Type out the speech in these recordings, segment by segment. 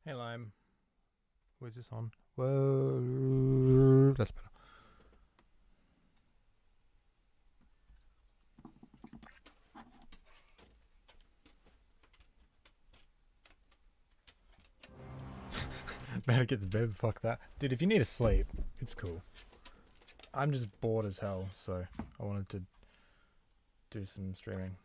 Hey Lime, where's this on? Whoa, that's better. Better get to bed, fuck that. Dude, if you need to sleep, it's cool. I'm just bored as hell, so I wanted to do some streaming.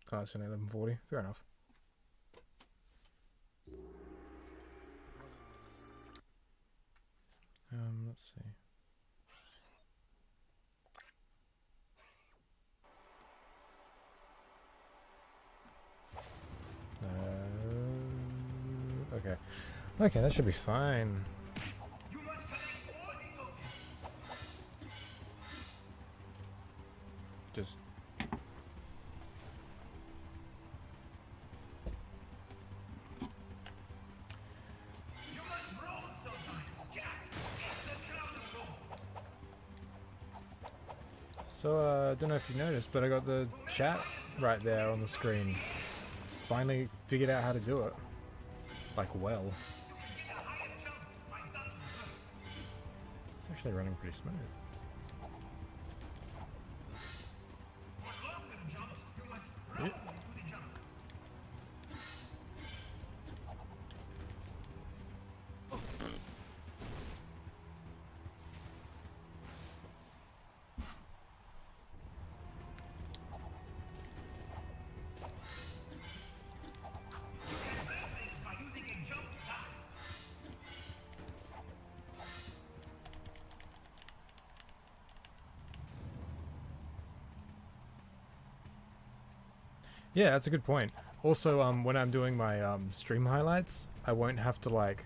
Class in 11:40, fair enough. Let's see. Okay. Okay, that should be fine. Just... So, I don't know if you noticed, but I got the chat right there on the screen. Finally figured out how to do it. Like, well. It's actually running pretty smooth. Yeah. Yeah, that's a good point. Also, when I'm doing my stream highlights, I won't have to like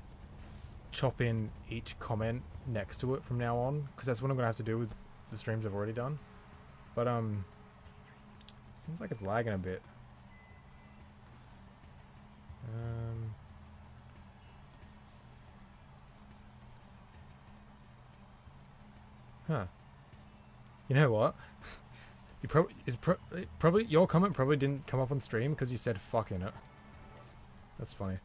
chop in each comment next to it from now on, because that's what I'm gonna have to do with the streams I've already done. But seems like it's lagging a bit. Huh. You know what? You probably your comment probably didn't come up on stream because you said "fuck" in it. That's funny.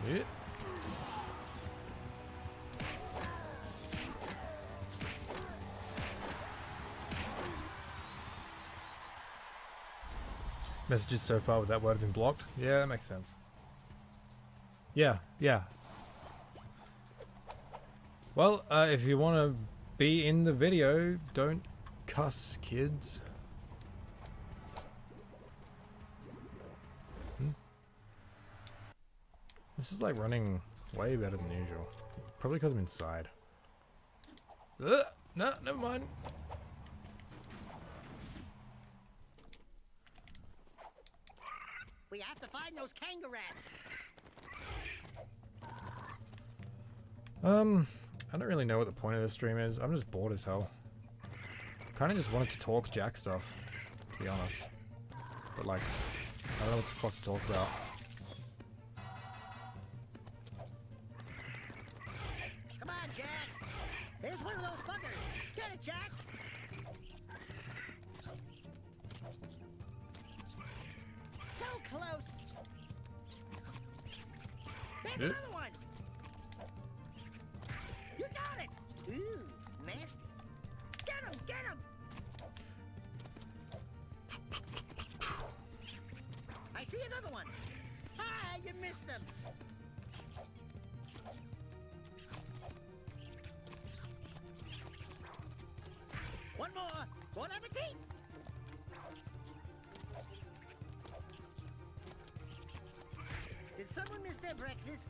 Yeah. Messages so far with that word have been blocked. Yeah, that makes sense. Yeah, yeah. Well, if you want to be in the video, don't cuss, kids. This is like running way better than usual. Probably because I'm inside. No, never mind. We have to find those kangaroos. I don't really know what the point of this stream is. I'm just bored as hell. Kind of just wanted to talk Jack stuff, to be honest. But like, I don't know what the fuck to talk about. Come on, Jack. There's one of those buggers. Get it, Jack. So close. There's another one. You got it. Ooh, nasty. Get him, get him. I see another one. Ah, you missed them. more. Bon appetit. Did someone miss their breakfast?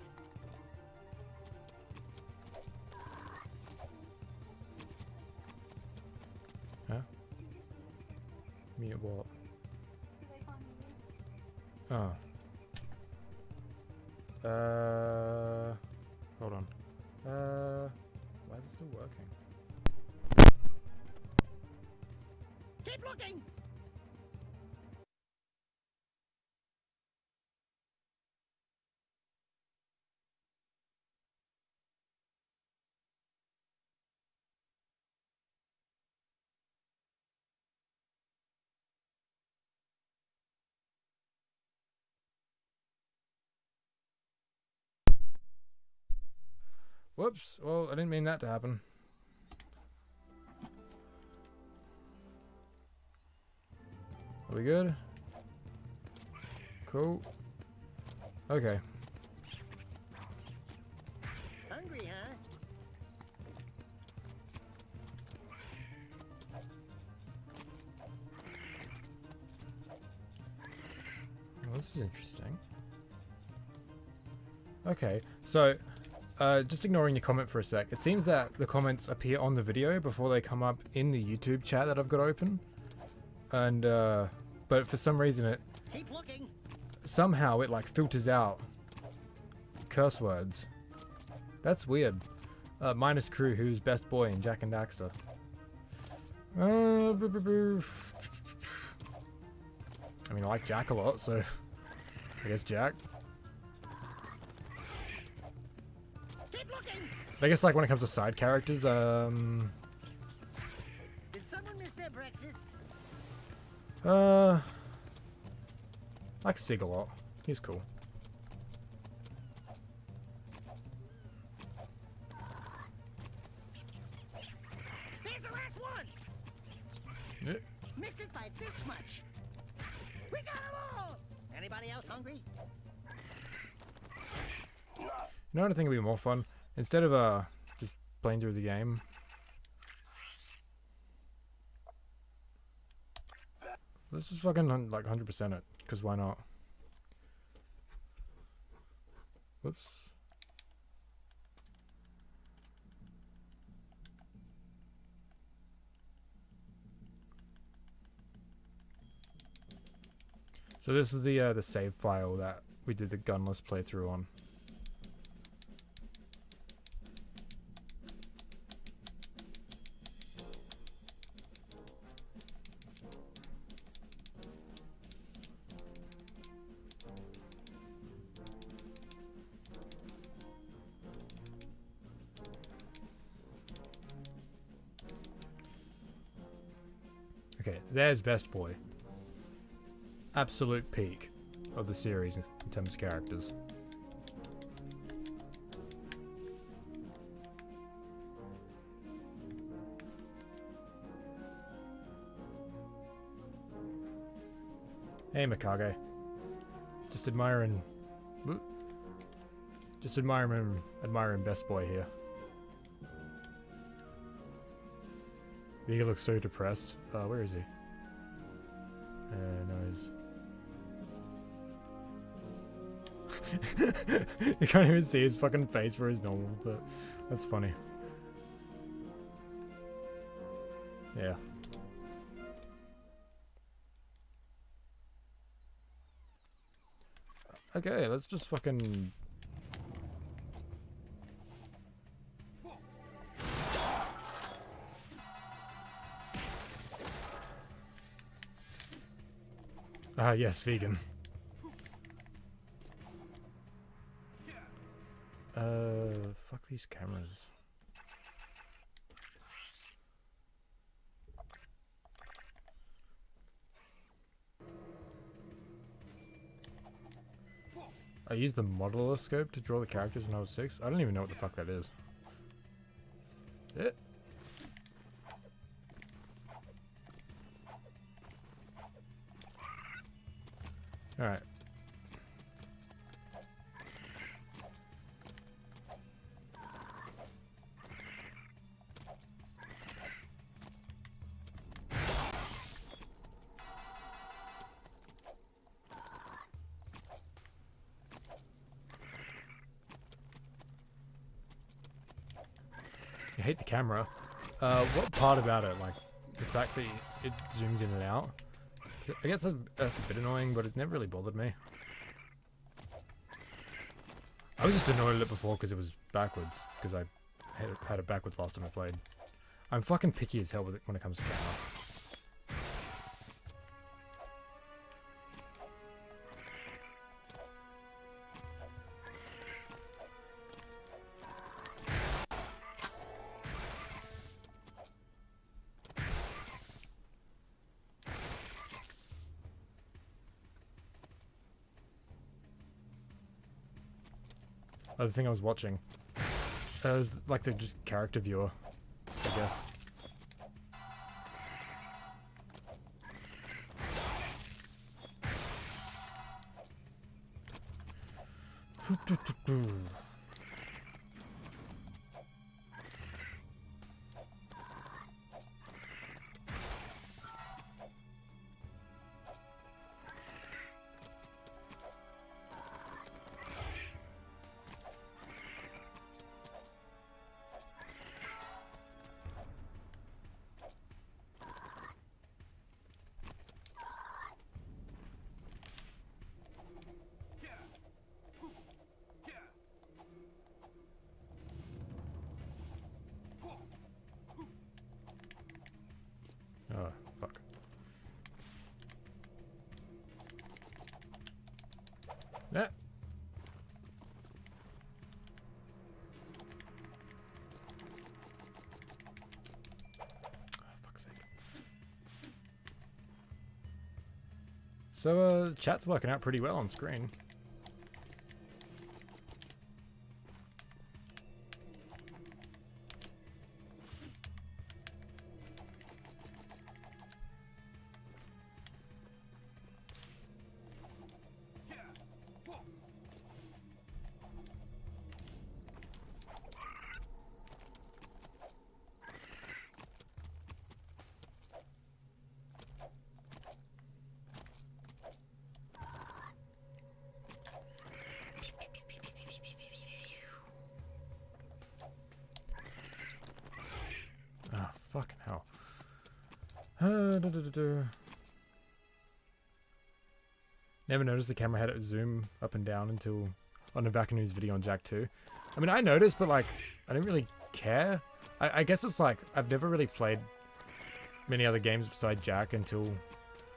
Huh? Mute what? Oh. Hold on. Why is it still working? Keep looking. Whoops. Well, I didn't mean that to happen. Are we good? Cool. Okay. Hungry, huh? Well, this is interesting. Okay, so just ignoring your comment for a sec. It seems that the comments appear on the video before they come up in the YouTube chat that I've got open. And but for some reason it Keep looking. somehow it like filters out curse words. That's weird. Minus Crew, who's best boy in Jak and Daxter. I mean, I like Jak a lot, so I guess Jak. Keep looking. I guess like when it comes to side characters, Did someone miss their breakfast? I like Sig a lot. He's cool. Here's the last one. Yeah. Missed it by this much. We got them all. Anybody else hungry? You know what I think would be more fun? Instead of just playing through the game, let's just fucking like 100% it, because why not? Whoops. So this is the save file that we did the gunless playthrough on. Okay, there's Best Boy. Absolute peak of the series in terms of characters. Hey, Mikage. Just admiring Best Boy here. He looks so depressed. Where is he? No, he's... You can't even see his fucking face where he's normal, but that's funny. Yeah. Okay, let's just fucking... Ah, yes, vegan. Fuck these cameras. I used the modeler scope to draw the characters when I was 6. I don't even know what the fuck that is. Alright. You hate the camera. What part about it? Like, the fact that it zooms in and out? I guess that's a bit annoying, but it never really bothered me. I was just annoyed at it before because it was backwards, because I had it backwards last time I played. I'm fucking picky as hell with it when it comes to camera. Other thing I was watching, it was like the just character viewer, I guess. Oh, fuck. Yeah. Oh, fuck's sake. So, chat's working out pretty well on screen. Oh, fucking hell. Never noticed the camera had it zoom up and down until on a Vakanu's video on Jak 2. I mean, I noticed, but like, I didn't really care. I guess it's like, I've never really played many other games besides Jak until...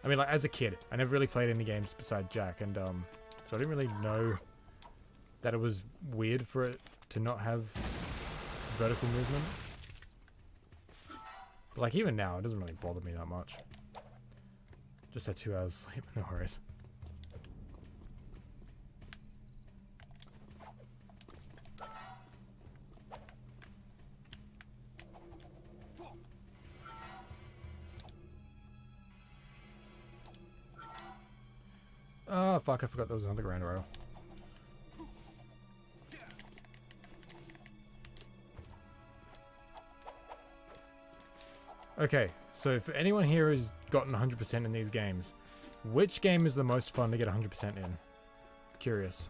I mean, like, as a kid, I never really played any games besides Jak, and so I didn't really know that it was weird for it to not have vertical movement. But like, even now, it doesn't really bother me that much. Just had 2 hours sleep, no worries. Oh, fuck, I forgot there was another grand rail. Okay, so for anyone here who's gotten 100% in these games, which game is the most fun to get 100% in? Curious.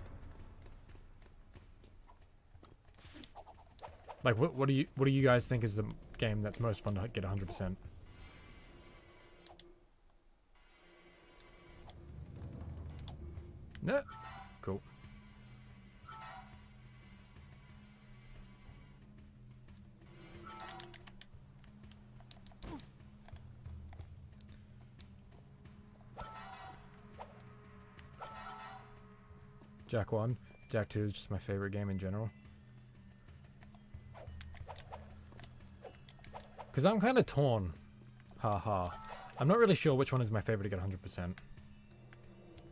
Like, what do you guys think is the game that's most fun to get 100%? No. Cool. Jak 1. Jak 2 is just my favorite game in general. Because I'm kind of torn. Haha. I'm not really sure which one is my favorite to get 100%.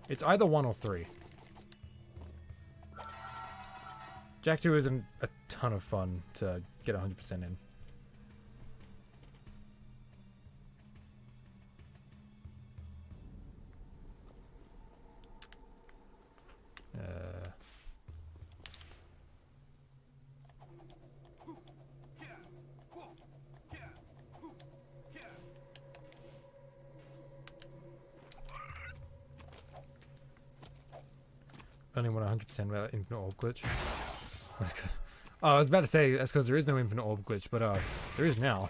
It's either 1 or 3. Jak 2 isn't a ton of fun to get 100% in. Only want 100% without infinite orb glitch. Oh, I was about to say that's because there is no infinite orb glitch, but there is now.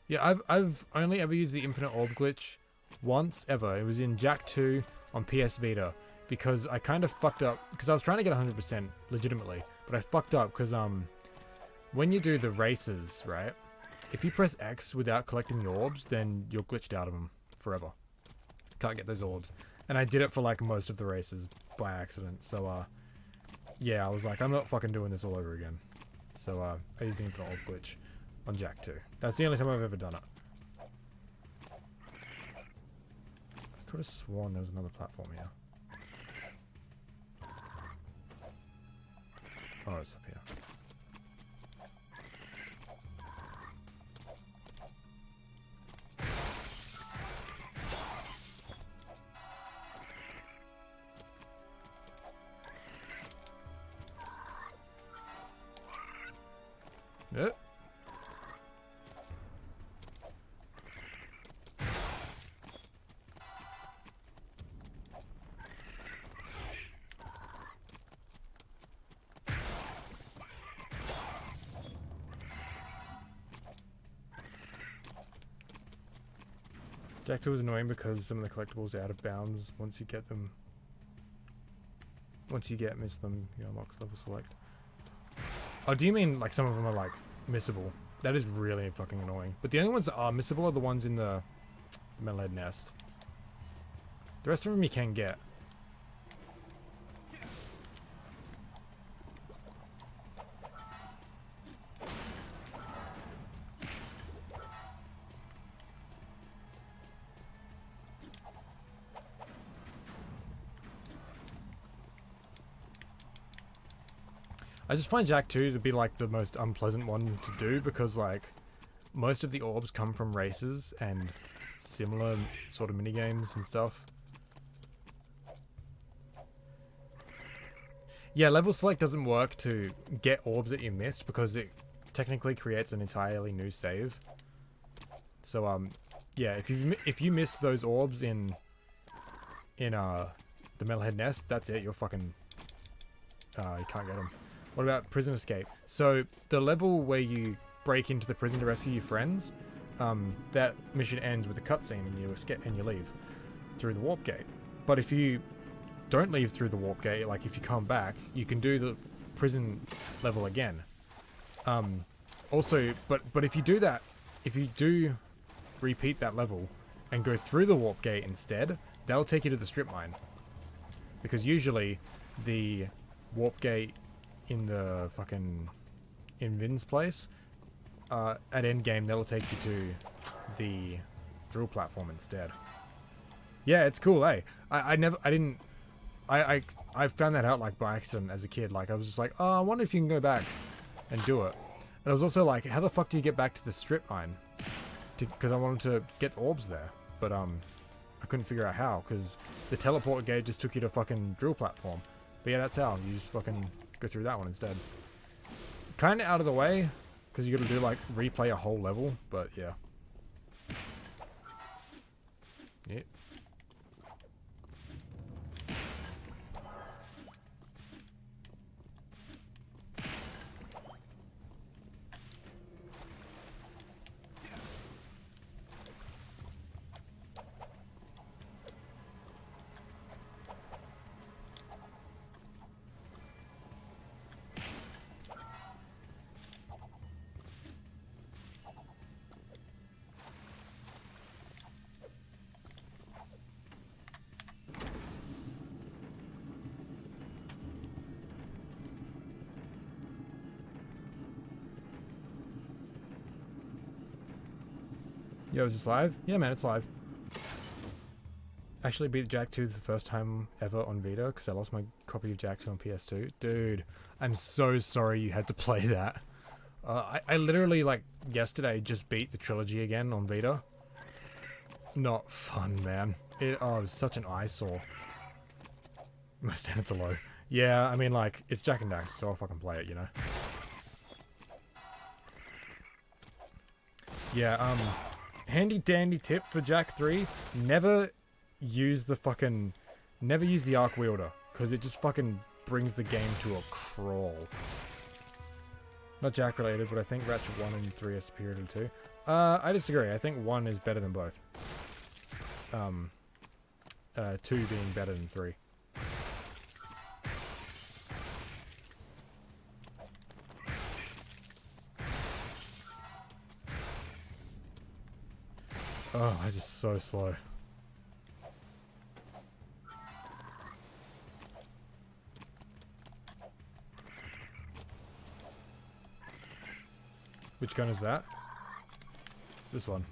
Yeah, I've only ever used the infinite orb glitch once ever. It was in Jak 2 on PS Vita because I kind of fucked up because I was trying to get 100% legitimately, but I fucked up because when you do the races, right? If you press X without collecting the orbs, then you're glitched out of them forever. Can't get those orbs. And I did it for like most of the races by accident. So yeah, I was like, I'm not fucking doing this all over again. So I used the infinite orb glitch on Jak 2. That's the only time I've ever done it. I could have sworn there was another platform here. Oh, it's up here. Yep. Jak 2 was annoying because some of the collectibles are out of bounds once you get them. Once you miss them, you unlock level select. Oh, do you mean like some of them are like missable? That is really fucking annoying. But the only ones that are missable are the ones in the metalhead nest. The rest of them you can get. I just find Jak 2 to be like the most unpleasant one to do because like most of the orbs come from races and similar sort of minigames and stuff. Yeah, level select doesn't work to get orbs that you missed because it technically creates an entirely new save. So yeah, if you miss those orbs in the metalhead nest, that's it. You're fucking you can't get them. What about prison escape? So the level where you break into the prison to rescue your friends, that mission ends with a cutscene and you escape and you leave through the warp gate. But if you don't leave through the warp gate, like if you come back, you can do the prison level again. Also, but if you do that, if you do repeat that level and go through the warp gate instead, that'll take you to the strip mine. Because usually the warp gate in the fucking in Vin's place, at endgame that'll take you to the drill platform instead. Yeah, it's cool, eh? I found that out like by accident as a kid. Like I was just like, oh, I wonder if you can go back and do it. And I was also like, how the fuck do you get back to the strip mine? Because I wanted to get orbs there, but I couldn't figure out how because the teleport gate just took you to fucking drill platform. But yeah, that's how you just fucking go through that one instead. Kind of out of the way because you got to do like replay a whole level, but yeah. Yep. Yo, is this live? Yeah, man, it's live. Actually beat Jak 2 the first time ever on Vita because I lost my copy of Jak 2 on PS2. Dude, I'm so sorry you had to play that. I literally, like, yesterday just beat the trilogy again on Vita. Not fun, man. It was such an eyesore. My standards are low. Yeah, I mean, like, it's Jak and Daxter, so I'll fucking play it, you know? Yeah, handy dandy tip for Jak 3, never use the arc wielder, because it just fucking brings the game to a crawl. Not Jak related, but I think Ratchet 1 and 3 are superior to 2. I disagree. I think 1 is better than both. 2 being better than 3. Oh, this is so slow. Which gun is that? This one.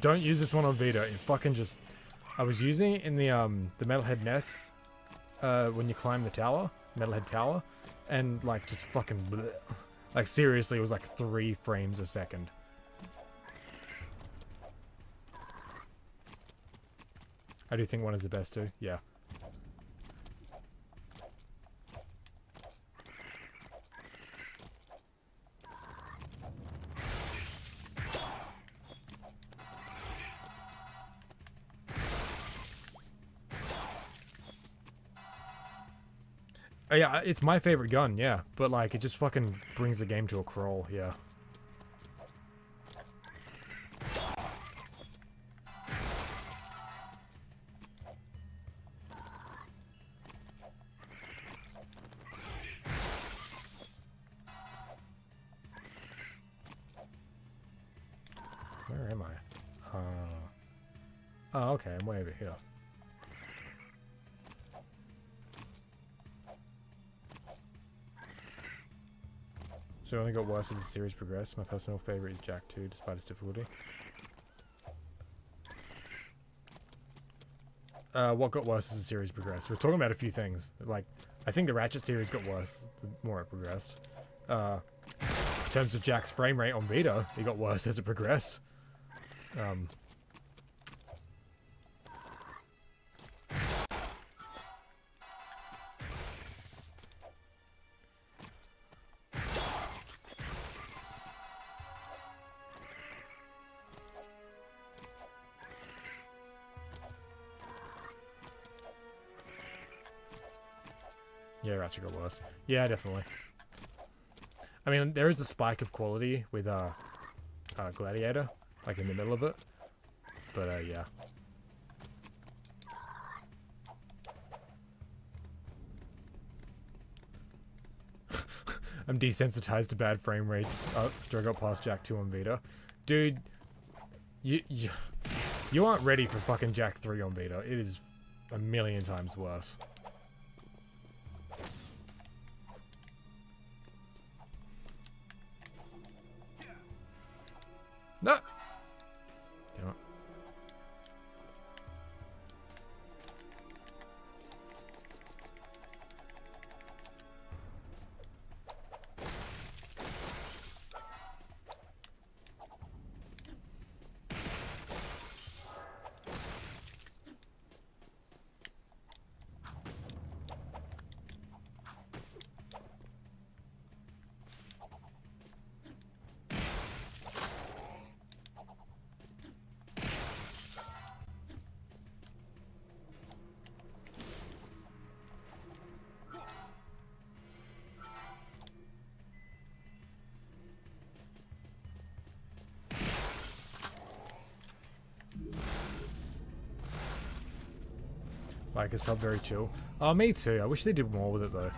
Don't use this one on Vita. It fucking just... I was using it in the Metalhead nest when you climb the tower, Metalhead Tower, and like just fucking bleh. Like seriously, it was like 3 frames a second. I do think 1 is the best too. Yeah. Yeah, it's my favorite gun, yeah. But, like, it just fucking brings the game to a crawl, yeah. Where am I? Oh, okay, I'm way over here. So it only got worse as the series progressed. My personal favorite is Jak 2, despite its difficulty. What got worse as the series progressed? We're talking about a few things. Like, I think the Ratchet series got worse the more it progressed. In terms of Jak's frame rate on Vita, it got worse as it progressed. Yeah, Ratchet got worse. Yeah, definitely. I mean, there is a spike of quality with Gladiator, like in the middle of it. But yeah. I'm desensitized to bad frame rates after I got past Jak 2 on Vita. Dude, you aren't ready for fucking Jak 3 on Vita. It is a million times worse. No! Damn it. Like, it's not very chill. Oh, me too. I wish they did more with it, though.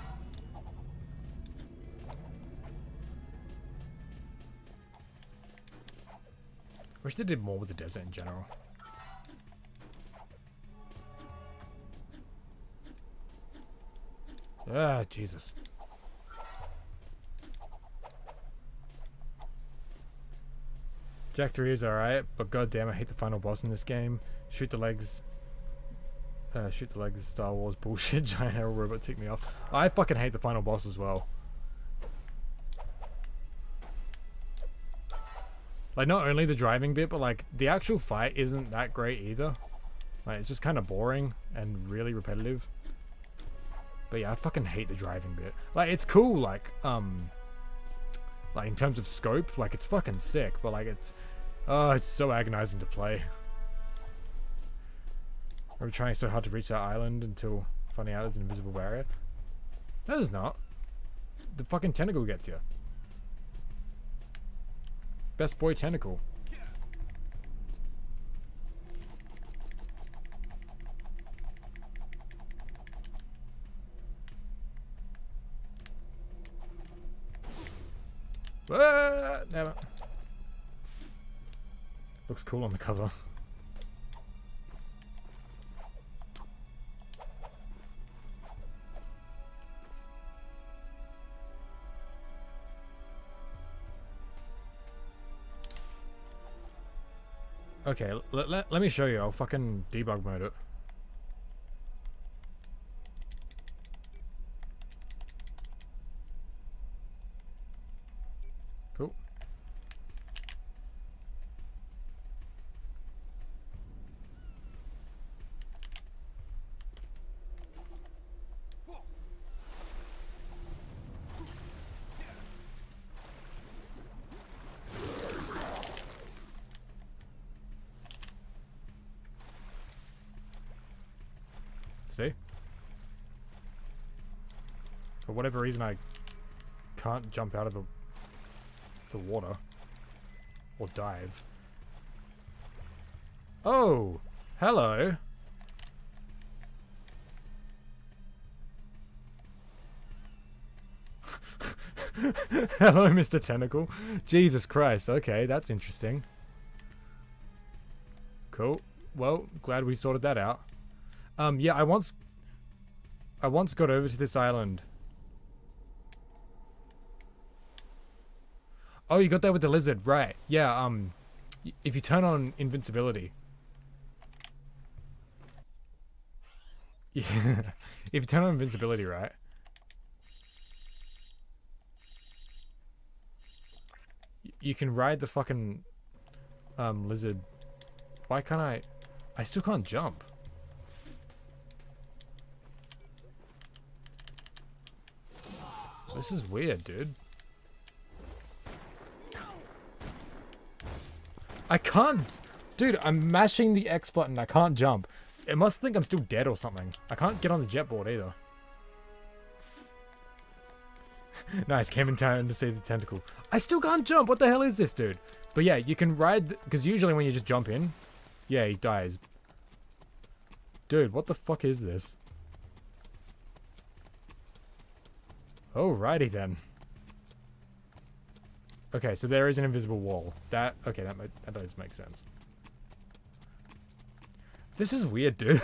Wish they did more with the desert in general. Ah, Jesus. Jak 3 is alright, but goddamn, I hate the final boss in this game. Shoot the legs Star Wars bullshit. Giant arrow robot ticked me off. I fucking hate the final boss as well. Like, not only the driving bit, but like the actual fight isn't that great either. Like, it's just kind of boring and really repetitive. But yeah, I fucking hate the driving bit. Like, it's cool, like in terms of scope, like it's fucking sick, but like it's so agonizing to play. I'm trying so hard to reach that island until Finding out there's an invisible barrier. No, there's not. The fucking tentacle gets you. Best boy tentacle. Never. Looks cool on the cover. Okay, let me show you. I'll fucking debug mode it. Cool. See? For whatever reason, I can't jump out of the water or dive. Oh, hello. Hello, Mr. Tentacle. Jesus Christ. Okay, that's interesting. Cool. Well, glad we sorted that out. Yeah, I once got over to this island. Oh, you got that with the lizard, right? Yeah, if you turn on invincibility. Yeah, if you turn on invincibility, right? You can ride the fucking lizard. Why can't I? I still can't jump. This is weird, dude. I can't... Dude, I'm mashing the X button. I can't jump. It must think I'm still dead or something. I can't get on the jetboard either. Nice, came in time to see the tentacle. I still can't jump. What the hell is this, dude? But yeah, you can ride... Because usually when you just jump in... Yeah, he dies. Dude, what the fuck is this? Alrighty then. Okay, so there is an invisible wall. Okay, that does make sense. This is weird, dude.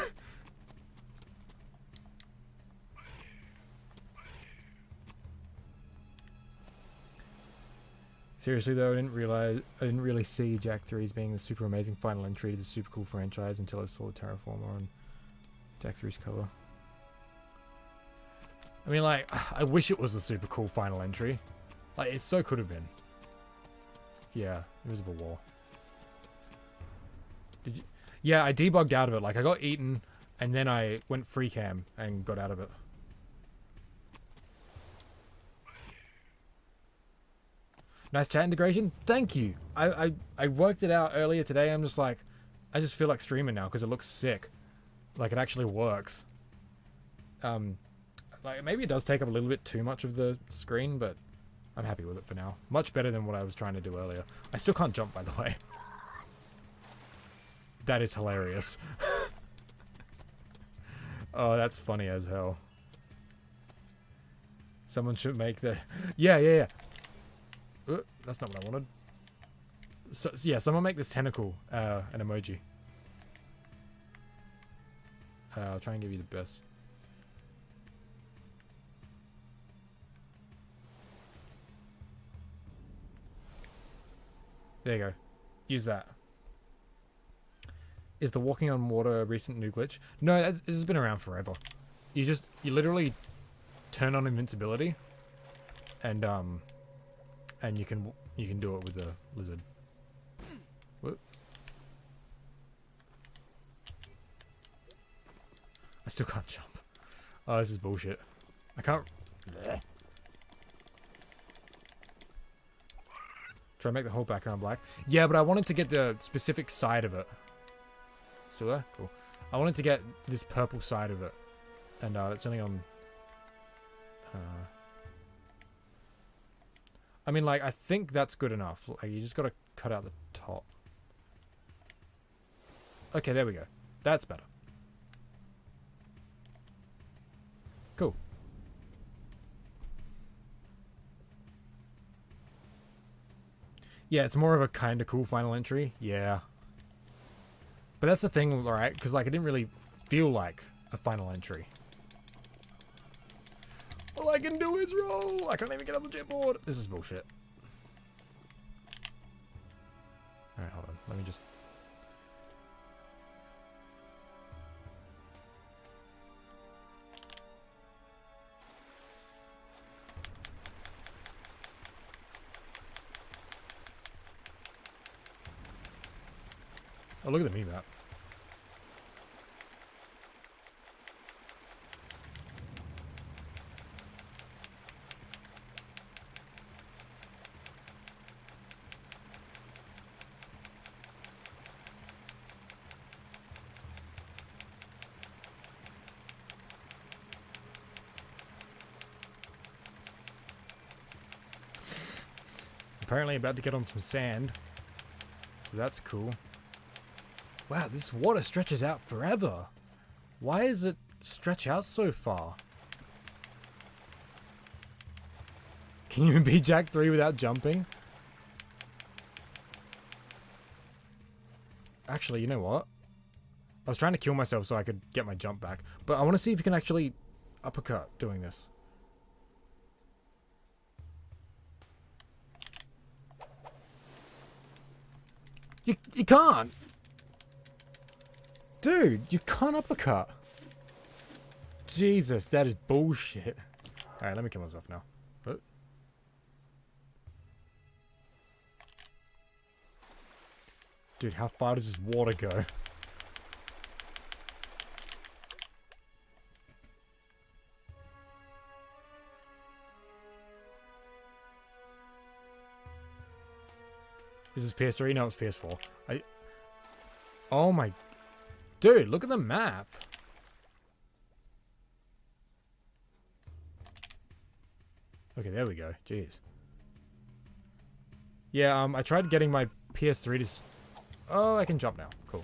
Seriously though, I didn't really see Jak 3's being the super amazing final entry to the super cool franchise until I saw the Terraformer on Jak 3's cover. I mean, like, I wish it was a super cool final entry. Like, it so could have been. Yeah, invisible wall. Did you? Yeah, I debugged out of it. Like, I got eaten, and then I went free cam and got out of it. Nice chat integration. Thank you. I worked it out earlier today. I'm just like, I just feel like streaming now because it looks sick. Like, it actually works. Like, maybe it does take up a little bit too much of the screen, but I'm happy with it for now. Much better than what I was trying to do earlier. I still can't jump, by the way. That is hilarious. Oh, that's funny as hell. Someone should make the... Yeah. That's not what I wanted. So, yeah, someone make this tentacle an emoji. I'll try and give you the best. There you go. Use that. Is the walking on water a recent new glitch? No, this has been around forever. You literally turn on invincibility, and you can do it with the lizard. Whoop. I still can't jump. Oh, this is bullshit. I can't. Bleh. Try to make the whole background black. Yeah, but I wanted to get the specific side of it. Still there? Cool. I wanted to get this purple side of it. and it's only on. I mean, like, I think that's good enough. Like, you just gotta cut out the top. Okay, there we go. That's better. Cool. Yeah, it's more of a kind of cool final entry. Yeah. But that's the thing, right? Because, like, it didn't really feel like a final entry. All I can do is roll. I can't even get on the jetboard. This is bullshit. Alright, hold on. Let me just... Oh, look at the meme map. Apparently about to get on some sand. So that's cool. Wow, this water stretches out forever. Why does it stretch out so far? Can you beat Jak 3 without jumping? Actually, you know what? I was trying to kill myself so I could get my jump back. But I want to see if you can actually uppercut doing this. You can't! Dude, you can't uppercut. Jesus, that is bullshit. Alright, let me kill myself now. Oh. Dude, how far does this water go? Is this PS3? No, it's PS4. Oh my... Dude, look at the map. Okay, there we go. Jeez. Yeah, I tried getting my PS3 to... Oh, I can jump now. Cool.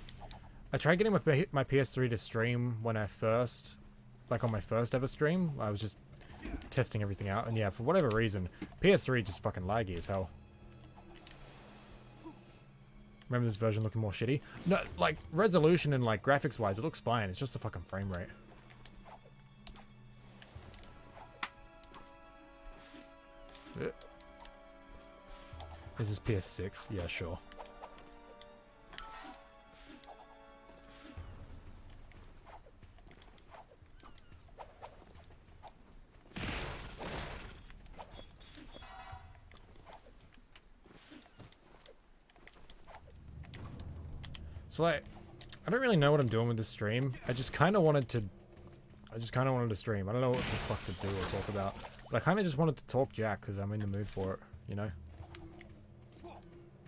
I tried getting my PS3 to stream when I first... Like, on my first ever stream. I was just testing everything out. And yeah, for whatever reason, PS3 just fucking laggy as hell. Remember this version looking more shitty? No, like, resolution and, like, graphics-wise, it looks fine. It's just the fucking frame rate. Is this PS6? Yeah, sure. So, like, I don't really know what I'm doing with this stream. I just kind of wanted to stream. I don't know what the fuck to do or talk about. But I kind of just wanted to talk Jak because I'm in the mood for it, you know?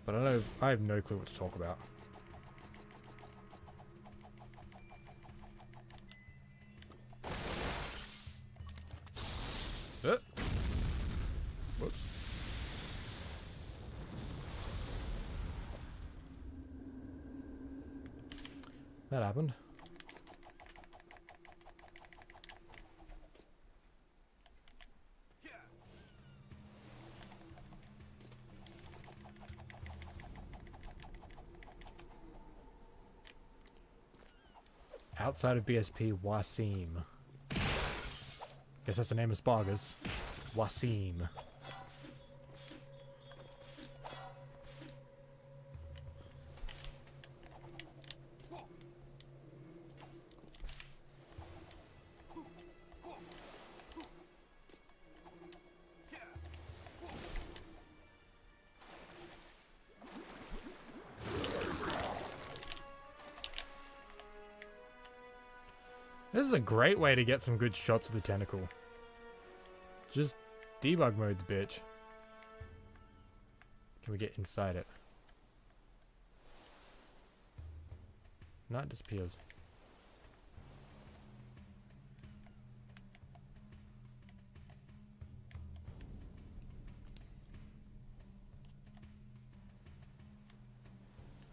But I have no clue what to talk about. Whoops. That happened. Outside of BSP, Wasim. Guess that's the name of Spargers. Wasim. This is a great way to get some good shots of the tentacle. Just debug mode the bitch. Can we get inside it? No, it disappears.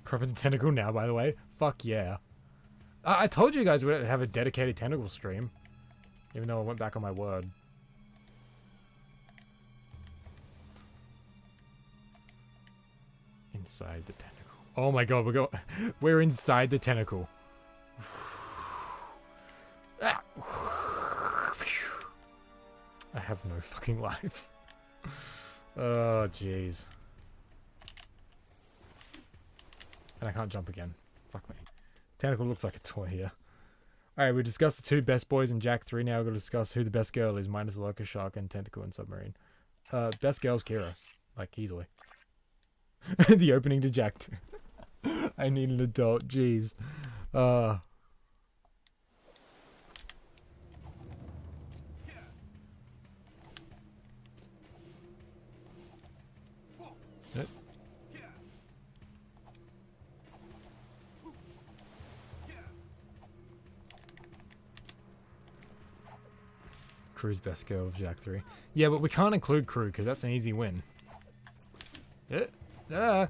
Cropping the tentacle now, by the way. Fuck yeah. I told you guys we'd have a dedicated tentacle stream. Even though I went back on my word. Inside the tentacle. Oh my god, we're inside the tentacle. I have no fucking life. Oh, jeez. And I can't jump again. Fuck me. Tentacle looks like a toy here. Alright, we discussed the two best boys in Jak 3. Now we're going to discuss who the best girl is, minus Locust Shark and Tentacle and Submarine. Best girl's Kira. Like, easily. The opening to Jak 2. I need an adult. Jeez. Crew's best girl of Jak 3. Yeah, but we can't include Crew because that's an easy win. Oh,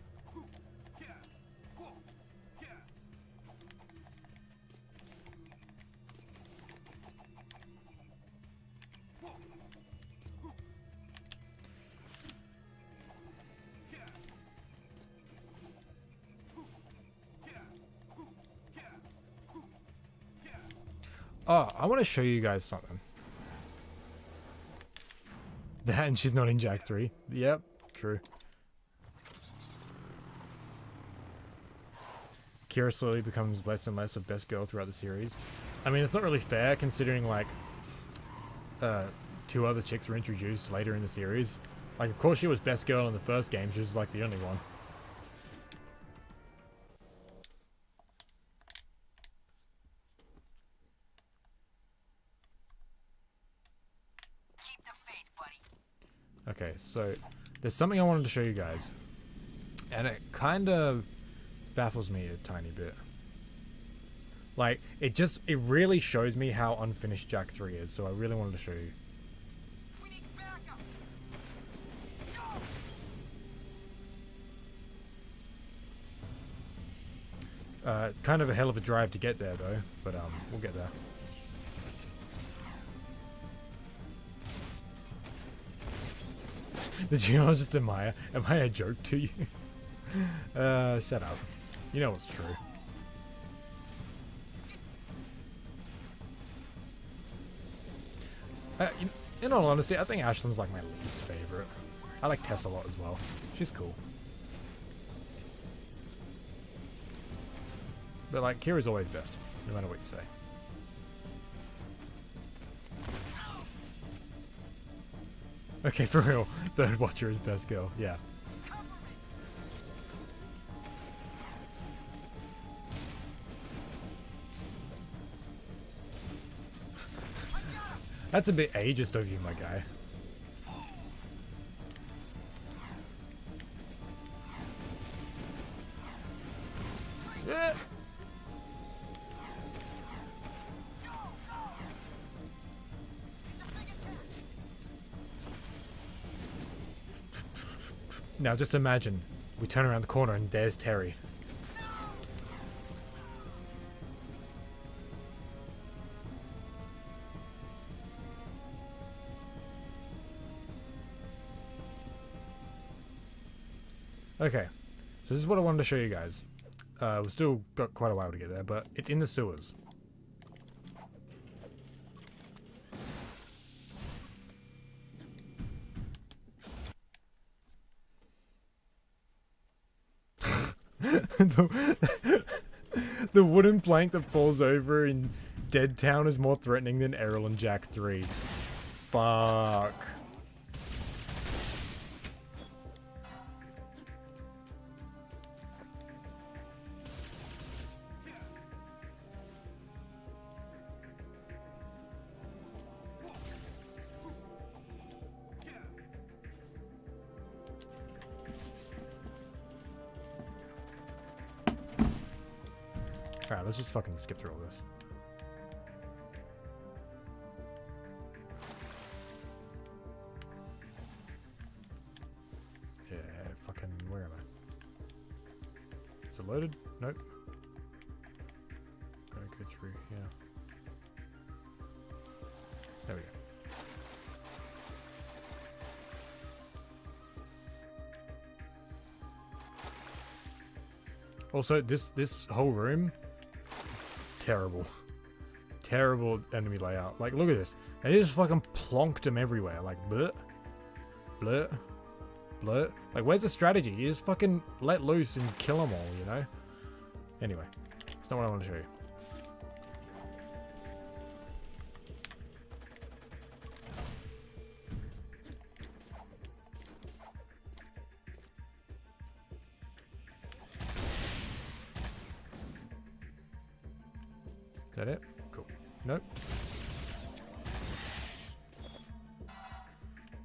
I want to show you guys something. That and she's not in Jak 3. Yep, true. Kira slowly becomes less and less of best girl throughout the series. I mean, it's not really fair considering, like, two other chicks were introduced later in the series. Like, of course she was best girl in the first game. She was, like, the only one. Keep the faith, buddy. Okay, so there's something I wanted to show you guys. And it kind of baffles me a tiny bit. Like, it really shows me how unfinished Jak 3 is, so I really wanted to show you. We need backup. It's kind of a hell of a drive to get there, though, but we'll get there. The geologist am I a joke to you? Shut up. You know what's true. In all honesty, I think Ashland's like my least favorite. I like Tess a lot as well. She's cool. But like, Kira's always best, no matter what you say. Okay, for real. Birdwatcher is best girl, yeah. That's a bit ageist of you, my guy. Yeah. Now just imagine, we turn around the corner and there's Terry. Okay, so this is what I wanted to show you guys. We've still got quite a while to get there, but it's in the sewers. The wooden plank that falls over in Dead Town is more threatening than Errol and Jak 3. Fuck. Alright, let's just fucking skip through all this. Yeah, fucking, where am I? So loaded? Nope. Gotta go through here. There we go. Also, this whole room, terrible. Terrible enemy layout. Like, look at this. They just fucking plonked them everywhere. Like, bleh, bleh, bleh. Like, where's the strategy? You just fucking let loose and kill them all, you know? Anyway, it's not what I want to show you. Is that it? Cool. Nope.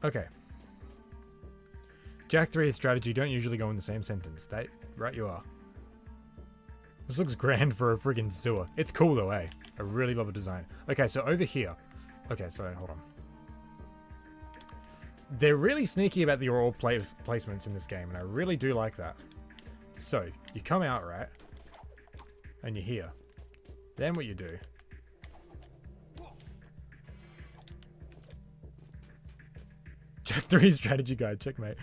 Okay. Jak 3 and strategy don't usually go in the same sentence. That, right you are. This looks grand for a friggin' sewer. It's cool though, eh? I really love the design. Okay, so over here. Okay, so hold on. They're really sneaky about the orb placements in this game, and I really do like that. So, you come out, right? And you're here. Then what you do. Jak 3 strategy guide, checkmate.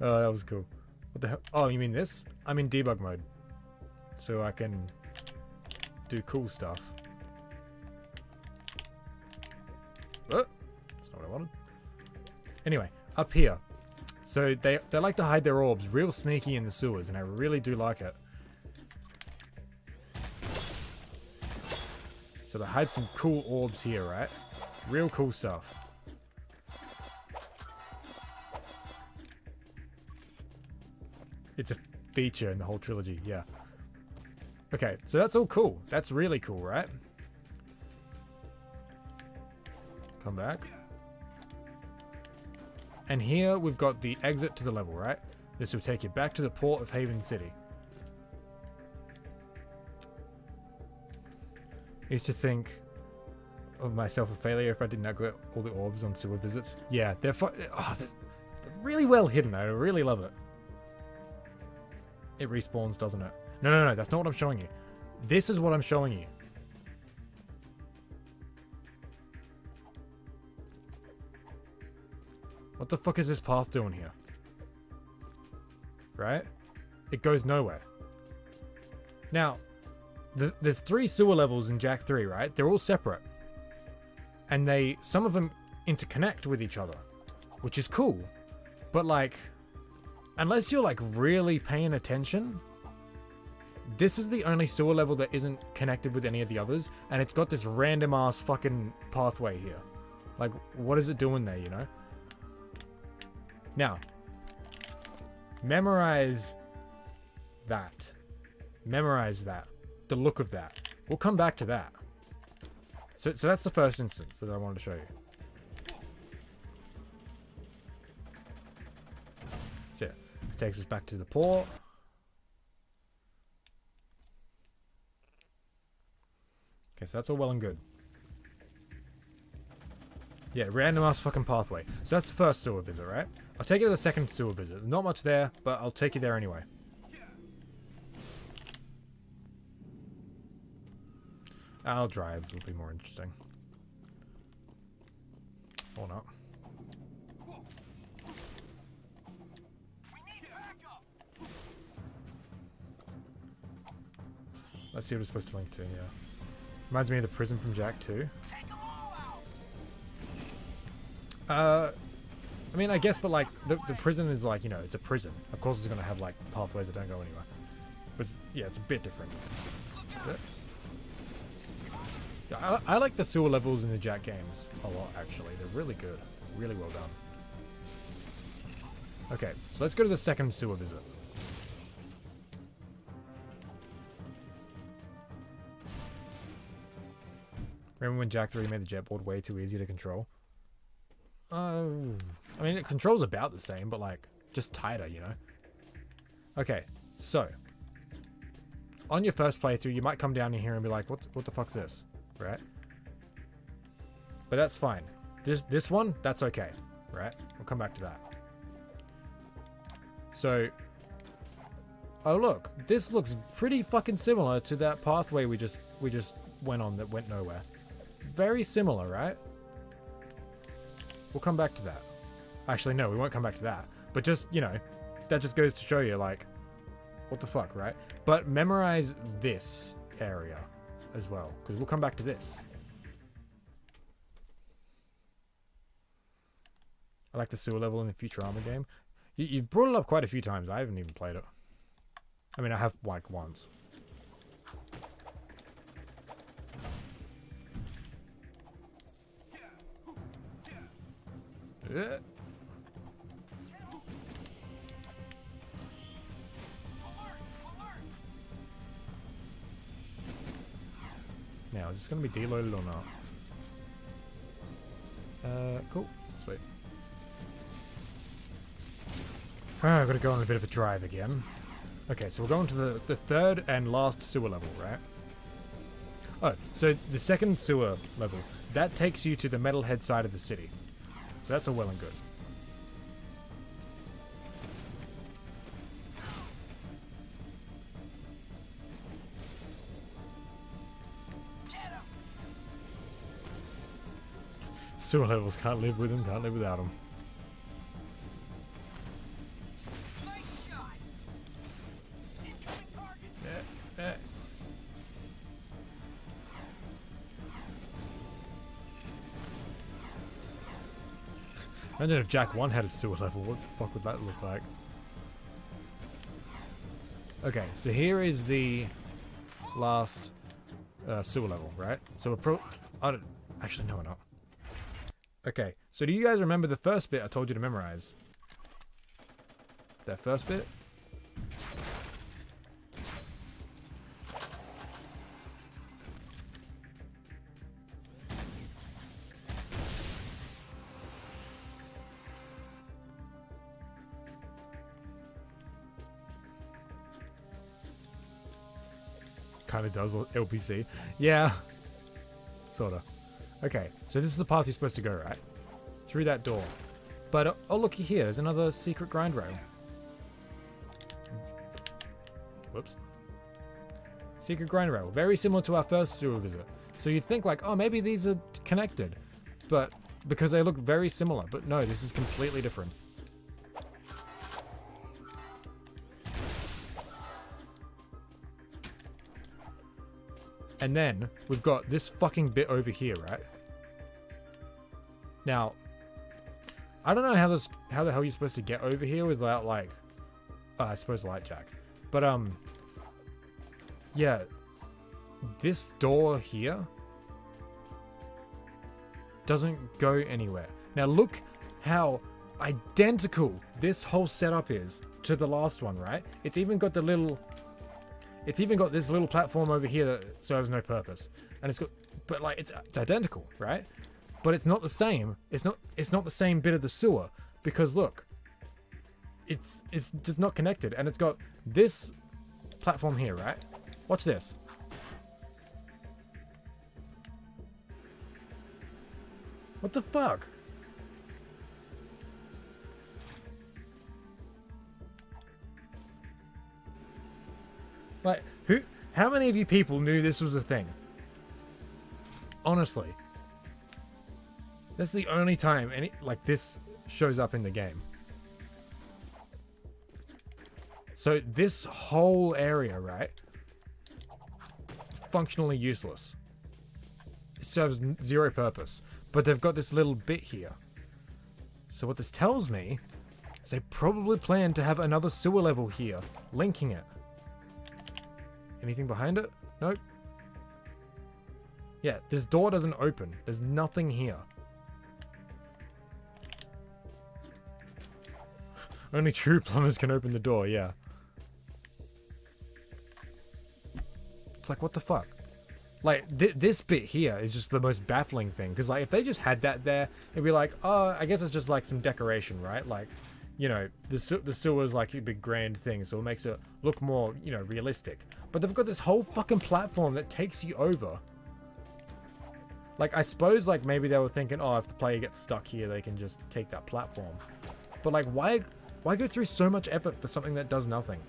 Oh, that was cool. What the hell? Oh, you mean this? I'm in debug mode. So I can do cool stuff. Oh, that's not what I wanted. Anyway, up here. So they like to hide their orbs real sneaky in the sewers, and I really do like it. So they hide some cool orbs here, right? Real cool stuff. It's a feature in the whole trilogy, yeah. Okay, so that's all cool. That's really cool, right? Come back. And here we've got the exit to the level, right? This will take you back to the port of Haven City. I used to think of myself a failure if I did not get all the orbs on sewer visits. Yeah, they're really well hidden. I really love it. It respawns, doesn't it? No, that's not what I'm showing you. This is what I'm showing you. What the fuck is this path doing here? Right? It goes nowhere. Now, there's 3 sewer levels in Jak 3, right? They're all separate. And some of them interconnect with each other, which is cool. But like, unless you're like really paying attention, this is the only sewer level that isn't connected with any of the others, and it's got this random ass fucking pathway here. Like, what is it doing there, you know? Now, memorize that. Memorize that. The look of that. We'll come back to that. So that's the first instance that I wanted to show you. So yeah, this takes us back to the port. Okay, so that's all well and good. Yeah, random ass fucking pathway. So that's the first sewer visit, right? I'll take you to the second sewer visit. Not much there, but I'll take you there anyway. I'll drive. It'll be more interesting. Or not. Let's see what it's supposed to link to, yeah. Reminds me of the prison from Jak 2. I mean, I guess, but like, the prison is like, you know, it's a prison. Of course it's going to have like pathways that don't go anywhere. But yeah, it's a bit different. I like the sewer levels in the Jak games a lot, actually. They're really good. Really well done. Okay, so let's go to the second sewer visit. Remember when Jak 3 made the jetboard way too easy to control? I mean, it controls about the same, but like, just tighter, you know? Okay, so. On your first playthrough, you might come down in here and be like, what the fuck's this? Right? But that's fine. This one, that's okay. Right? We'll come back to that. So, oh look, this looks pretty fucking similar to that pathway we just went on that went nowhere. Very similar, right? We'll come back to that. Actually, no, we won't come back to that. But just, you know, that just goes to show you, like, what the fuck, right? But memorize this area as well, because we'll come back to this. I like the sewer level in the Futurama game. You've brought it up quite a few times. I haven't even played it. I mean, I have, like, once. Now, is this going to be deloaded or not? Cool. Sweet. I've got to go on a bit of a drive again. Okay, so we're going to the third and last sewer level, right? Oh, so the second sewer level, that takes you to the metalhead side of the city. So that's all well and good. Sewer levels, can't live with them, can't live without them. Imagine if Jak 1 had a sewer level, what the fuck would that look like? Okay, so here is the last sewer level, right? So we're actually, no, we're not. Okay, so do you guys remember the first bit I told you to memorize? That first bit? Kind of does LPC. Yeah. Sorta. Okay, so this is the path you're supposed to go, right? Through that door. But, oh looky here, there's another secret grind rail. Whoops. Secret grind rail. Very similar to our first sewer visit. So you'd think like, oh, maybe these are connected. But, because they look very similar. But no, this is completely different. And then, we've got this fucking bit over here, right? Now, I don't know how the hell you're supposed to get over here without, like... I suppose light jack. But, yeah. This door here doesn't go anywhere. Now, look how identical this whole setup is to the last one, right? It's even got the little... It's even got this little platform over here that serves no purpose. And it's got, but like, it's identical, right? But it's not the same. It's not the same bit of the sewer. Because look, it's just not connected. And it's got this platform here, right? Watch this. What the fuck? Like, how many of you people knew this was a thing? Honestly. That's the only time like this shows up in the game. So this whole area, right? Functionally useless. It serves zero purpose. But they've got this little bit here. So what this tells me is they probably plan to have another sewer level here, linking it. Anything behind it? Nope. Yeah, this door doesn't open. There's nothing here. Only true plumbers can open the door, yeah. It's like, what the fuck? Like, this bit here is just the most baffling thing. Because, like, if they just had that there, it'd be like, oh, I guess it's just, like, some decoration, right? Like, you know, the sewer's, like, a big grand thing, so it makes it look more, you know, realistic. But they've got this whole fucking platform that takes you over. Like, I suppose, like, maybe they were thinking, oh, if the player gets stuck here, they can just take that platform. But, like, why go through so much effort for something that does nothing?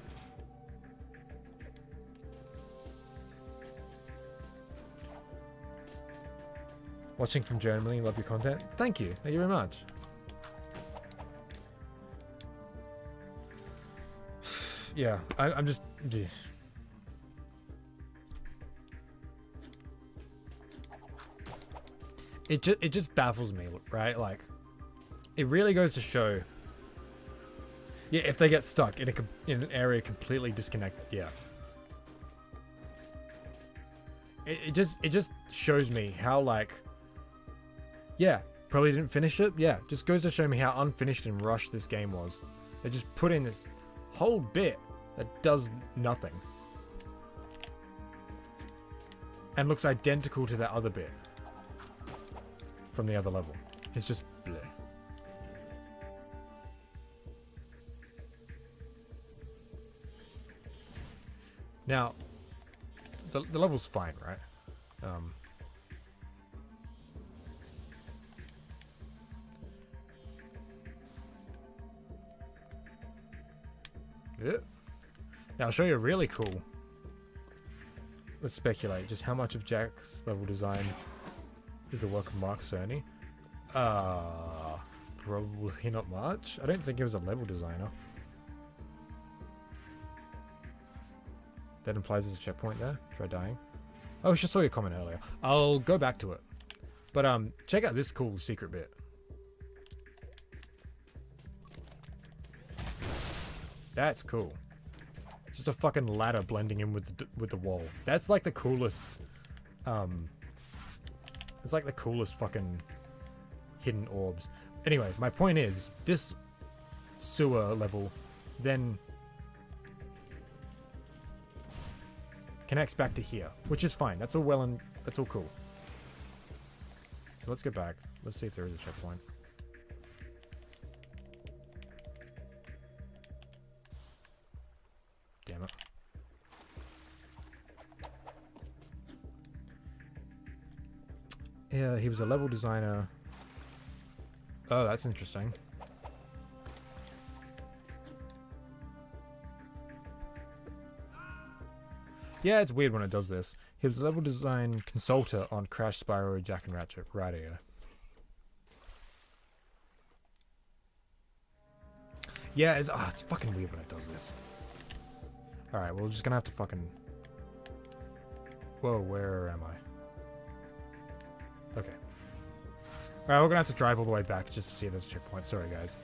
Watching from Germany, love your content. Thank you very much. Yeah, I'm just... Yeah. It just baffles me, right? Like, it really goes to show... Yeah, if they get stuck in an area completely disconnected, yeah. It just shows me how, like... Yeah, probably didn't finish it. Yeah, just goes to show me how unfinished and rushed this game was. They just put in this whole bit that does nothing. And looks identical to that other bit from the other level. It's just bleh. Now, the level's fine, right? Yeah. Now I'll show you a really cool. Let's speculate just how much of Jak's level design is the work of Mark Cerny. Probably not much. I don't think he was a level designer. That implies there's a checkpoint there. Try dying. Oh, I just saw your comment earlier. I'll go back to it. But check out this cool secret bit. That's cool. Just a fucking ladder blending in with the wall. That's like the coolest. It's like the coolest fucking hidden orbs. Anyway, my point is this sewer level then connects back to here, which is fine. That's all well and that's all cool. So let's go back. Let's see if there is a checkpoint. Damn it. Yeah, he was a level designer. Oh, that's interesting. Yeah, it's weird when it does this. He was a level design consultant on Crash, Spyro, Jak and Daxter. Yeah, it's fucking weird when it does this. Alright, well, we're just gonna have to fucking... Whoa, where am I? Okay. Alright, we're gonna have to drive all the way back just to see if there's a checkpoint. Sorry, guys.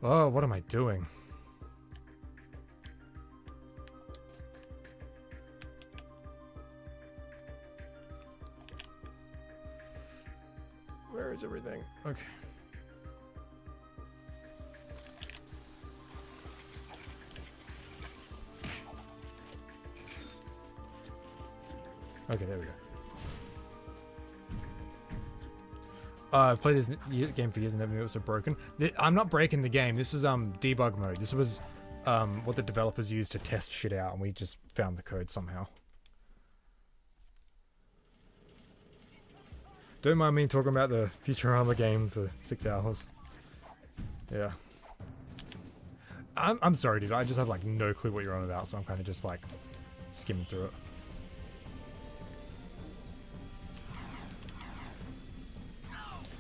Oh, what am I doing? Where is everything? Okay. Okay, there we go. I've played this game for years and never knew it was so broken. I'm not breaking the game. This is debug mode. This was what the developers used to test shit out, and we just found the code somehow. Don't mind me talking about the Futurama game for 6 hours. Yeah. I'm sorry, dude. I just have like no clue what you're on about, so I'm kind of just like skimming through it.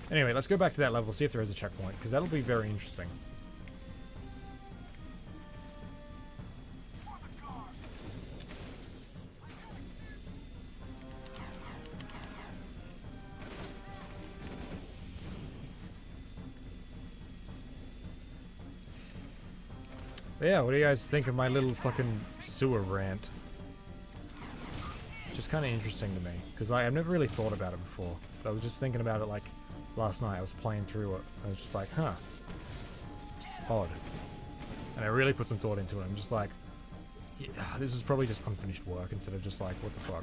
Anyway, let's go back to that level, see if there is a checkpoint, because that'll be very interesting. But yeah, what do you guys think of my little fucking sewer rant? Just kind of interesting to me, because I've never really thought about it before. But I was just thinking about it like last night. I was playing through it. I was just like, huh, odd. And I really put some thought into it. I'm just like, yeah, this is probably just unfinished work instead of just like, what the fuck.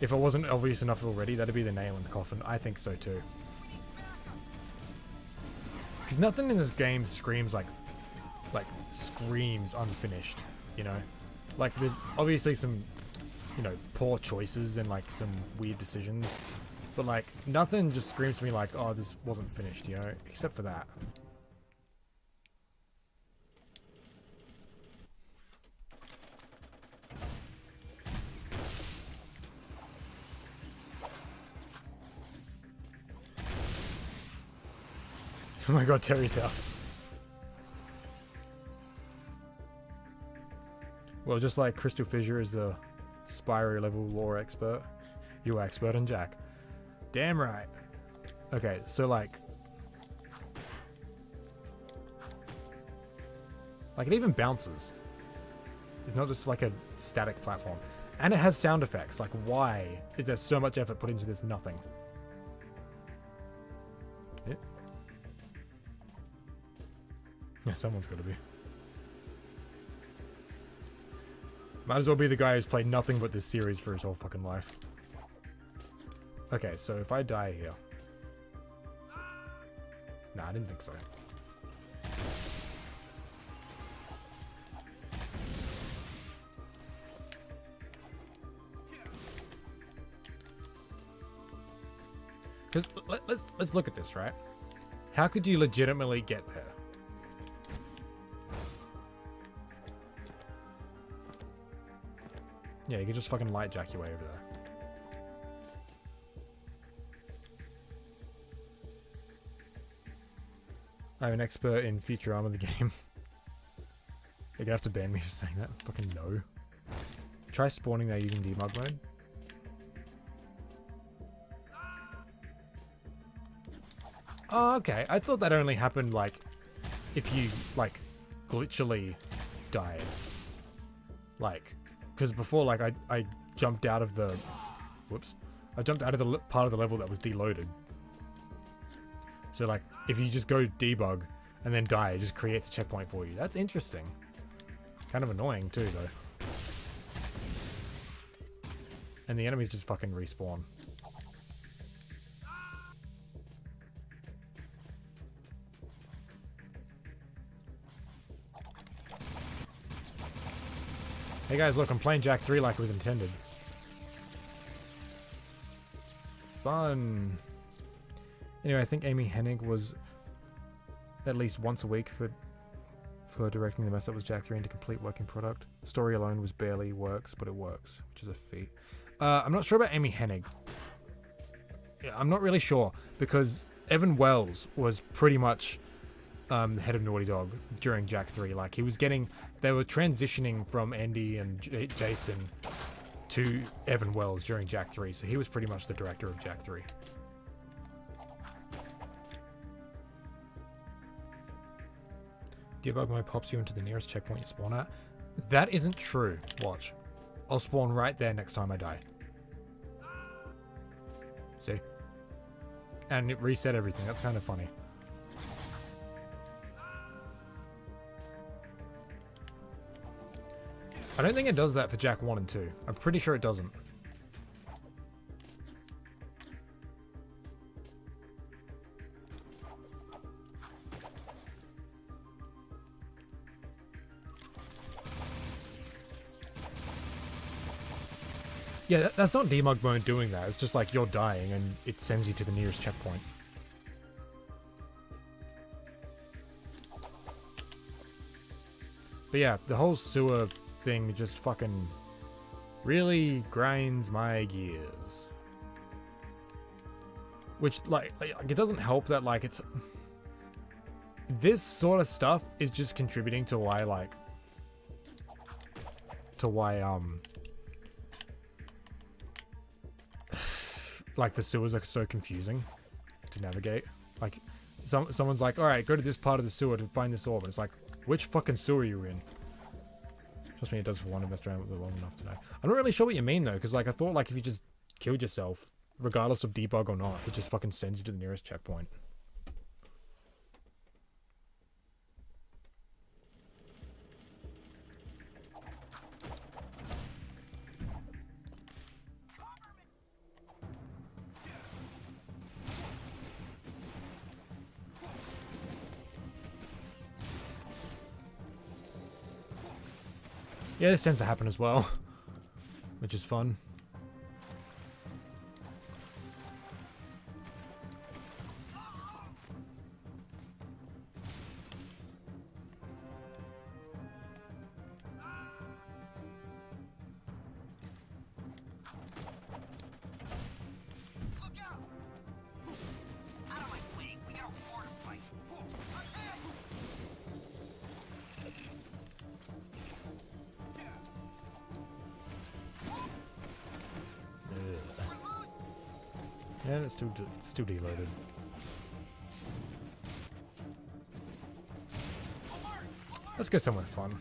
If it wasn't obvious enough already, that'd be the nail in the coffin. I think so too. Because nothing in this game screams like screams unfinished, you know? Like there's obviously some, you know, poor choices and like some weird decisions. But like, nothing just screams to me like, oh, this wasn't finished, you know? Except for that. Oh my god, Terry's house. Well, just like Crystal Fissure is the Spyro level lore expert, you are expert on Jak. Damn right. Okay, so like it even bounces. It's not just like a static platform. And it has sound effects. Like, why is there so much effort put into this nothing? Yeah. Yeah, someone's got to be. Might as well be the guy who's played nothing but this series for his whole fucking life. Okay, so if I die here... Nah, I didn't think so. Because let's look at this, right? How could you legitimately get there? Yeah, you can just fucking light jack your way over there. I'm an expert in Futurama the game. You're gonna have to ban me for saying that. Fucking no. Try spawning there using debug mode. Oh, okay. I thought that only happened, like, if you, like, glitchily died. Like, because before, like, I jumped out of the... Whoops. I jumped out of the part of the level that was deloaded. So, like, if you just go debug and then die, it just creates a checkpoint for you. That's interesting. Kind of annoying, too, though. And the enemies just fucking respawn. Hey guys, look, I'm playing Jak 3 like it was intended. Fun. Anyway, I think Amy Hennig was at least once a week for directing the mess that was Jak 3 into complete working product. The story alone was barely works, but it works, which is a feat. I'm not sure about Amy Hennig. I'm not really sure, because Evan Wells was pretty much the head of Naughty Dog during Jak 3. Like, he was getting... They were transitioning from Andy and Jason to Evan Wells during Jak 3, so he was pretty much the director of Jak 3. Debug mode pops you into the nearest checkpoint you spawn at. That isn't true. Watch. I'll spawn right there next time I die. See? And it reset everything. That's kind of funny. I don't think it does that for Jak 1 and 2. I'm pretty sure it doesn't. Yeah, that's not debug mode doing that. It's just like you're dying and it sends you to the nearest checkpoint. But yeah, the whole sewer thing just fucking really grinds my gears. Which, like it doesn't help that, like, it's... This sort of stuff is just contributing to why, like... like, the sewers are so confusing to navigate. Like, someone's like, alright, go to this part of the sewer to find this orb. And it's like, which fucking sewer are you in? Trust me, it does for one to mess around with it long enough to know. I'm not really sure what you mean, though, because, like, I thought, like, if you just killed yourself, regardless of debug or not, it just fucking sends you to the nearest checkpoint. Yeah, this tends to happen as well, which is fun. And it's still deloaded. Let's go somewhere fun.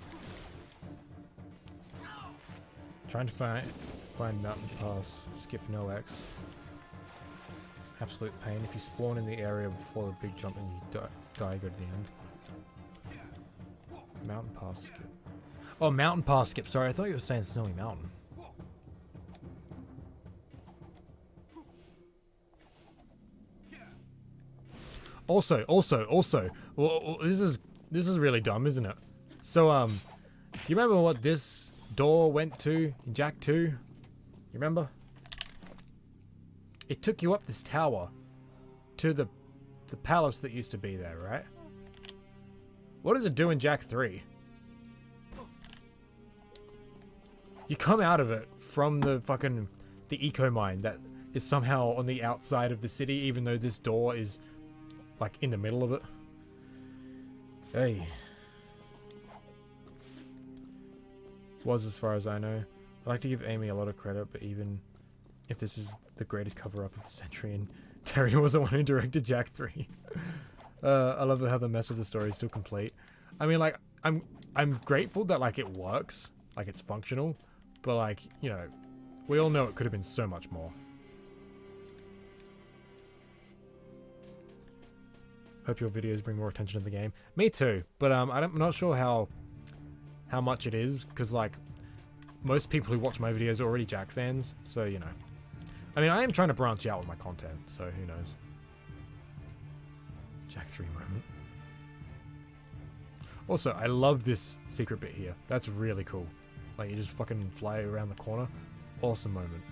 Trying to find Mountain Pass, skip no X. Absolute pain. If you spawn in the area before the big jump and you die, go to the end. Mountain Pass skip. Oh, Mountain Pass skip. Sorry, I thought you were saying Snowy Mountain. Also, well, this is really dumb, isn't it? So, you remember what this door went to in Jak 2? You remember? It took you up this tower to the palace that used to be there, right? What does it do in Jak 3? You come out of it from the eco mine that is somehow on the outside of the city, even though this door is like in the middle of it. Hey. Was as far as I know. I like to give Amy a lot of credit, but even if this is the greatest cover-up of the century and Terry was the one who directed Jak 3. I love how the mess of the story is still complete. I mean, like, I'm grateful that, like, it works. Like, it's functional. But, like, you know, we all know it could have been so much more. Hope your videos bring more attention to the game. Me too, but I'm not sure how much it is, because like most people who watch my videos are already Jak fans, so you know. I mean, I am trying to branch out with my content, so who knows. Jak 3 moment. Also, I love this secret bit here. That's really cool. Like, you just fucking fly around the corner. Awesome moment.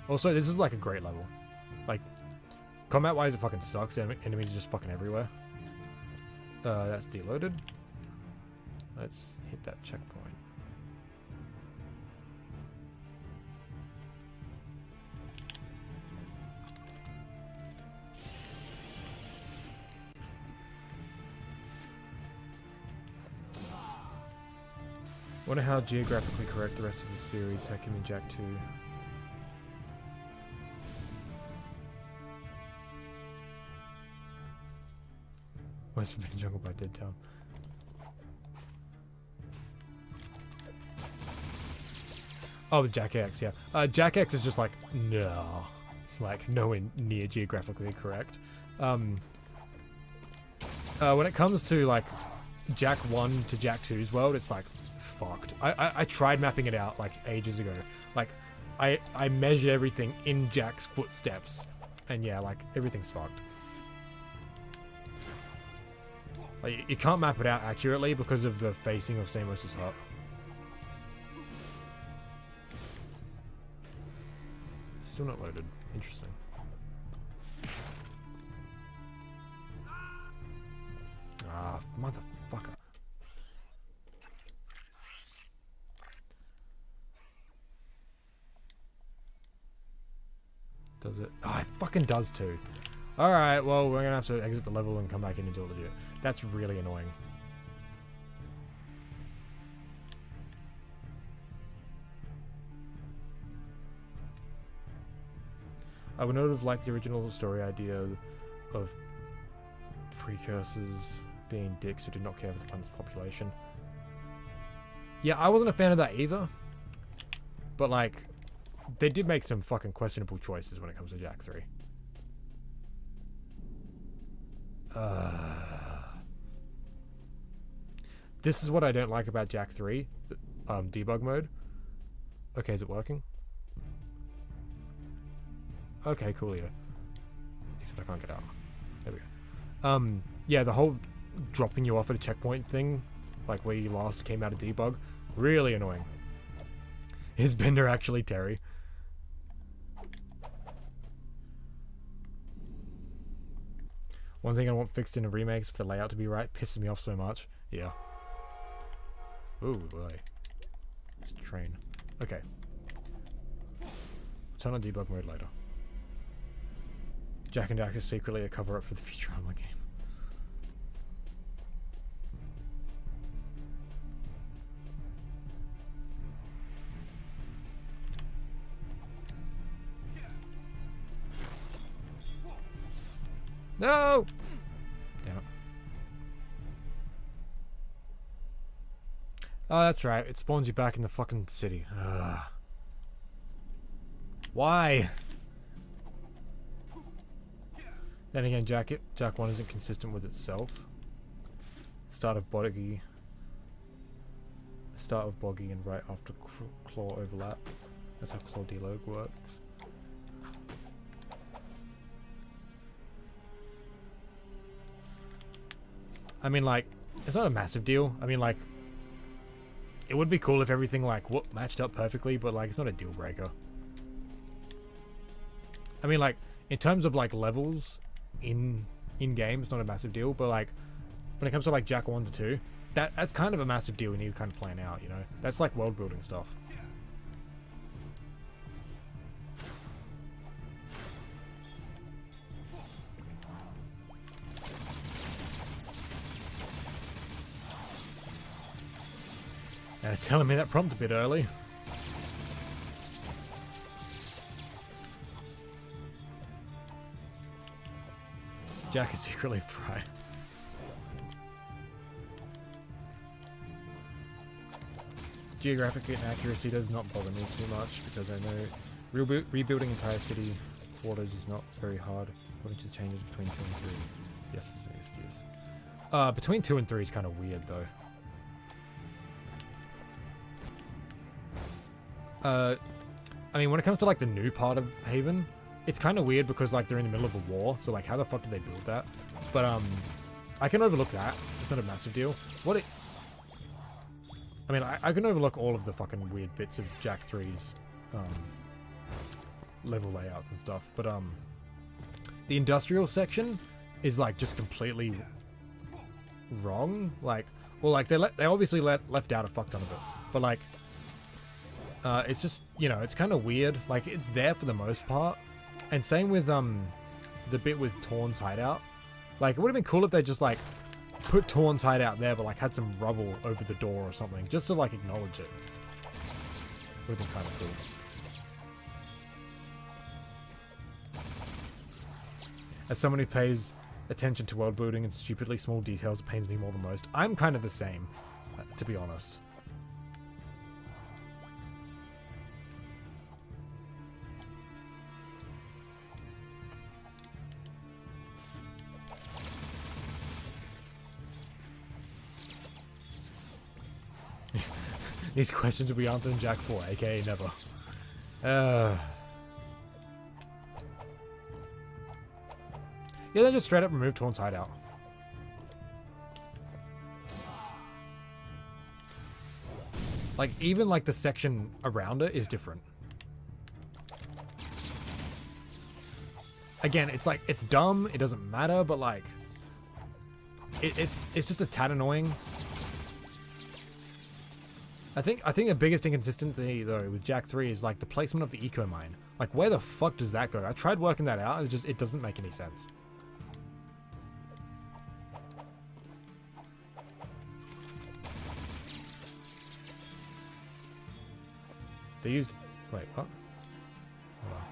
Also, this is like a great level. Like, combat-wise, it fucking sucks. Enemies are just fucking everywhere. That's deloaded. Let's hit that checkpoint. Wonder how geographically correct the rest of the series. How can we Jak 2? West Forbidden Jungle by Dead Town. Oh, the Jak X, yeah. Jak X is just like, no. Like, nowhere near geographically correct. When it comes to, like, Jak 1 to Jak 2's world, it's like, fucked. I tried mapping it out, like, ages ago. Like, I measured everything in Jak's footsteps. And yeah, like, everything's fucked. Like, you can't map it out accurately because of the facing of Samos's hut. Still not loaded. Interesting. Ah, motherfucker. Does it? Oh, it fucking does too. Alright, well, we're gonna have to exit the level and come back in and do it legit. That's really annoying. I would not have liked the original story idea of precursors being dicks who did not care for the planet's population. Yeah, I wasn't a fan of that either. But, like, they did make some fucking questionable choices when it comes to Jak 3. This is what I don't like about Jak 3. Debug mode. Okay, is it working? Okay, cool, yeah. Except I can't get out. There we go. Yeah, the whole dropping you off at a checkpoint thing, like where you last came out of debug, really annoying. Is Bender actually Terry? One thing I want fixed in a remake is for the layout to be right. Pisses me off so much. Yeah. Ooh, boy. It's a train. Okay. Turn on debug mode later. Jak and Daxter is secretly a cover-up for the Futurama game. No! Damn it. Oh, that's right. It spawns you back in the fucking city. Ugh. Why? Then again, Jak 1 isn't consistent with itself. Start of boggy and right after claw overlap. That's how claw deload works. I mean, like, it's not a massive deal. I mean, like, it would be cool if everything, like, matched up perfectly, but, like, it's not a deal breaker. I mean, like, in terms of, like, levels in game, it's not a massive deal, but, like, when it comes to, like, Jak 1 to 2, that's kind of a massive deal we need to kind of plan out, you know? That's, like, world building stuff. And it's telling me that prompt a bit early. Jak is secretly fried. Geographic inaccuracy does not bother me too much because I know rebuilding entire city quarters is not very hard according to the changes between 2 and 3. Yes, yes. Between 2 and 3 is kind of weird though. I mean, when it comes to like the new part of Haven, it's kind of weird because like they're in the middle of a war, so like how the fuck did they build that? But I can overlook that. It's not a massive deal. I mean, I can overlook all of the fucking weird bits of Jak 3's level layouts and stuff, but the industrial section is like just completely wrong. Like, well, like they obviously left out a fuck ton of it, but like it's just, you know, it's kind of weird. Like, it's there for the most part, and same with the bit with Torn's hideout. Like, it would have been cool if they just like put Torn's hideout there, but like had some rubble over the door or something, just to like acknowledge it. Would have been kind of cool. As someone who pays attention to world building and stupidly small details, it pains me more than most. I'm kind of the same, to be honest. These questions will be answered in Jak 4, aka never. Yeah, they just straight up removed Torn's hideout. Like, even like the section around it is different. Again, it's like, it's dumb, it doesn't matter, but like, it's just a tad annoying. I think the biggest inconsistency though with Jak 3 is like the placement of the eco mine. Like, where the fuck does that go? I tried working that out, it doesn't make any sense. They used, wait, what? Hold on.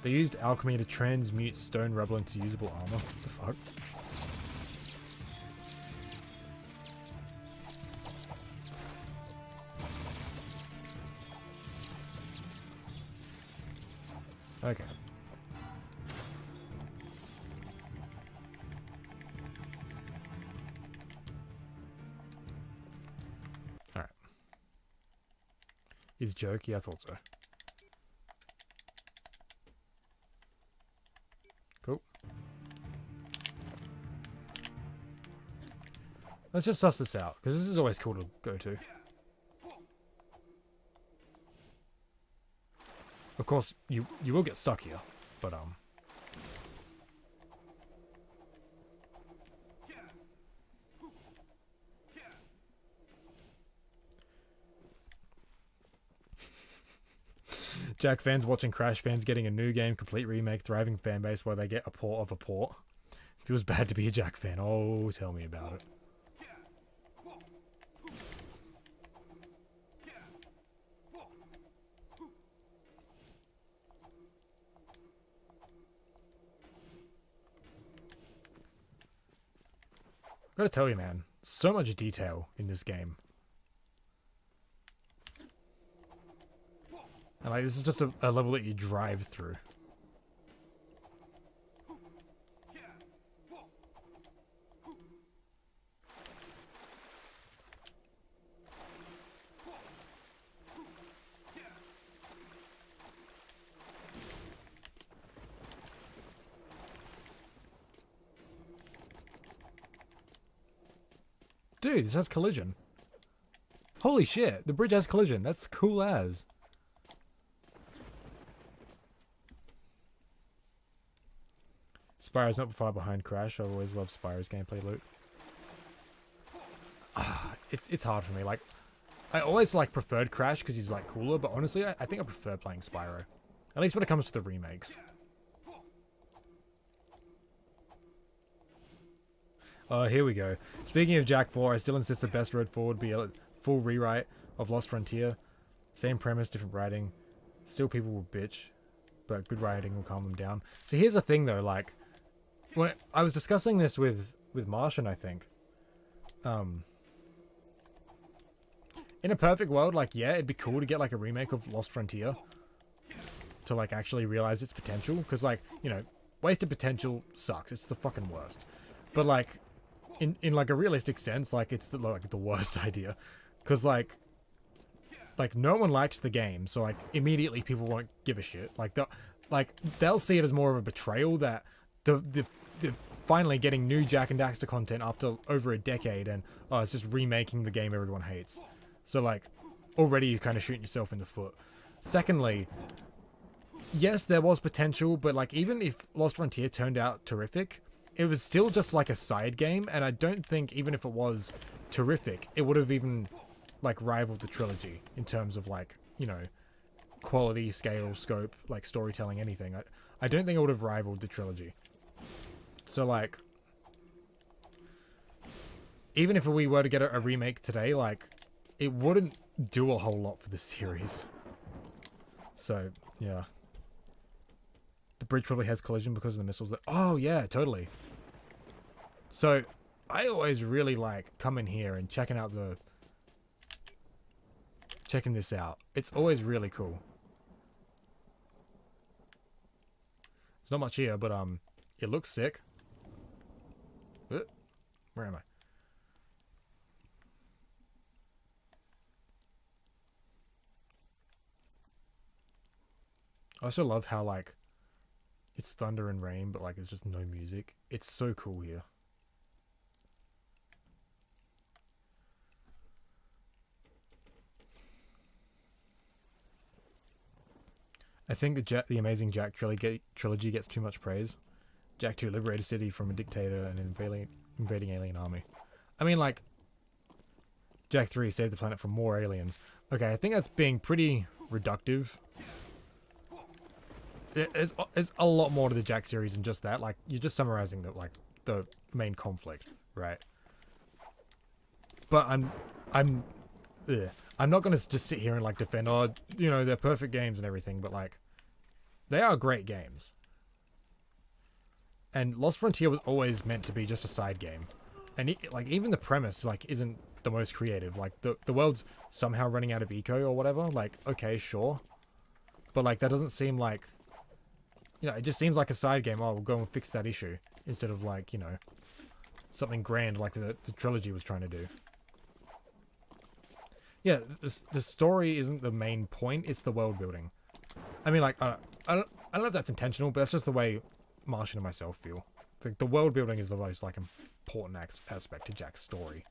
They used alchemy to transmute stone rubble into usable armor. What the fuck? Okay. Alright. Is jokey? I thought so. Cool. Let's just suss this out, because this is always cool to go to. Of course, you will get stuck here, but Jak fans watching Crash fans getting a new game, complete remake, thriving fan base where they get a port of a port. Feels bad to be a Jak fan. Oh, tell me about it. Gotta tell you, man, so much detail in this game. And like, this is just a level that you drive through. Dude, this has collision. Holy shit, the bridge has collision. That's cool as. Spyro's not far behind Crash. I've always loved Spyro's gameplay loop. It's hard for me. Like, I always like preferred Crash because he's like cooler, but honestly, I think I prefer playing Spyro. At least when it comes to the remakes. Here we go. Speaking of Jak 4, I still insist the best road forward be a full rewrite of Lost Frontier. Same premise, different writing. Still people will bitch, but good writing will calm them down. So here's the thing though, like, when I was discussing this with Martian, I think. In a perfect world, like, yeah, it'd be cool to get like a remake of Lost Frontier. To like actually realize its potential. Because like, you know, wasted potential sucks. It's the fucking worst. But like, in like a realistic sense, like it's the worst idea, because like no one likes the game, so like immediately people won't give a shit. Like they'll see it as more of a betrayal that the finally getting new Jak and Daxter content after over a decade, and oh, it's just remaking the game everyone hates. So like already you're kind of shooting yourself in the foot. Secondly, yes, there was potential, but like even if Lost Frontier turned out terrific, it was still just like a side game, and I don't think even if it was terrific, it would have even like rivaled the trilogy in terms of like, you know, quality, scale, scope, like storytelling, anything. I don't think it would have rivaled the trilogy. So like, even if we were to get a remake today, like, it wouldn't do a whole lot for the series. So yeah. The bridge probably has collision because of the missiles that... Oh, yeah, totally. So, I always really like coming here and checking out the... Checking this out. It's always really cool. There's not much here, but, it looks sick. Where am I? I also love how, like, it's thunder and rain, but like there's just no music. It's so cool here. I think the Amazing Jak trilogy gets too much praise. Jak 2 liberated a city from a dictator and an invading alien army. I mean, like, Jak 3 saved the planet from more aliens. Okay, I think that's being pretty reductive. There's a lot more to the Jak series than just that. Like, you're just summarizing the main conflict, right? But I'm not gonna just sit here and like defend, oh, you know, they're perfect games and everything, but like, they are great games. And Lost Frontier was always meant to be just a side game, and like even the premise like isn't the most creative. Like the world's somehow running out of eco or whatever. Like, okay, sure, but like that doesn't seem like. You know, it just seems like a side game. Oh, we'll go and fix that issue. Instead of, like, you know, something grand like the trilogy was trying to do. Yeah, the story isn't the main point. It's the world building. I mean, like, I don't know if that's intentional, but that's just the way Martian and myself feel. The world building is the most, like, important aspect to Jak's story.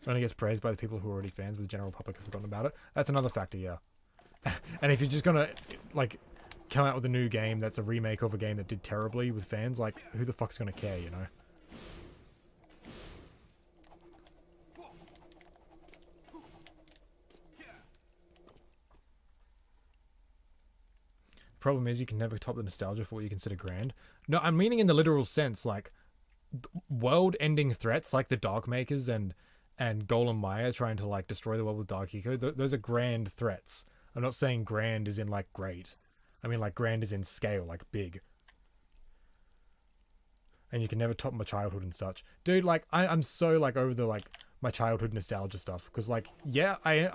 It only gets praised by the people who are already fans, but the general public have forgotten about it. That's another factor, yeah. And if you're just gonna, like, come out with a new game that's a remake of a game that did terribly with fans, like, who the fuck's gonna care, you know? Problem is, you can never top the nostalgia for what you consider grand. No, I'm meaning in the literal sense, like, world-ending threats like the Darkmakers and Golem Maya trying to, like, destroy the world with Dark Eco, those are grand threats. I'm not saying grand is in, like, great. I mean, like, grand is in scale, like, big. and you can never top my childhood and such. Dude, like, I'm so, like, over the, like, my childhood nostalgia stuff, because, like, yeah, I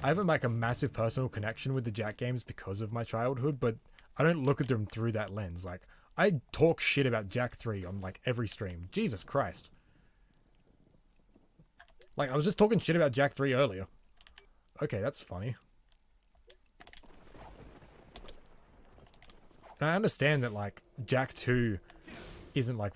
have, like, a massive personal connection with the Jak games because of my childhood, but I don't look at them through that lens. Like, I talk shit about Jak 3 on, like, every stream. Jesus Christ. Like, I was just talking shit about Jak 3 earlier. Okay, that's funny. And I understand that, like, Jak 2 isn't, like,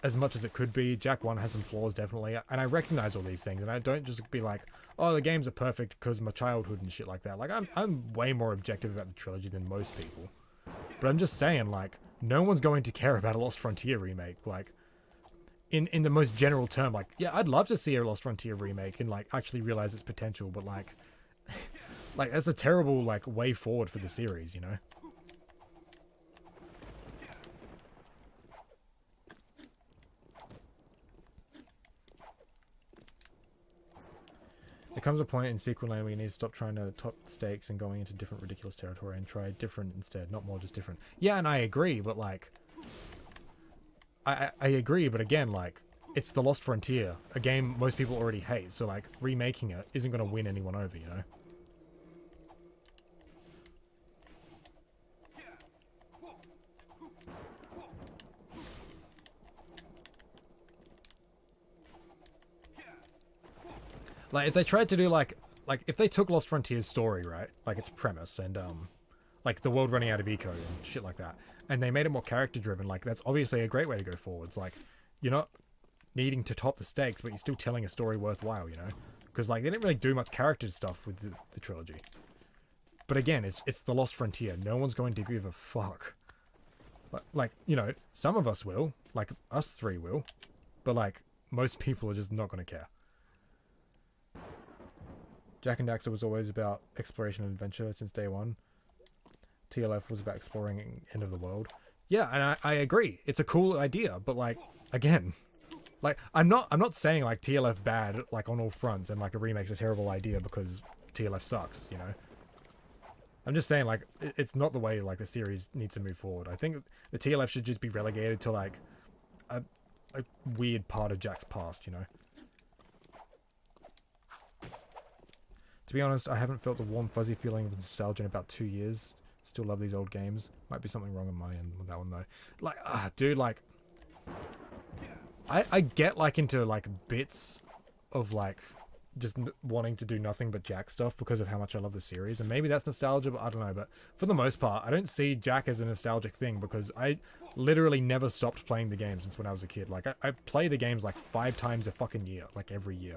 as much as it could be. Jak 1 has some flaws, definitely. And I recognize all these things. And I don't just be like, oh, the games are perfect because of my childhood and shit like that. Like, I'm way more objective about the trilogy than most people. But I'm just saying, like, no one's going to care about a Lost Frontier remake. Like, in the most general term, like, yeah, I'd love to see a Lost Frontier remake and, like, actually realize its potential. But, like, like, that's a terrible, like, way forward for the series, you know? There comes a point in sequel land where you need to stop trying to top the stakes and going into different ridiculous territory and try different instead, not more, just different. Yeah, and I agree, but like, I agree, but again, like, it's the Lost Frontier, a game most people already hate, so like, remaking it isn't going to win anyone over, you know? Like, if they tried to do, like, if they took Lost Frontier's story, right? Like, its premise, and, like, the world running out of eco and shit like that, and they made it more character-driven, like, that's obviously a great way to go forwards. Like, you're not needing to top the stakes, but you're still telling a story worthwhile, you know? Because, like, they didn't really do much character stuff with the trilogy. But again, it's the Lost Frontier. No one's going to give a fuck. Like, you know, some of us will. Like, us three will. But, like, most people are just not going to care. Jak and Daxter was always about exploration and adventure since day one. TLF was about exploring end of the world. Yeah, and I agree. It's a cool idea, but like, again, like, I'm not saying like TLF bad like on all fronts and like a remake's a terrible idea because TLF sucks, you know. I'm just saying like it's not the way like the series needs to move forward. I think the TLF should just be relegated to like a weird part of Jak's past, you know. To be honest, I haven't felt the warm, fuzzy feeling of nostalgia in about 2 years. Still love these old games. Might be something wrong on my end with that one, though. Like, dude, like... I get, like, into, like, bits of, like, just wanting to do nothing but Jak stuff because of how much I love the series. And maybe that's nostalgia, but I don't know. But for the most part, I don't see Jak as a nostalgic thing because I literally never stopped playing the game since when I was a kid. Like, I play the games, like, 5 times a fucking year. Like, every year.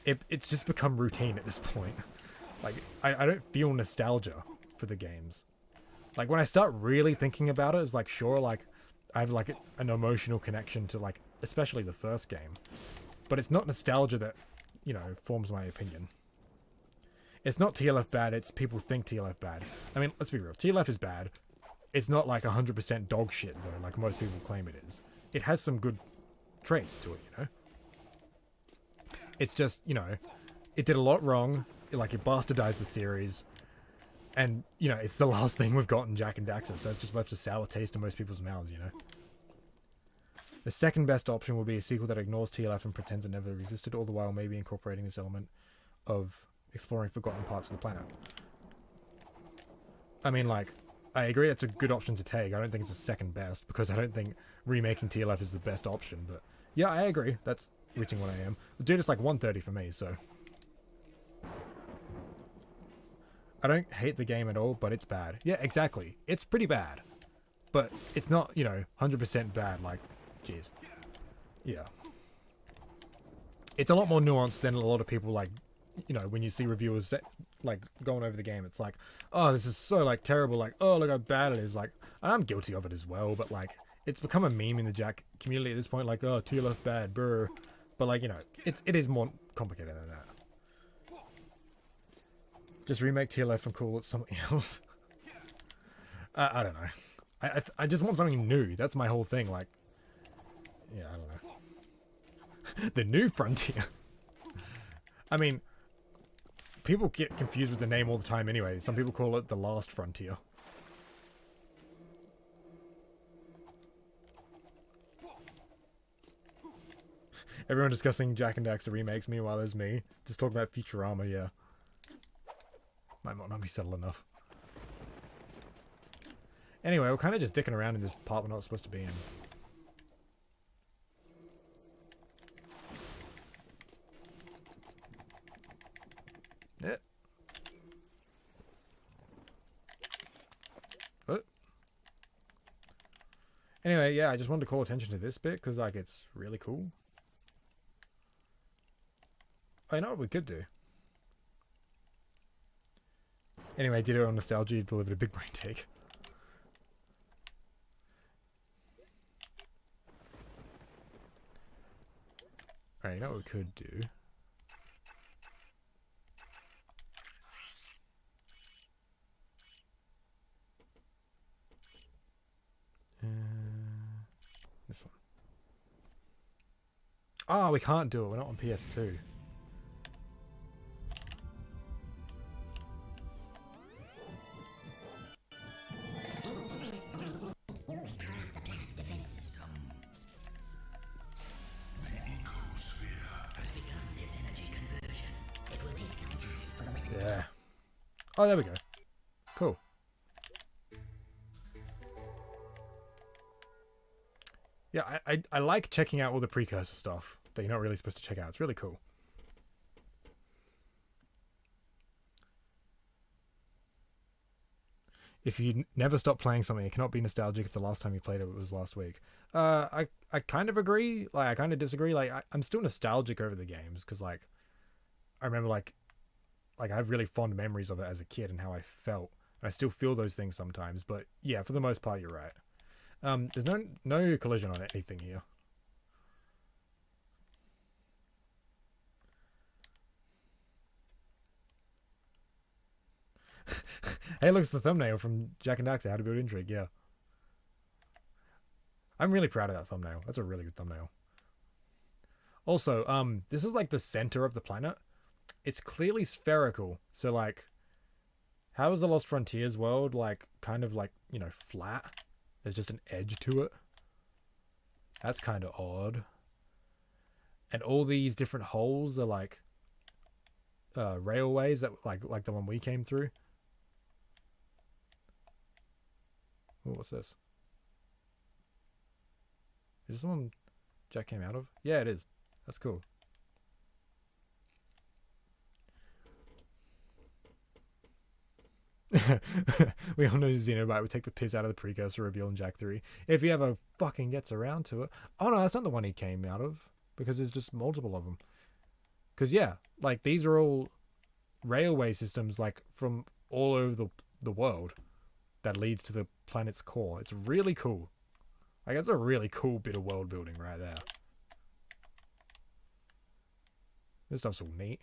It's just become routine at this point. Like, I don't feel nostalgia for the games. Like, when I start really thinking about it, it's like, sure, like, I have, like, an emotional connection to, like, especially the first game. But it's not nostalgia that, you know, forms my opinion. It's not TLF bad, it's people think TLF bad. I mean, let's be real, TLF is bad. It's not, like, 100% dog shit, though, like most people claim it is. It has some good traits to it, you know? It's just, you know, it did a lot wrong. It bastardized the series. And, you know, it's the last thing we've got in Jak and Daxter, so it's just left a sour taste in most people's mouths, you know. The second best option would be a sequel that ignores TLF and pretends it never existed, all the while maybe incorporating this element of exploring forgotten parts of the planet. I mean, like, I agree that's a good option to take. I don't think it's the second best, because I don't think remaking TLF is the best option, but yeah, I agree. That's reaching what I am. Dude, it's like 130 for me, so... I don't hate the game at all, but it's bad. Yeah, exactly. It's pretty bad. But it's not, you know, 100% bad, like, jeez. Yeah. It's a lot more nuanced than a lot of people, like, you know, when you see reviewers, like, going over the game, it's like, oh, this is so, like, terrible, like, oh, look how bad it is, like, I'm guilty of it as well, but, like, it's become a meme in the Jak community at this point, like, oh, TLF bad, brr. But, like, you know, it is more complicated than that. Just remake TLF and call it something else. I don't know. I just want something new. That's my whole thing. Like, yeah, I don't know. The New Frontier. I mean, people get confused with the name all the time anyway. Some people call it The Last Frontier. Everyone discussing Jak and Daxter remakes. Meanwhile, there's me just talking about Futurama. Yeah, might not be subtle enough. Anyway, we're kind of just dicking around in this part we're not supposed to be in. Yeah. Oh. Anyway, yeah, I just wanted to call attention to this bit because, like, it's really cool. I know what we could do. Anyway, Ditto on Nostalgia delivered a big brain take. Alright, you know what we could do? This one. Oh, we can't do it. We're not on PS2. Yeah. Oh, there we go. Cool. Yeah, I like checking out all the precursor stuff that you're not really supposed to check out. It's really cool. If you never stop playing something, it cannot be nostalgic if the last time you played it was last week. I kind of agree. Like, I kind of disagree. Like, I'm still nostalgic over the games because, like, I remember, like I have really fond memories of it as a kid and how I felt. And I still feel those things sometimes. But yeah, for the most part, you're right. There's no collision on anything here. Hey, looks the thumbnail from Jak and Daxter, How to Build Intrigue. Yeah, I'm really proud of that thumbnail. That's a really good thumbnail. Also, this is like the center of the planet. It's clearly spherical. So, like, how is the Lost Frontiers world, like, kind of, like, you know, flat? There's just an edge to it. That's kind of odd. And all these different holes are, like, railways that, like the one we came through. Oh, what's this? Is this the one Jack came out of? Yeah, it is. That's cool. We all know Xenobite would take the piss out of the precursor reveal in Jak 3 if he ever fucking gets around to it. Oh no, that's not the one he came out of, because there's just multiple of them. Because yeah, like, these are all railway systems, like, from all over the world that leads to the planet's core. It's really cool. Like, that's a really cool bit of world building right there. This stuff's all neat.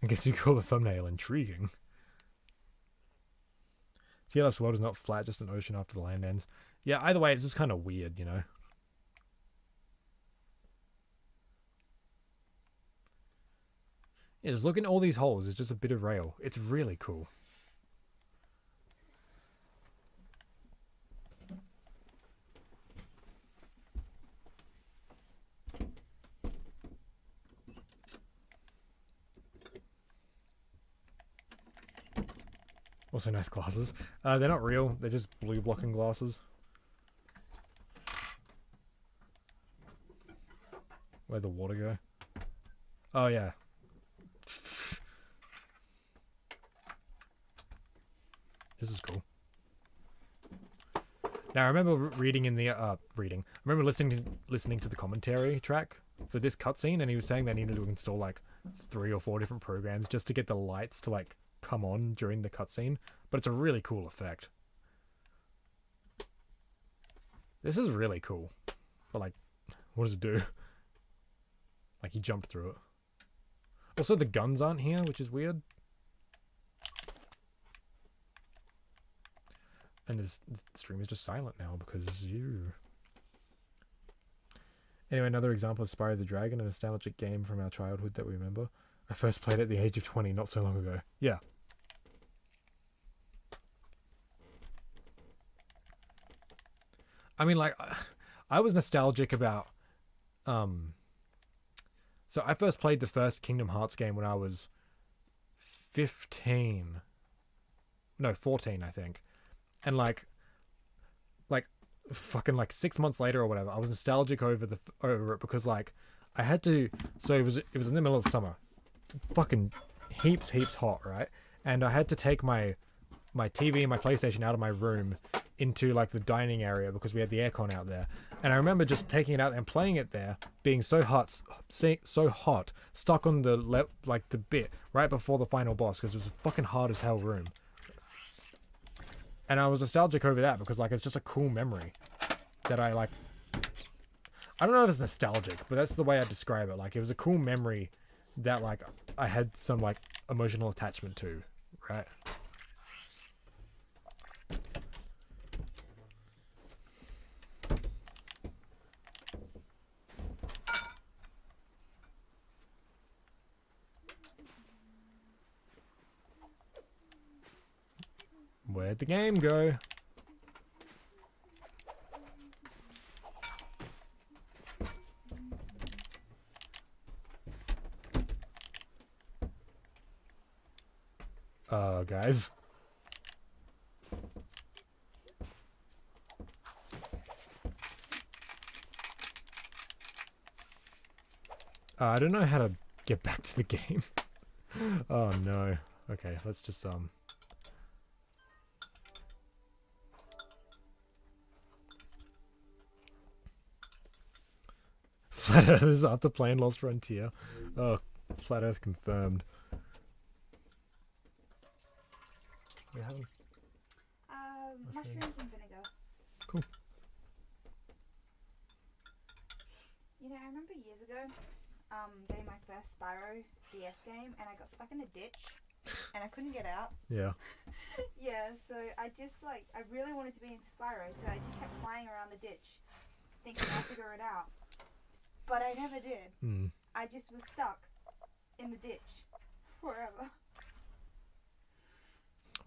I guess you call the thumbnail intriguing. TLS world is not flat, just an ocean after the land ends. Yeah, either way, it's just kind of weird, you know? Yeah, just looking at all these holes. It's just a bit of rail. It's really cool. Also nice glasses. They're not real. They're just blue blocking glasses. Where'd the water go? Oh, yeah. This is cool. Now, I remember reading in the I remember listening to the commentary track for this cutscene, and he was saying they needed to install like 3 or 4 different programs just to get the lights to like come on during the cutscene. But it's a really cool effect. This is really cool. But like, what does it do? Like, he jumped through it. Also, the guns aren't here, which is weird. And the stream is just silent now because you. Anyway, another example of Spyro the Dragon, a nostalgic game from our childhood that we remember. I first played at the age of 20 not so long ago. Yeah. I mean, like, I was nostalgic about, so I first played the first Kingdom Hearts game when I was 15. No, 14, I think. And like fucking like 6 months later or whatever, I was nostalgic over it because like I had to. So it was in the middle of the summer, fucking heaps hot, right? And I had to take my TV and my PlayStation out of my room into like the dining area because we had the aircon out there. And I remember just taking it out and playing it there, being so hot, stuck on the the bit right before the final boss because it was a fucking hard as hell room. And I was nostalgic over that because like it's just a cool memory that I like. I don't know if it's nostalgic, but that's the way I describe it. Like it was a cool memory that like I had some like emotional attachment to, right? Where'd the game go? Guys. I don't know how to get back to the game. Oh no. Okay, let's just Flat Earthers after playing Lost Frontier. Oh, Flat Earth confirmed. We have mushrooms and vinegar. Cool. You know, I remember years ago, getting my first Spyro DS game, and I got stuck in a ditch, and I couldn't get out. Yeah. Yeah, so I just I really wanted to be into Spyro, so I just kept flying around the ditch, thinking I'll figure it out. But I never did. Mm. I just was stuck in the ditch forever.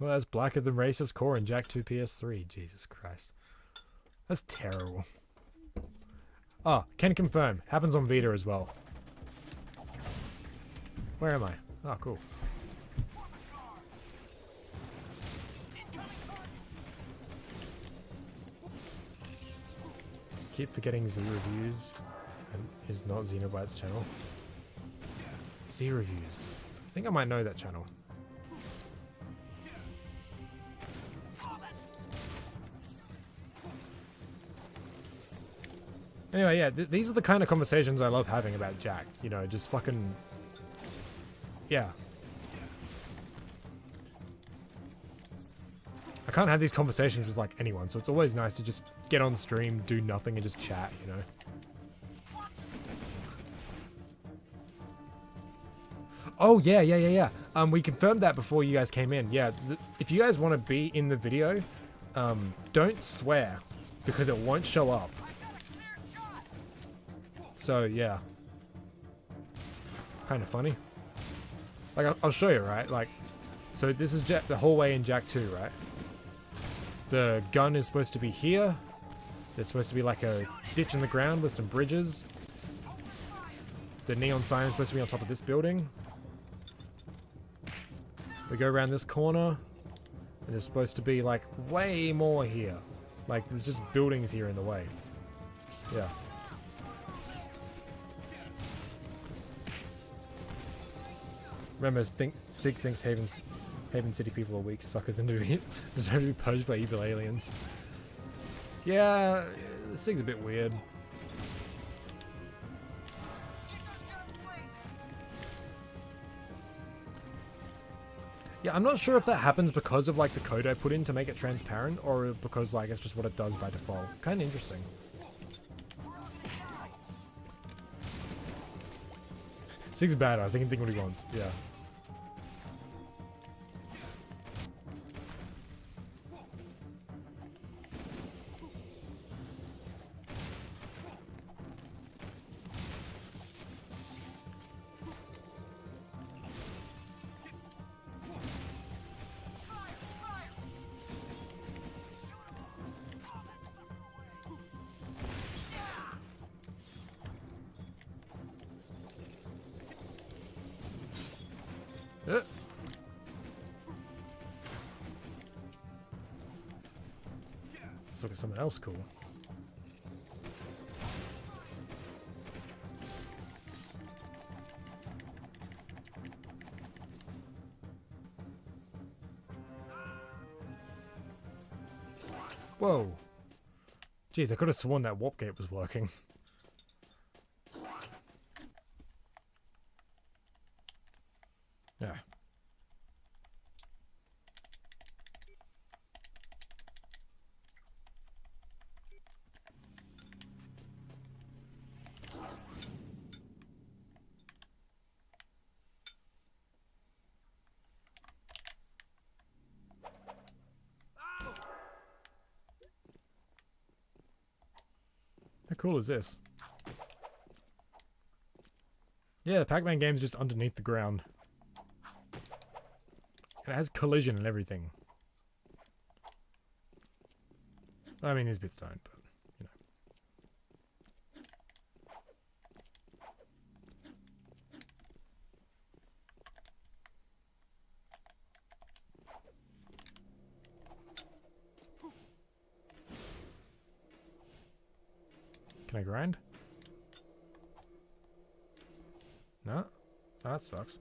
Well, that's blacker than racist core in Jak 2 PS3. Jesus Christ. That's terrible. Oh, can confirm. Happens on Vita as well. Where am I? Oh, cool. Keep forgetting Z Reviews and is not Xenobyte's channel. Z Reviews. I think I might know that channel. Anyway, yeah, these are the kind of conversations I love having about Jak. You know, just fucking... Yeah. I can't have these conversations with, like, anyone, so it's always nice to just get on stream, do nothing, and just chat, you know? Oh, yeah. We confirmed that before you guys came in. Yeah, if you guys want to be in the video, don't swear, because it won't show up. So, yeah. Kind of funny. Like, I'll show you, right? Like, so this is the hallway in Jak 2, right? The gun is supposed to be here. There's supposed to be like a ditch in the ground with some bridges. The neon sign is supposed to be on top of this building. We go around this corner. And there's supposed to be like way more here. Like, there's just buildings here in the way. Yeah. Remember, Sig thinks Haven City people are weak suckers and deserve to be purged by evil aliens. Yeah, Sig's a bit weird. Yeah, I'm not sure if that happens because of like the code I put in to make it transparent, or because like it's just what it does by default. Kind of interesting. Sig's badass. He can think what he wants. Yeah. Let's look at something else cool. Whoa. Jeez, I could have sworn that warp gate was working. Yeah. How cool is this? Yeah, the Pac-Man game's just underneath the ground. And it has collision and everything. I mean, these bits don't, but, you know. Can I grind? No? Oh, that sucks.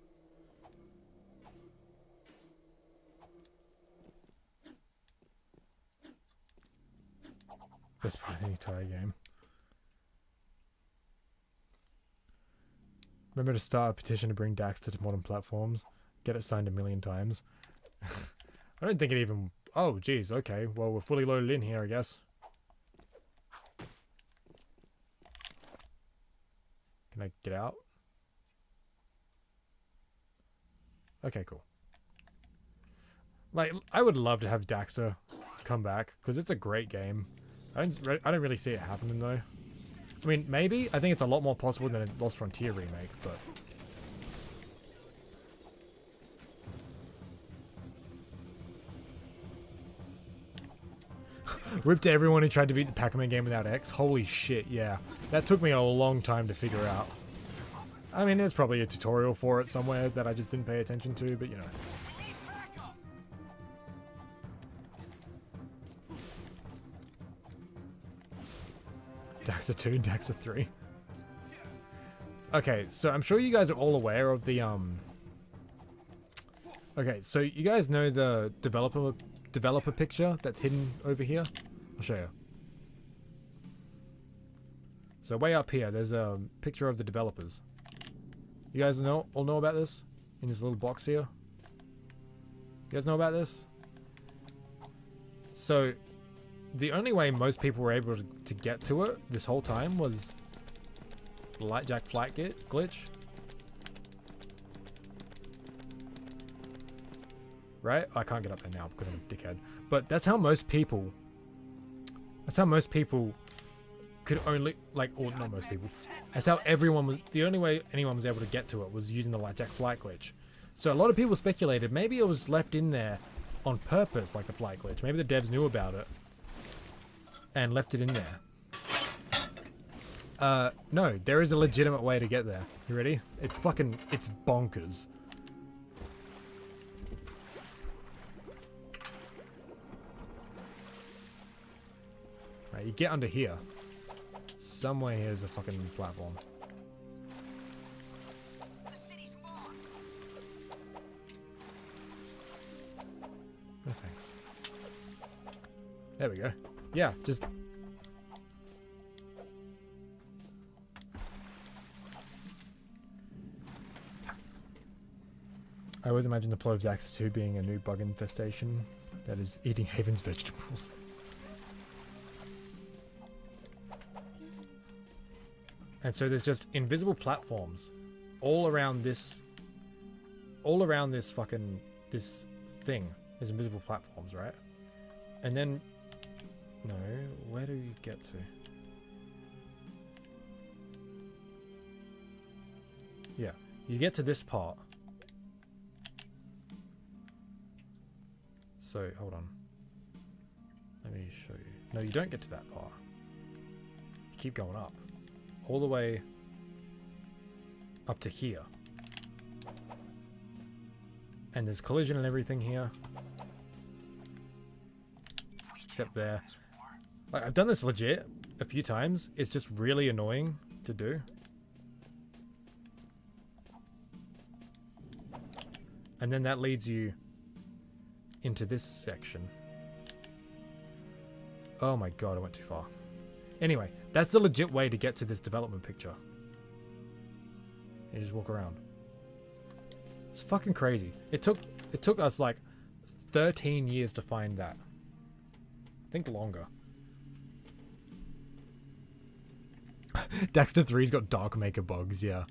Best part of the entire game. Remember to start a petition to bring Daxter to modern platforms. Get it signed 1,000,000 times. I don't think it even... Oh, geez, okay. Well, we're fully loaded in here, I guess. Can I get out? Okay, cool. Like, I would love to have Daxter come back, because it's a great game. I don't really see it happening, though. I mean, maybe. I think it's a lot more possible than a Lost Frontier remake, but... Ripped to everyone who tried to beat the Pac-Man game without X. Holy shit, yeah. That took me a long time to figure out. I mean, there's probably a tutorial for it somewhere that I just didn't pay attention to, but you know. Daxter 2, Daxter 3. Okay, so I'm sure you guys are all aware of the, Okay, so you guys know the developer picture that's hidden over here? I'll show you. So way up here, there's a picture of the developers. You guys all know about this? In this little box here? You guys know about this? So, the only way most people were able to get to it this whole time was the light jack flight glitch. Right? I can't get up there now because I'm a dickhead. But that's how most people... That's how most people could only... Like, or not most people. That's how everyone was... The only way anyone was able to get to it was using the light jack flight glitch. So a lot of people speculated maybe it was left in there on purpose, like the flight glitch. Maybe the devs knew about it and left it in there. No, there is a legitimate way to get there. You ready? It's fucking... It's bonkers. Right, you get under here. Somewhere here's a fucking platform. The city's lost. No thanks. There we go. Yeah, just... I always imagine the plot of Daxter 2 being a new bug infestation that is eating Haven's vegetables. And so there's just invisible platforms all around this fucking, this thing. There's invisible platforms, right? And then, no, where do you get to? Yeah, you get to this part. So, hold on. Let me show you. No, you don't get to that part. You keep going up. All the way up to here. And there's collision and everything here. Except there. Like, I've done this legit a few times. It's just really annoying to do. And then that leads you into this section. Oh my god, I went too far. Anyway, that's the legit way to get to this development picture. You just walk around. It's fucking crazy. It took us like 13 years to find that. I think longer. Daxter 3's got dark maker bugs, yeah.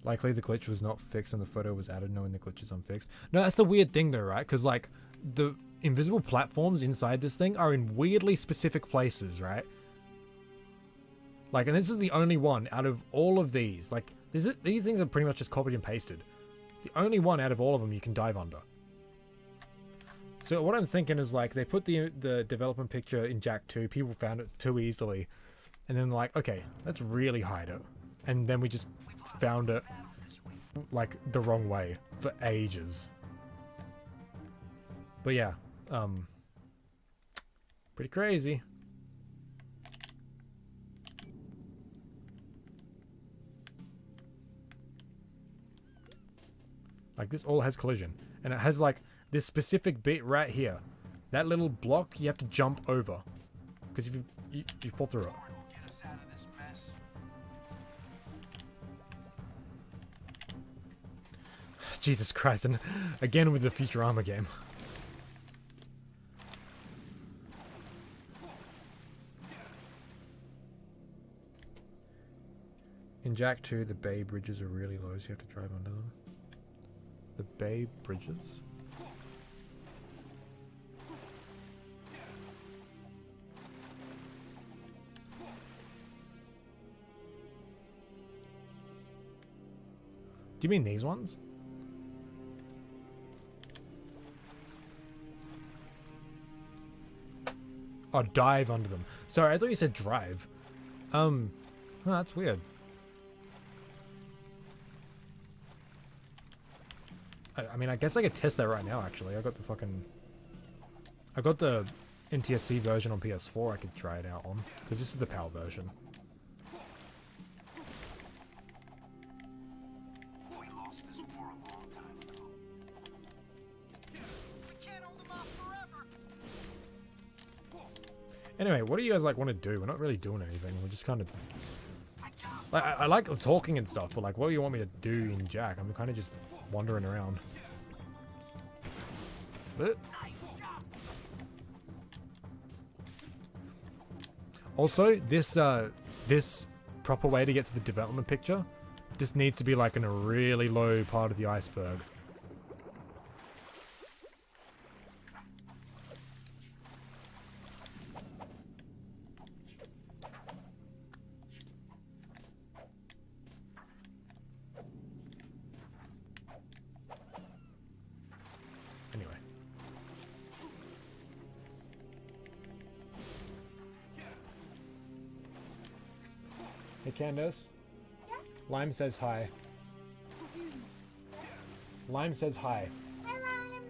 Likely the glitch was not fixed and the photo was added knowing the glitch is unfixed. No, that's the weird thing though, right? Because like the invisible platforms inside this thing are in weirdly specific places, right? Like, and this is the only one out of all of these. Like, these things are pretty much just copied and pasted. The only one out of all of them you can dive under. So what I'm thinking is like they put the development picture in Jak 2. People found it too easily, and then like, okay, let's really hide it, and then we just found it like the wrong way for ages. But yeah, pretty crazy. Like this all has collision, and it has like this specific bit right here. That little block you have to jump over, because if you fall through it. Jesus Christ, and again with the Futurama game. In Jak 2, the bay bridges are really low, so you have to drive under them. The bay bridges? Do you mean these ones? Oh, dive under them. Sorry, I thought you said drive. Oh, that's weird. I mean, I guess I could test that right now, actually. I got the NTSC version on PS4 I could try it out on, because this is the PAL version. We lost this war a long time ago. We can't hold them off forever. Anyway, what do you guys like want to do? We're not really doing anything. We're just kind of... Like, I like talking and stuff, but like, what do you want me to do in Jak? I'm kind of just wandering around. Also, this proper way to get to the development picture just needs to be like in a really low part of the iceberg. Anyway. Hey Candace. Yeah? Lime says hi. Lime says hi. Hi, Lime.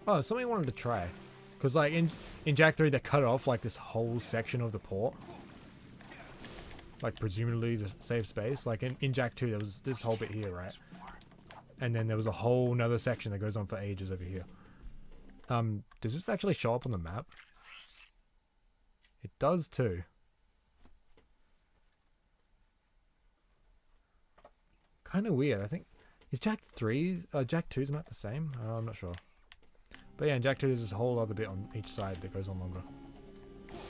Oh, something I wanted to try. Because like in Jak 3 they cut off like this whole section of the port. Like presumably to save space. Like in Jak 2 there was this whole bit here, right? And then there was a whole nother section that goes on for ages over here. Does this actually show up on the map? It does too. Kind of weird. I think is Jak 2's map the same? I'm not sure. But yeah, in Jak 2 there's this whole other bit on each side that goes on longer.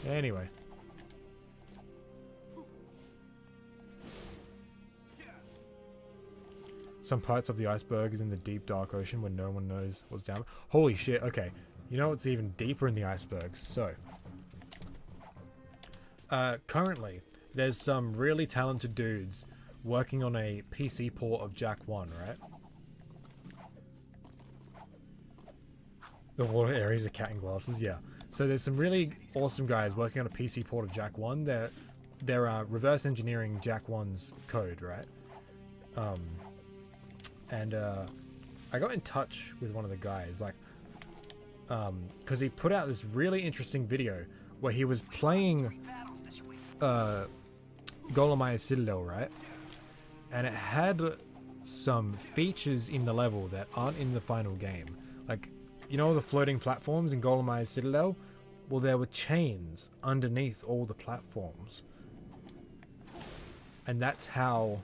Anyway. Some parts of the iceberg is in the deep dark ocean where no one knows what's down. Holy shit, okay. You know what's even deeper in the iceberg? So, currently, there's some really talented dudes working on a PC port of Jak 1, right? The water areas are cat and glasses, yeah. So there's some really awesome guys working on a PC port of Jak 1. They're reverse engineering Jak 1's code, right? I got in touch with one of the guys, like, because he put out this really interesting video where he was playing Golemai's Citadel, right? And it had some features in the level that aren't in the final game. Like, you know the floating platforms in Golemai's Citadel? Well, there were chains underneath all the platforms. And that's how...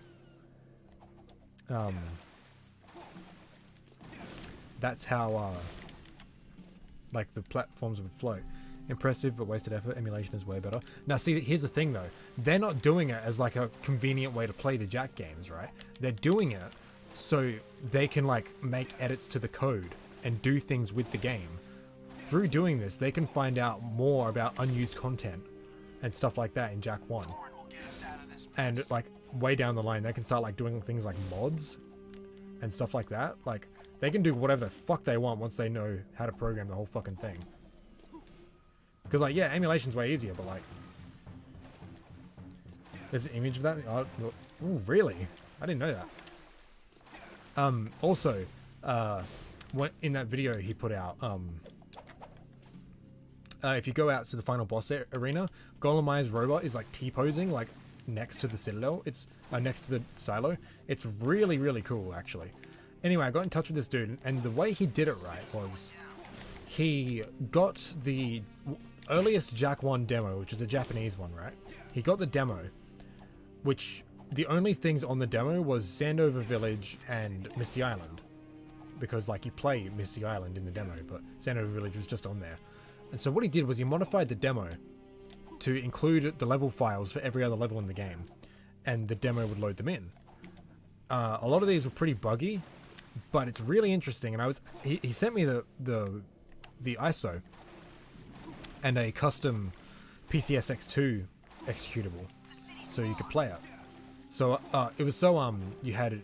like, the platforms would float. Impressive, but wasted effort. Emulation is way better. Now, see, here's the thing, though. They're not doing it as, like, a convenient way to play the Jak games, right? They're doing it so they can, like, make edits to the code and do things with the game. Through doing this, they can find out more about unused content and stuff like that in Jak 1. And, like, way down the line, they can start, like, doing things like mods and stuff like that. Like, they can do whatever the fuck they want once they know how to program the whole fucking thing. Because, like, yeah, emulation's way easier, but, like... There's an image of that? Oh, ooh, really? I didn't know that. Also, in that video he put out, if you go out to the final boss arena, Golemai's robot is, like, T-posing, like, next to the Citadel. It's, next to the silo. It's really, really cool, actually. Anyway, I got in touch with this dude, and the way he did it right was... He got the earliest Jak 1 demo, which is a Japanese one, right? He got the demo, which the only things on the demo was Sandover Village and Misty Island. Because, like, you play Misty Island in the demo, but Sandover Village was just on there. And so what he did was he modified the demo to include the level files for every other level in the game. And the demo would load them in. A lot of these were pretty buggy, but it's really interesting. And he sent me the ISO and a custom PCSX2 executable so you could play it. So it was so you had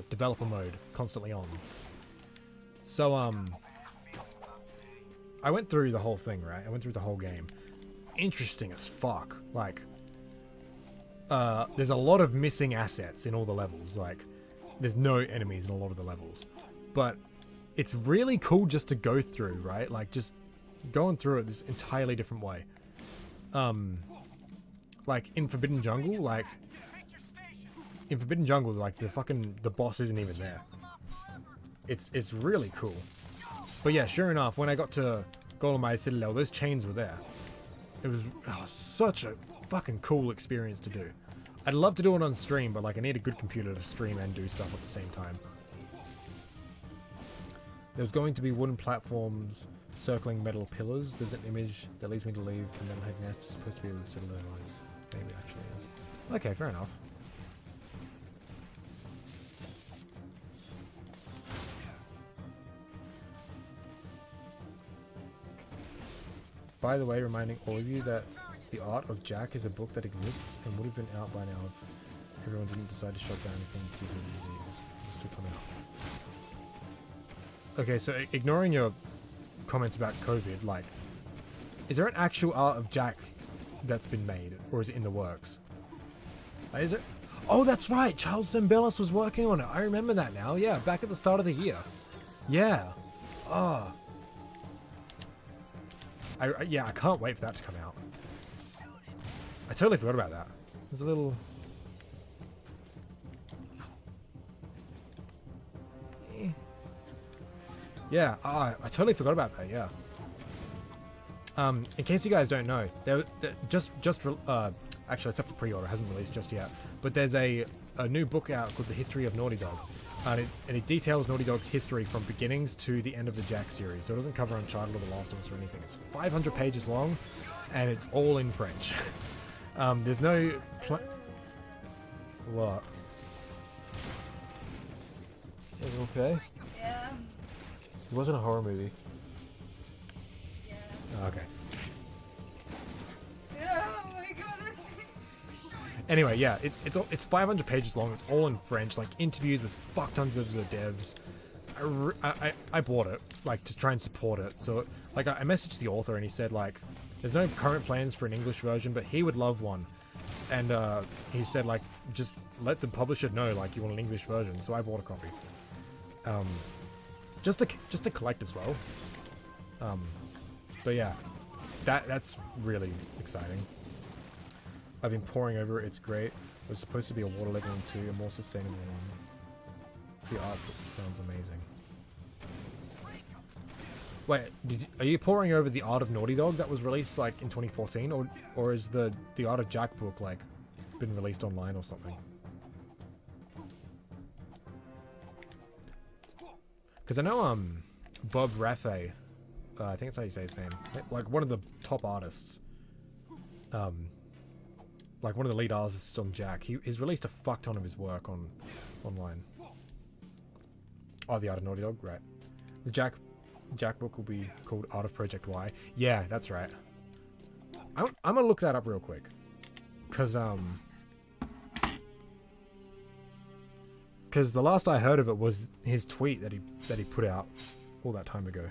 developer mode constantly on. So I went through the whole thing, right? I went through the whole game. Interesting as fuck. Like, there's a lot of missing assets in all the levels. Like, there's no enemies in a lot of the levels, but it's really cool just to go through, right? Like, just going through it this entirely different way. Like in Forbidden Jungle, like the boss isn't even there. It's really cool. But yeah, sure enough, when I got to Golemai's Citadel, those chains were there. It was such a fucking cool experience to do. I'd love to do it on stream, but like I need a good computer to stream and do stuff at the same time. There's going to be wooden platforms circling metal pillars. There's an image that leads me to believe the metalhead nest is supposed to be where the Citadel is. Maybe it actually is. Okay, fair enough. By the way, reminding all of you that The Art of Jak is a book that exists and would have been out by now if everyone didn't decide to shut down anything due to the disease. It's still coming out. Okay, so ignoring your comments about COVID, like, is there an actual Art of Jak that's been made, or is it in the works? Is it? Oh, that's right! Charles Zambellis was working on it. I remember that now. Yeah, back at the start of the year. Yeah. Oh. Yeah, I can't wait for that to come out. I totally forgot about that. There's a little... Yeah, I totally forgot about that, yeah. In case you guys don't know, actually, except for pre-order, it hasn't released just yet, but there's a new book out called The History of Naughty Dog, and it details Naughty Dog's history from beginnings to the end of the Jak series, so it doesn't cover Uncharted or The Last of Us or anything. It's 500 pages long, and it's all in French. There's no... What? Is it okay? Yeah. It wasn't a horror movie. Yeah. Oh, okay. Oh my god, Anyway, yeah, it's 500 pages long. It's all in French, like interviews with fuck tons of the devs. I bought it, like, to try and support it. So, like, I messaged the author and he said, like, there's no current plans for an English version, but he would love one. And he said, like, just let the publisher know, like, you want an English version. So I bought a copy. Just to collect as well. But yeah, that's really exciting. I've been poring over it. It's great. It was supposed to be a water leveling 2, a more sustainable one. The art sounds amazing. Wait, are you poring over the Art of Naughty Dog that was released like in 2014, or is the Art of Jack book like been released online or something? Because I know Bob Raffay, I think that's how you say his name, like one of the top artists, like one of the lead artists on Jack. He's released a fuck ton of his work online. Oh, the Art of Naughty Dog, right? The Jack book will be called Art of Project Y. Yeah, that's right. I'm gonna look that up real quick, cause the last I heard of it was his tweet that he put out all that time ago.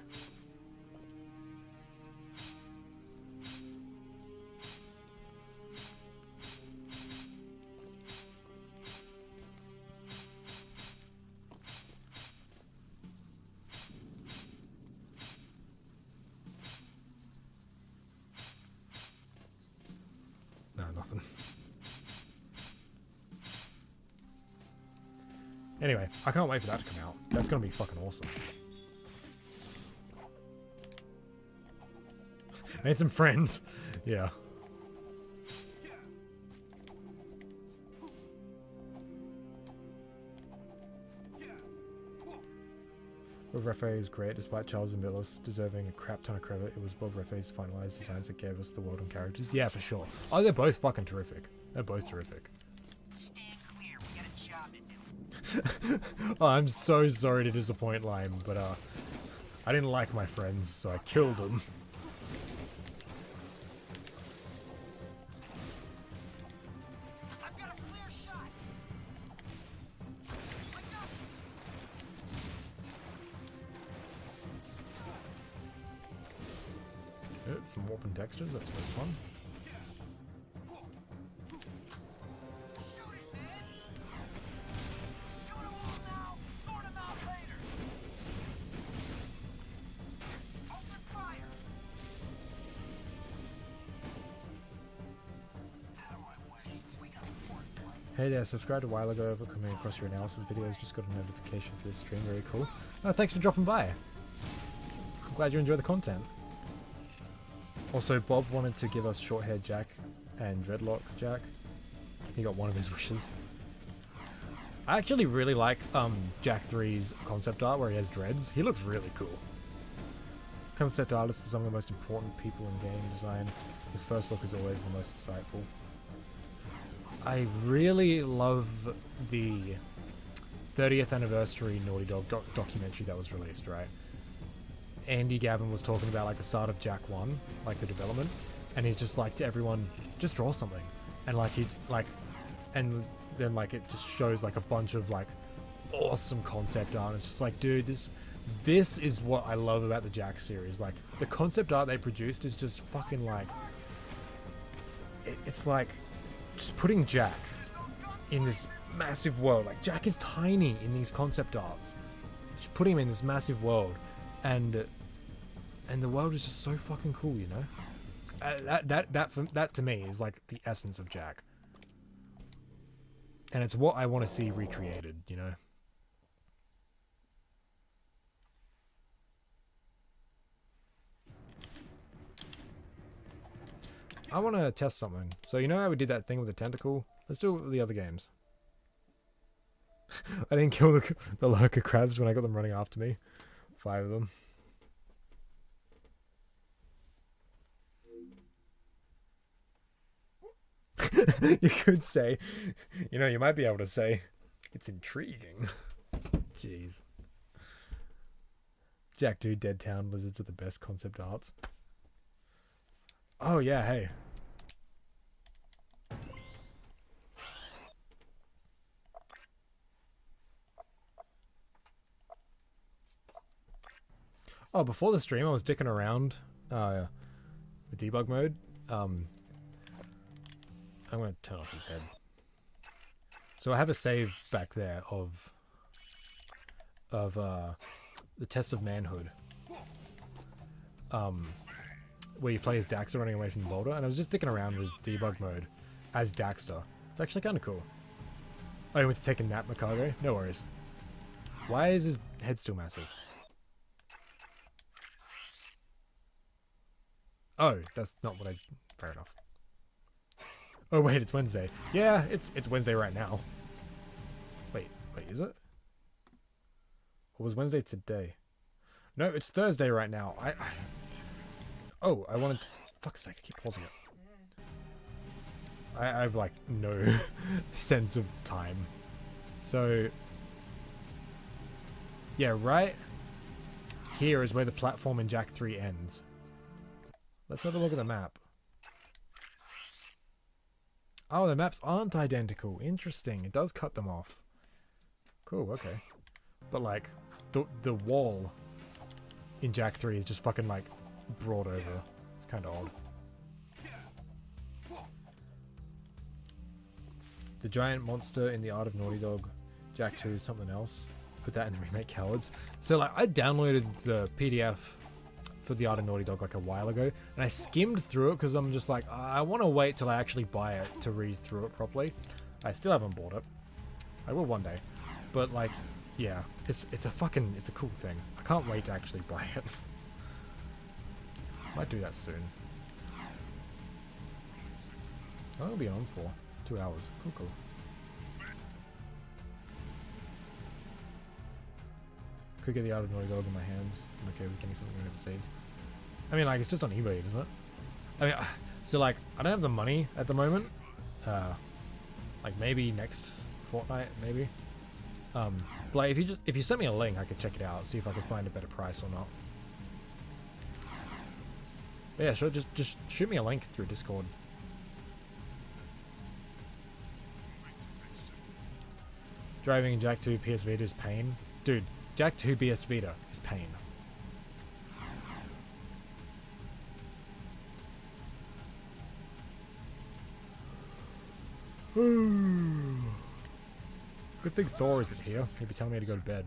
No, nothing. Anyway, I can't wait for that to come out. That's gonna be fucking awesome. Made some friends. Yeah. Bob Raffay is great, despite Charles and Millis deserving a crap ton of credit. It was Bob Raffay's finalized designs that gave us the world and characters. Yeah, for sure. Oh, they're both fucking terrific. They're both terrific. Stand clear. We got a job to do. Oh, I'm so sorry to disappoint Lime, but I didn't like my friends, so I killed them. I've got a clear shot. Some warp and textures, that's always fun. Shoot it, man. Shoot 'em all now. Sort 'em out later. Open fire. Out of my way. We got important one. Hey there, subscribed a while ago, over coming across your analysis videos, just got a notification for this stream, very cool. Oh, thanks for dropping by. I'm glad you enjoy the content. Also, Bob wanted to give us short-haired Jack and dreadlocks Jack. He got one of his wishes. I actually really like Jack 3's concept art where he has dreads. He looks really cool. Concept artists are some of the most important people in game design. The first look is always the most insightful. I really love the 30th anniversary Naughty Dog documentary that was released, right? Andy Gavin was talking about like the start of Jack 1, like the development, and he's just like to everyone, just draw something, and like and then like it just shows like a bunch of like awesome concept art. And it's just like, dude, this is what I love about the Jack series. Like the concept art they produced is just fucking like, it's like just putting Jack in this massive world. Like Jack is tiny in these concept arts, just putting him in this massive world. And the world is just so fucking cool, you know. That to me is like the essence of Jack, and it's what I want to see recreated, you know. I want to test something. So you know how we did that thing with the tentacle? Let's do it with the other games. I didn't kill the lurker crabs when I got them running after me. 5 of them. You could say, you know, you might be able to say, it's intriguing. Jeez. Jack 2 Dead Town Lizards are the best concept arts. Oh yeah, hey. Oh, before the stream, I was dicking around with debug mode. I'm going to turn off his head. So I have a save back there of the test of manhood. Where you play as Daxter running away from the boulder, and I was just dicking around with debug mode as Daxter. It's actually kind of cool. Oh, you went to take a nap, Macago? No worries. Why is his head still massive? Oh, that's not what I... Fair enough. Oh wait, it's Wednesday. Yeah, it's Wednesday right now. Wait, is it? Or was Wednesday today? No, it's Thursday right now. Oh, I wanted... Fuck's sake, I keep pausing it. I have, like, no sense of time. So... Yeah, right here is where the platform in Jak 3 ends. Let's have a look at the map. Oh, the maps aren't identical. Interesting. It does cut them off. Cool, okay. But, like, the wall in Jak 3 is just fucking, like, brought over. It's kind of odd. The giant monster in the Art of Naughty Dog. Jak 2 is something else. Put that in the remake, cowards. So, like, I downloaded the PDF for the Art of Naughty Dog like a while ago, and I skimmed through it because I'm just like, I want to wait till I actually buy it to read through it properly. I still haven't bought it. I will one day. But, like, yeah, it's a cool thing. I can't wait to actually buy it. Might do that soon. I'll be on for 2 hours. Cool. Could get the Art of Naughty Dog in my hands. I'm okay with getting something overseas. I mean, like, it's just on eBay, isn't it? I mean, so, like, I don't have the money at the moment. Like, maybe next fortnight, maybe. But, like, if you send me a link, I could check it out, see if I can find a better price or not. But yeah, sure, just shoot me a link through Discord. Driving in Jak 2 PS Vita is pain. Dude, Jak 2 PS Vita is pain. Good thing Thor isn't here. He'd be telling me to go to bed.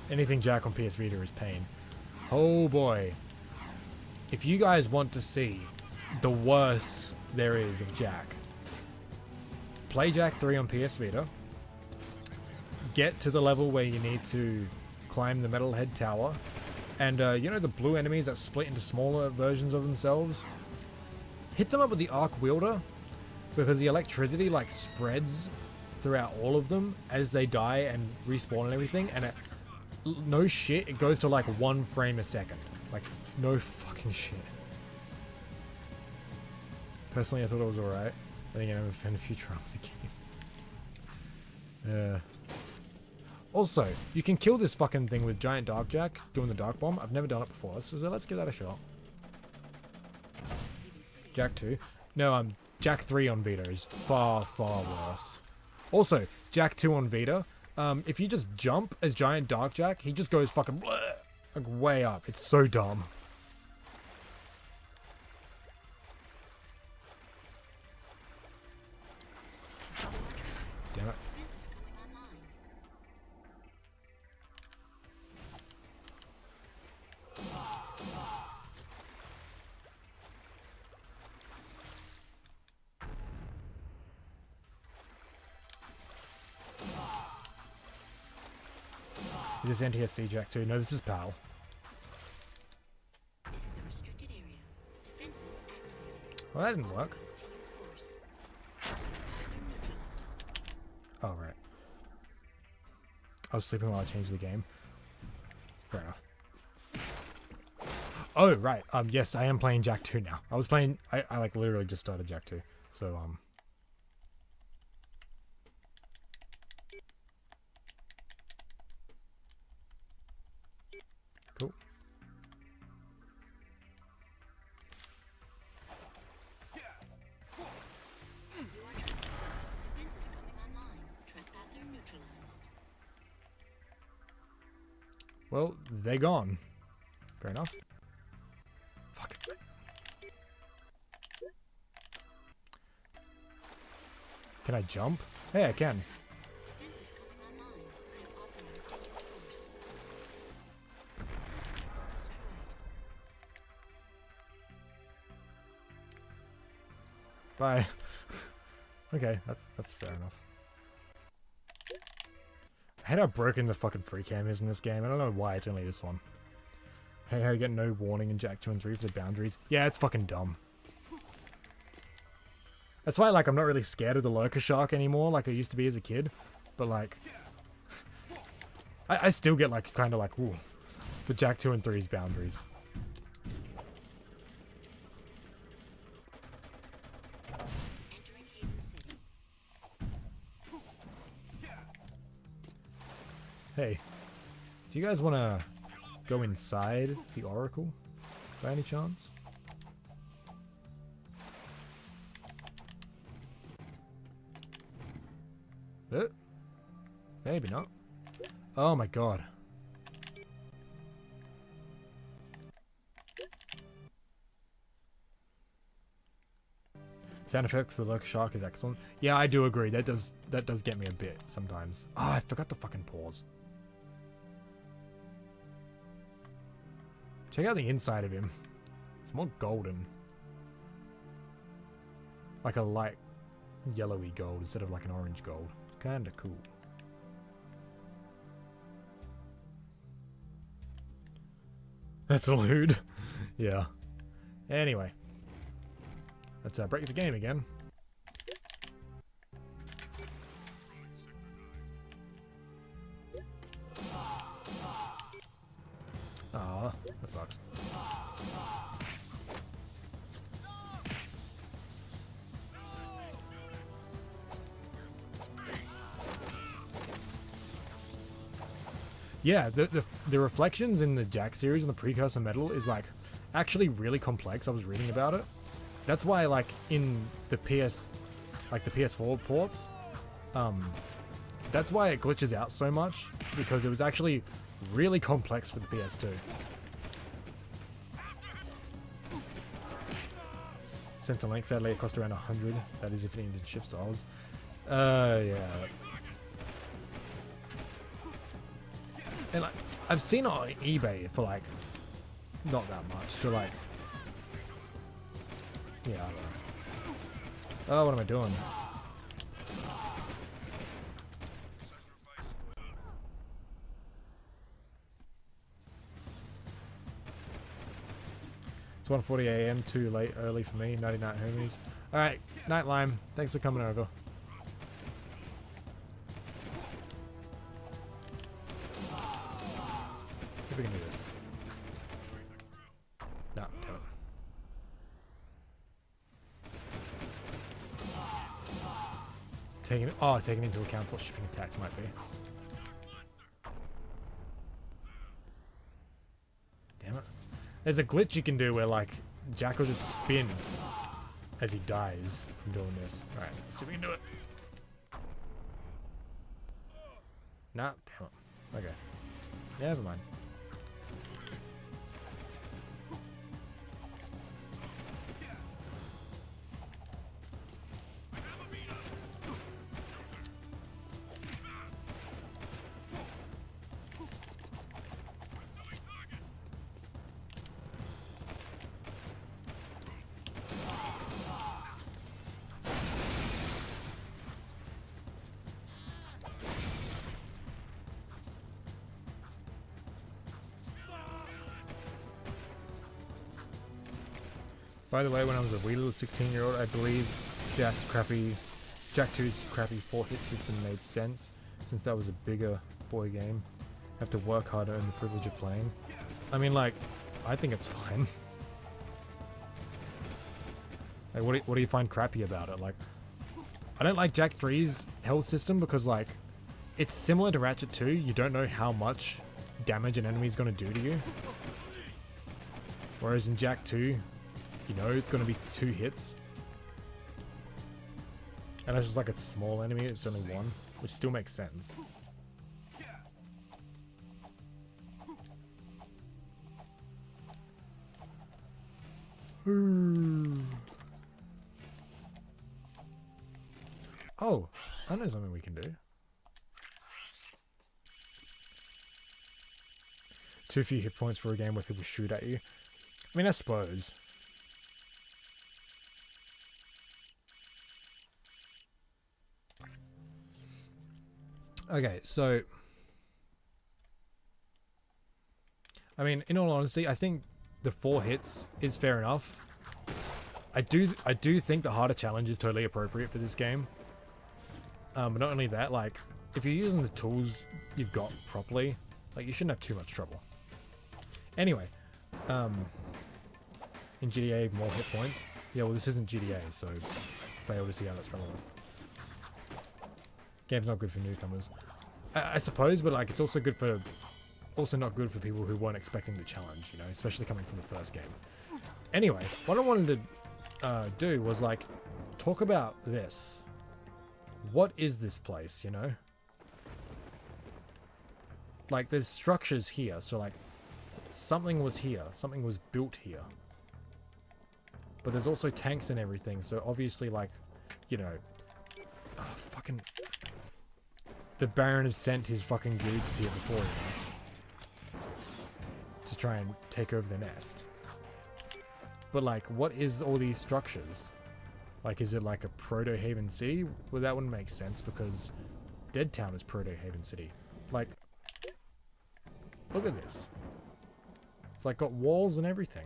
Anything Jak on PS Vita is pain. Oh boy. If you guys want to see the worst there is of Jak, play Jak 3 on PS Vita. Get to the level where you need to climb the Metalhead Tower. And, you know the blue enemies that split into smaller versions of themselves? Hit them up with the Arc Wielder, because the electricity, like, spreads throughout all of them as they die and respawn and everything, and no shit, it goes to, like, 1 frame a second. Like, no fucking shit. Personally, I thought it was alright. I think I never found a future wrong with the game. Also, you can kill this fucking thing with Giant Dark Jak doing the Dark Bomb. I've never done it before, so let's give that a shot. Jak 2. No, Jak 3 on Vita is far, far worse. Also, Jak 2 on Vita, if you just jump as Giant Dark Jak, he just goes fucking bleh, like way up. It's so dumb. Damn it. Is this NTSC Jak 2? No, this is PAL. This is a restricted area. Defenses activated. Well, that didn't work. To use force. Trespassers are neutralized. Oh, right. I was sleeping while I changed the game. Fair enough. Oh, right. Yes, I am playing Jak 2 now. I was playing... I like, literally just started Jak 2. So, Cool. You are trespassing. Defenses coming online. Trespasser neutralized. Well, they're gone. Fair enough. Fuck. Can I jump? Hey, I can. Defenses coming online. I am authorized to use force. System destroyed. Bye. Okay, that's fair enough. I hate how broken the fucking free cam is in this game. I don't know why it's only this one. Hey, how you get no warning in Jak 2 and 3 for the boundaries? Yeah, it's fucking dumb. That's why, like, I'm not really scared of the lurker shark anymore, like I used to be as a kid. But, like, I still get, like, kind of like, ooh, for Jak 2 and 3's boundaries. Entering Haven City. Hey, do you guys want to go inside the Oracle by any chance? Maybe not. Oh my god. Sound effect for the lurker shark is excellent. Yeah, I do agree. That does get me a bit sometimes. Ah, I forgot to fucking pause. Check out the inside of him. It's more golden. Like a light yellowy gold instead of like an orange gold. It's kinda cool. That's a loot. Yeah. Anyway. Let's break the game again. Aw, that sucks. Yeah, the reflections in the Jak series and the precursor metal is like actually really complex. I was reading about it. That's why, like, in the PS4 ports, that's why it glitches out so much, because it was actually really complex for the PS2. Central Link, sadly, it cost around 100. That is if it even ships to Oz. Yeah. And like, I've seen it on eBay for like not that much. So like, yeah. I don't know. Oh, what am I doing? It's 1:40 a.m. Too late, early for me. Nighty night, homies. All right, night Lime. Thanks for coming over. See if we can do this. No, damn it. Taking into account what shipping attacks might be. Damn it. There's a glitch you can do where, like, Jak will just spin as he dies from doing this. Alright, let's see if we can do it. Nah, damn it. Okay. Never mind. By the way, when I was a wee little 16-year-old, I believe Jak 2's crappy 4-hit system made sense, since that was a bigger boy game. Have to work hard to earn the privilege of playing. I mean, like, I think it's fine. Like, what do you find crappy about it? Like, I don't like Jak 3's health system because, like, it's similar to Ratchet 2. You don't know how much damage an enemy is going to do to you. Whereas in Jak 2, you know it's going to be 2 hits. And it's just like a small enemy, it's only 1, which still makes sense. Oh, I know something we can do. Too few hit points for a game where people shoot at you. I mean, I suppose. Okay, so I mean, in all honesty, I think the 4 hits is fair enough. I do think the harder challenge is totally appropriate for this game. But not only that, like, if you're using the tools you've got properly, like, you shouldn't have too much trouble. Anyway, in GTA, more hit points. Yeah, well, this isn't GTA, so fail to see how that's relevant. Game's not good for newcomers, I suppose, but like, it's also good for, also not good for people who weren't expecting the challenge, you know, especially coming from the first game. Anyway, what I wanted to do was like talk about this. What is this place, you know? Like, there's structures here, so like something was here, something was built here. But there's also tanks and everything, so obviously, like, you know, oh, fucking, the Baron has sent his fucking dudes here before, you know, to try and take over the nest. But like, what is all these structures? Like, is it like a proto-Haven City? Well, that wouldn't make sense because Deadtown is proto-Haven City. Like, look at this. It's like got walls and everything.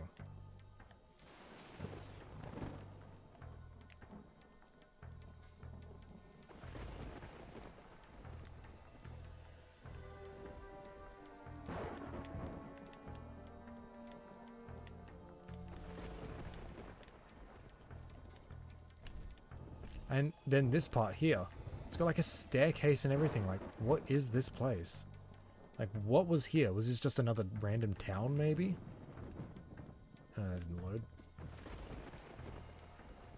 And then this part here, it's got like a staircase and everything. Like, what is this place? Like, what was here? Was this just another random town, maybe? Didn't load.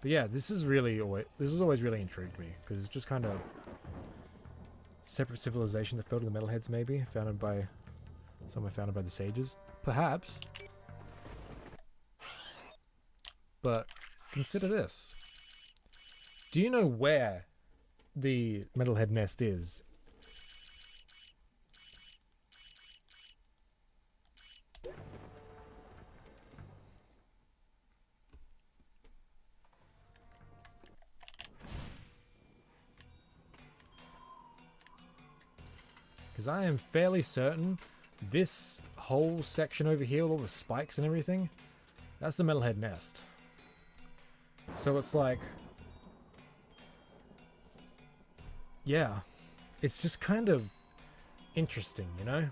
But yeah, this has always really intrigued me, because it's just kind of separate civilization that fell to the metalheads, maybe founded by the sages, perhaps. But consider this. Do you know where the metalhead nest is? Because I am fairly certain this whole section over here with all the spikes and everything, that's the metalhead nest. So it's like, yeah, it's just kind of interesting, you know?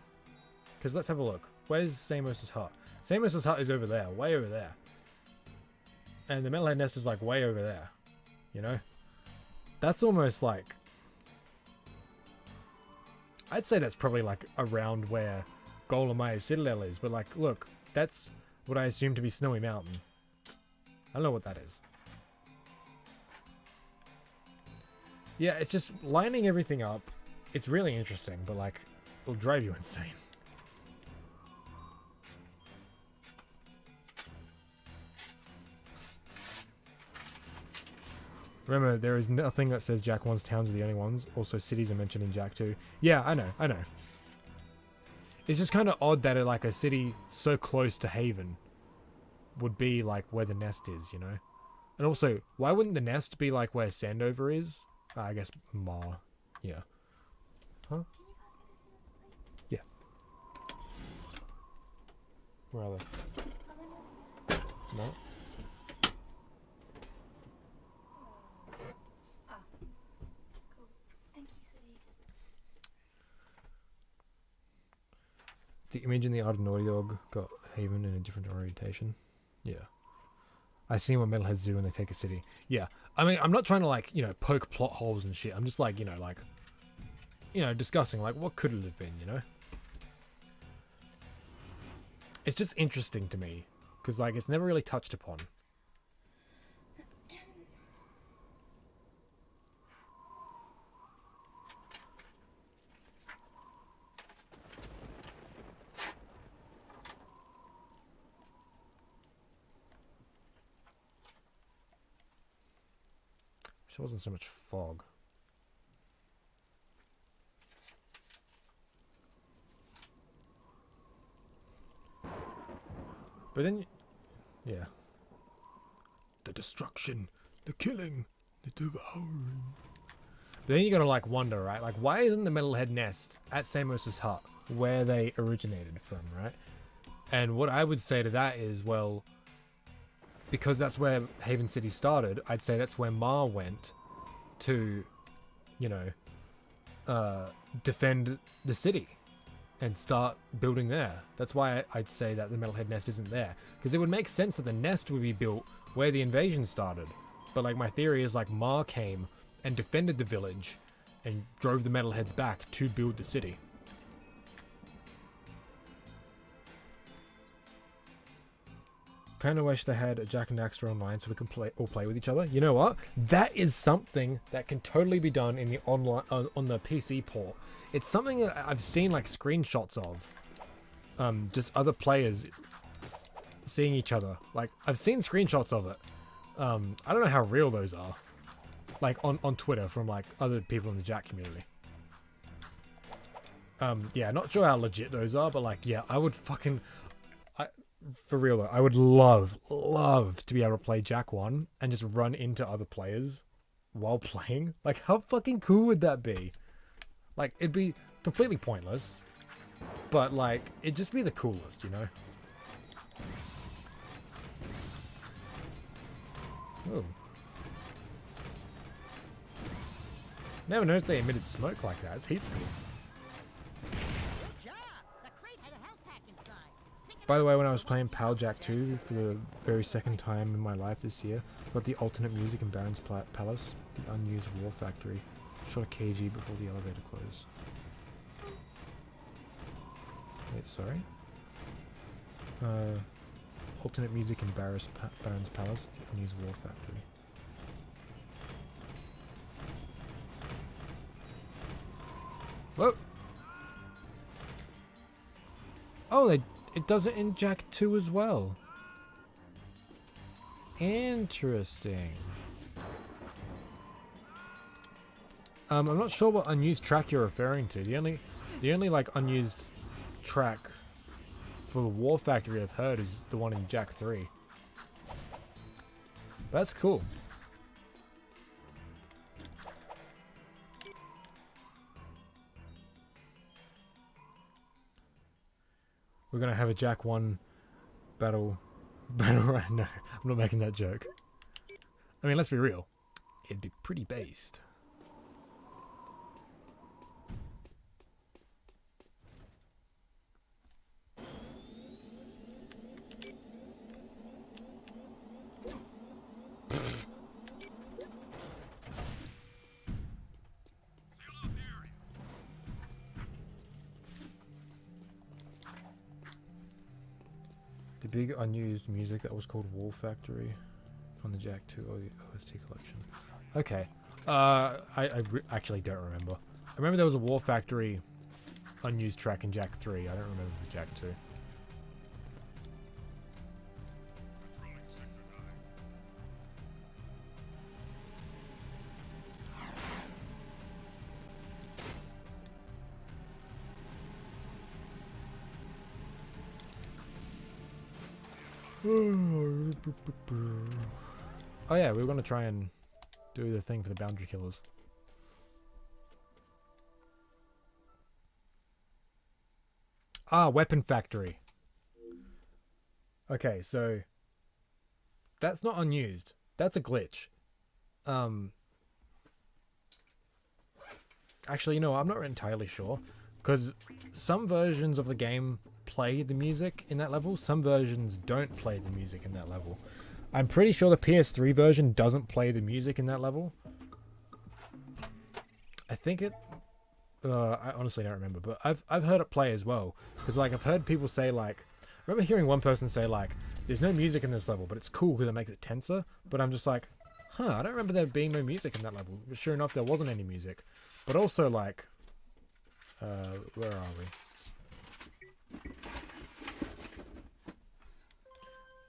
Because let's have a look. Where's Samos's hut? Samos's hut is over there, way over there. And the metalhead nest is like way over there, you know? That's almost like, I'd say that's probably like around where Golemaya's Citadel is, but like, look, that's what I assume to be Snowy Mountain. I don't know what that is. Yeah, it's just lining everything up. It's really interesting, but like, it'll drive you insane. Remember, there is nothing that says Jak 1's towns are the only ones. Also, cities are mentioned in Jak 2. Yeah, I know. It's just kind of odd that like a city so close to Haven would be like where the nest is, you know? And also, why wouldn't the nest be like where Sandover is? I guess Ma. Yeah. Huh? Yeah. Where are they? No? The image in the Art of Naughty Dog got Haven in a different orientation. Yeah. I see what metalheads do when they take a city. Yeah. I mean, I'm not trying to, like, you know, poke plot holes and shit. I'm just, like, you know, discussing, like, what could it have been, you know? It's just interesting to me. Because, like, it's never really touched upon. Wish there wasn't so much fog. But then, yeah. The destruction, the killing, the devouring. But then you gotta like wonder, right? Like, why isn't the Metalhead nest at Samos's hut, where they originated from, right? And what I would say to that is, well, because that's where Haven City started, I'd say that's where Ma went to, you know, defend the city and start building there. That's why I'd say that the Metalhead nest isn't there. Because it would make sense that the nest would be built where the invasion started. But like, my theory is like Ma came and defended the village and drove the Metalheads back to build the city. Kind of wish they had a Jak and Daxter online so we can all play with each other. You know what? That is something that can totally be done in the online on the PC port. It's something that I've seen like screenshots of. Just other players seeing each other. Like, I've seen screenshots of it. I don't know how real those are. Like on Twitter from like other people in the Jak community. Yeah, not sure how legit those are, but like, yeah, I would fucking... For real though, I would love to be able to play Jak 1 and just run into other players while playing. Like, how fucking cool would that be? Like, it'd be completely pointless, but like, it'd just be the coolest, you know? Oh. Never noticed they emitted smoke like that. It's heaps cool. Good job. The crate had a health pack inside. Pick it By the way, when I was playing Pal Jak 2 for the very second time in my life this year, got the alternate music in Baron's Palace, the unused war factory. Shot a KG before the elevator closed. Wait, sorry? Alternate music in Baron's Palace, the unused war factory. Whoa! Oh, it does it in Jak 2 as well. Interesting. I'm not sure what unused track you're referring to. The only like unused track for the War Factory I've heard is the one in Jak 3. That's cool. We're gonna have a Jak 1 battle right now. I'm not making that joke. I mean, let's be real. It'd be pretty based. The big unused music that was called War Factory on the Jak 2 OST collection. Okay. I actually don't remember. I remember there was a War Factory unused track in Jak 3. I don't remember for Jak 2. Oh yeah, we were gonna try and do the thing for the boundary killers. Ah, weapon factory. Okay, so that's not unused. That's a glitch. Actually, you know, I'm not entirely sure, because some versions of the game play the music in that level, some versions don't play the music in that level. I'm pretty sure the PS3 version doesn't play the music in that level. I think it... I honestly don't remember, but I've heard it play as well. Because like, I've heard people say like... I remember hearing one person say like, there's no music in this level, but it's cool because it makes it tenser. But I'm just like, huh, I don't remember there being no music in that level. But sure enough, there wasn't any music. But also like... where are we?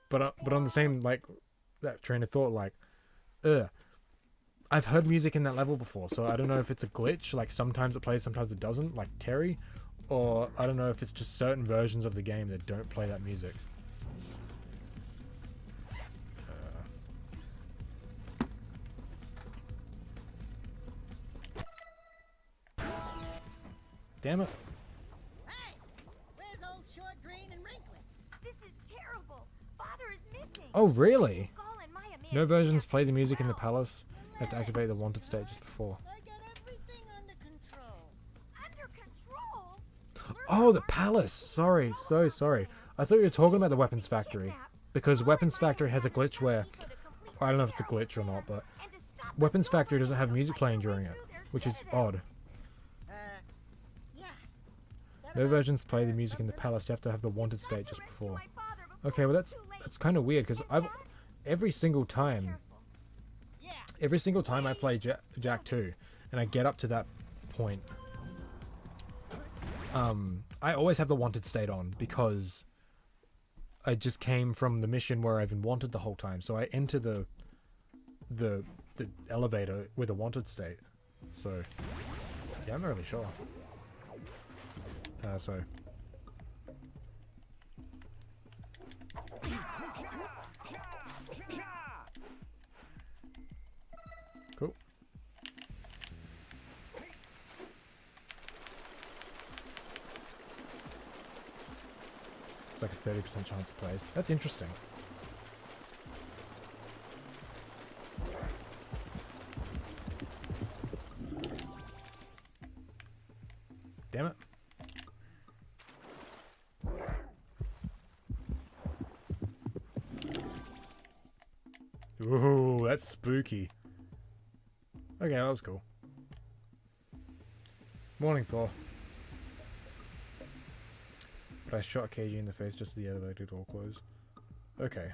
But on the same, like, that train of thought, like, I've heard music in that level before, so I don't know if it's a glitch, like sometimes it plays, sometimes it doesn't, like Terry, or I don't know if it's just certain versions of the game that don't play that music. Damn it. Hey! Where's old Short, Green, and Wrinkly? This is terrible. Father is missing. Oh, really? Colin, Maya, Mia, No versions Mia, play the music in the well, palace. You have to activate the wanted state just before. I got everything under control. Under control. Oh, the palace! Sorry, so sorry. I thought you were talking about the weapons factory. Because weapons factory has a glitch where... I don't know if it's a glitch or not, but... Weapons factory doesn't have music playing during it. Which is odd. Yeah. No versions play the music in the palace. You have to have the wanted state just before. Okay, well that's kind of weird because every single time I play Jak 2 and I get up to that point, I always have the wanted state on because I just came from the mission where I've been wanted the whole time. So I enter the elevator with a wanted state. So yeah, I'm not really sure. So cool. It's like a 30% chance it plays. That's interesting. Damn it. Ooh, that's spooky. Okay, that was cool. Morning, Thor. But I shot KG in the face just as the elevator door closed. Okay.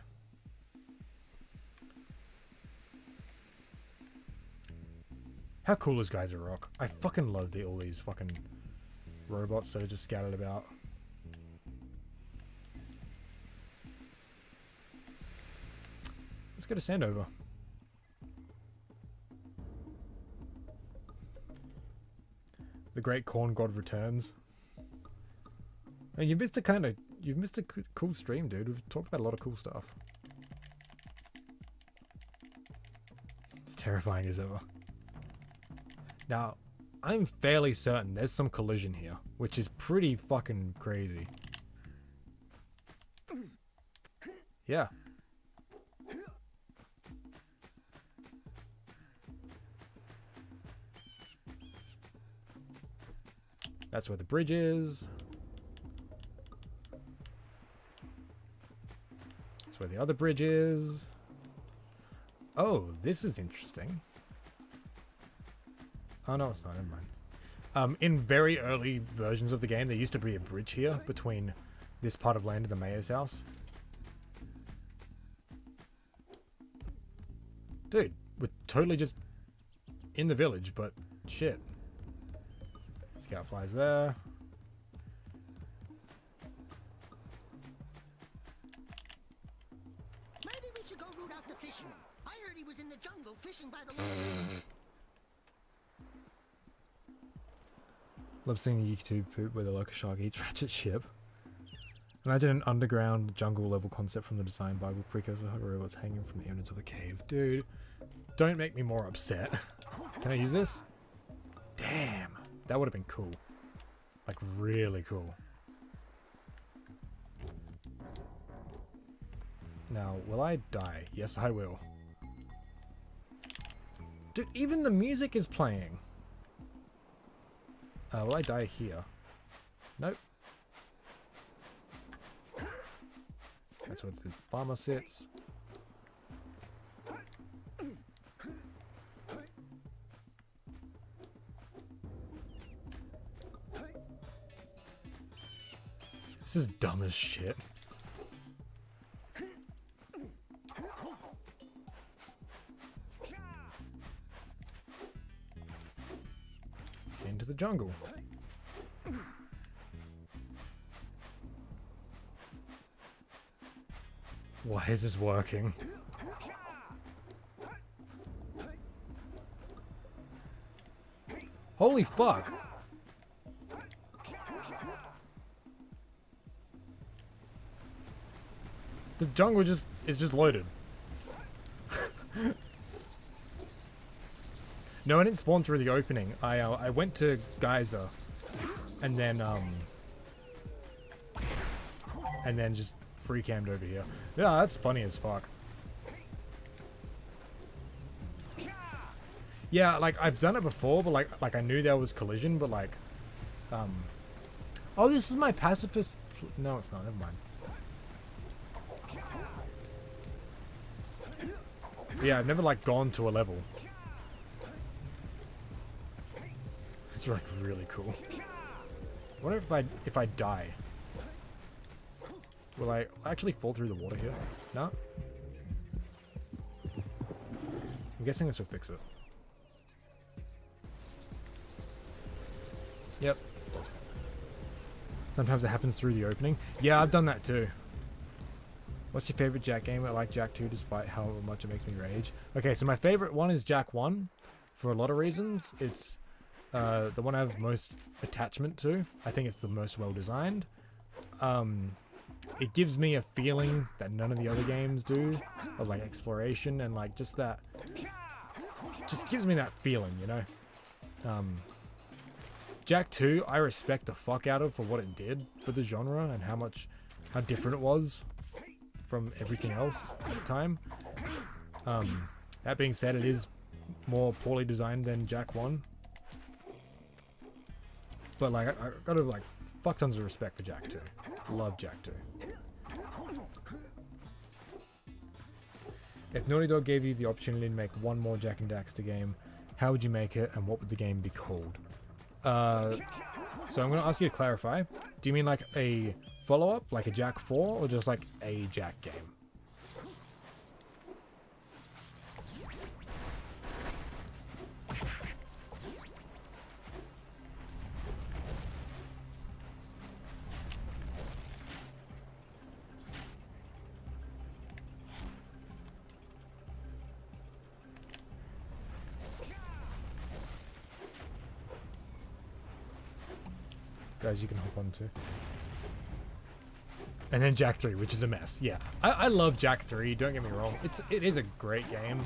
How cool is Geyser Rock? I fucking love all these fucking robots that are just scattered about. Let's go to Sandover. The Great Corn God returns. And you've missed a cool stream, dude. We've talked about a lot of cool stuff. It's terrifying as ever. Now, I'm fairly certain there's some collision here, which is pretty fucking crazy. Yeah. That's where the bridge is. That's where the other bridge is. Oh, this is interesting. Oh, no, it's not. Never mind. In very early versions of the game, there used to be a bridge here between this part of land and the mayor's house. Dude, we're totally just in the village, but shit. Scout flies there. Maybe we should go root out the fisherman. I heard he was in the jungle fishing by the lake. Love seeing the YouTube poop where the locust shark eats Ratchet ship. Imagine an underground jungle level concept from the design Bible precursor robots hanging from the eminence of the cave. Dude, don't make me more upset. Can I use this? Damn, that would have been cool. Like really cool. Now, will I die? Yes, I will. Dude, even the music is playing. Will I die here? Nope. That's where the farmer sits. This is dumb as shit. Into the jungle. Why is this working? Holy fuck. The jungle is just loaded. No, I didn't spawn through the opening. I went to Geyser, and then just free cammed over here. Yeah, that's funny as fuck. Yeah, like I've done it before, but like I knew there was collision, but like, oh, this is my pacifist. No, it's not. Never mind. Yeah, I've never like gone to a level. It's like really cool. I wonder if I die, will I actually fall through the water here? No? I'm guessing this will fix it. Yep. Sometimes it happens through the opening. Yeah, I've done that too. What's your favorite Jak game? I like Jak 2 despite how much it makes me rage. Okay, so my favorite one is Jak 1 for a lot of reasons. It's the one I have most attachment to. I think it's the most well designed. It gives me a feeling that none of the other games do, of like exploration and like just that. Just gives me that feeling, you know. Jak 2, I respect the fuck out of for what it did for the genre and how different it was from everything else at the time. That being said, it is more poorly designed than Jak 1. But like, I gotta like fuck tons of respect for Jak 2. Love Jak 2. If Naughty Dog gave you the opportunity to make one more Jak and Daxter game, how would you make it and what would the game be called? So I'm gonna ask you to clarify. Do you mean like a follow-up, like a Jak 4, or just like a Jak game? Guys, you can hop on too. And then Jak 3, which is a mess. Yeah, I love Jak 3. Don't get me wrong. It is a great game.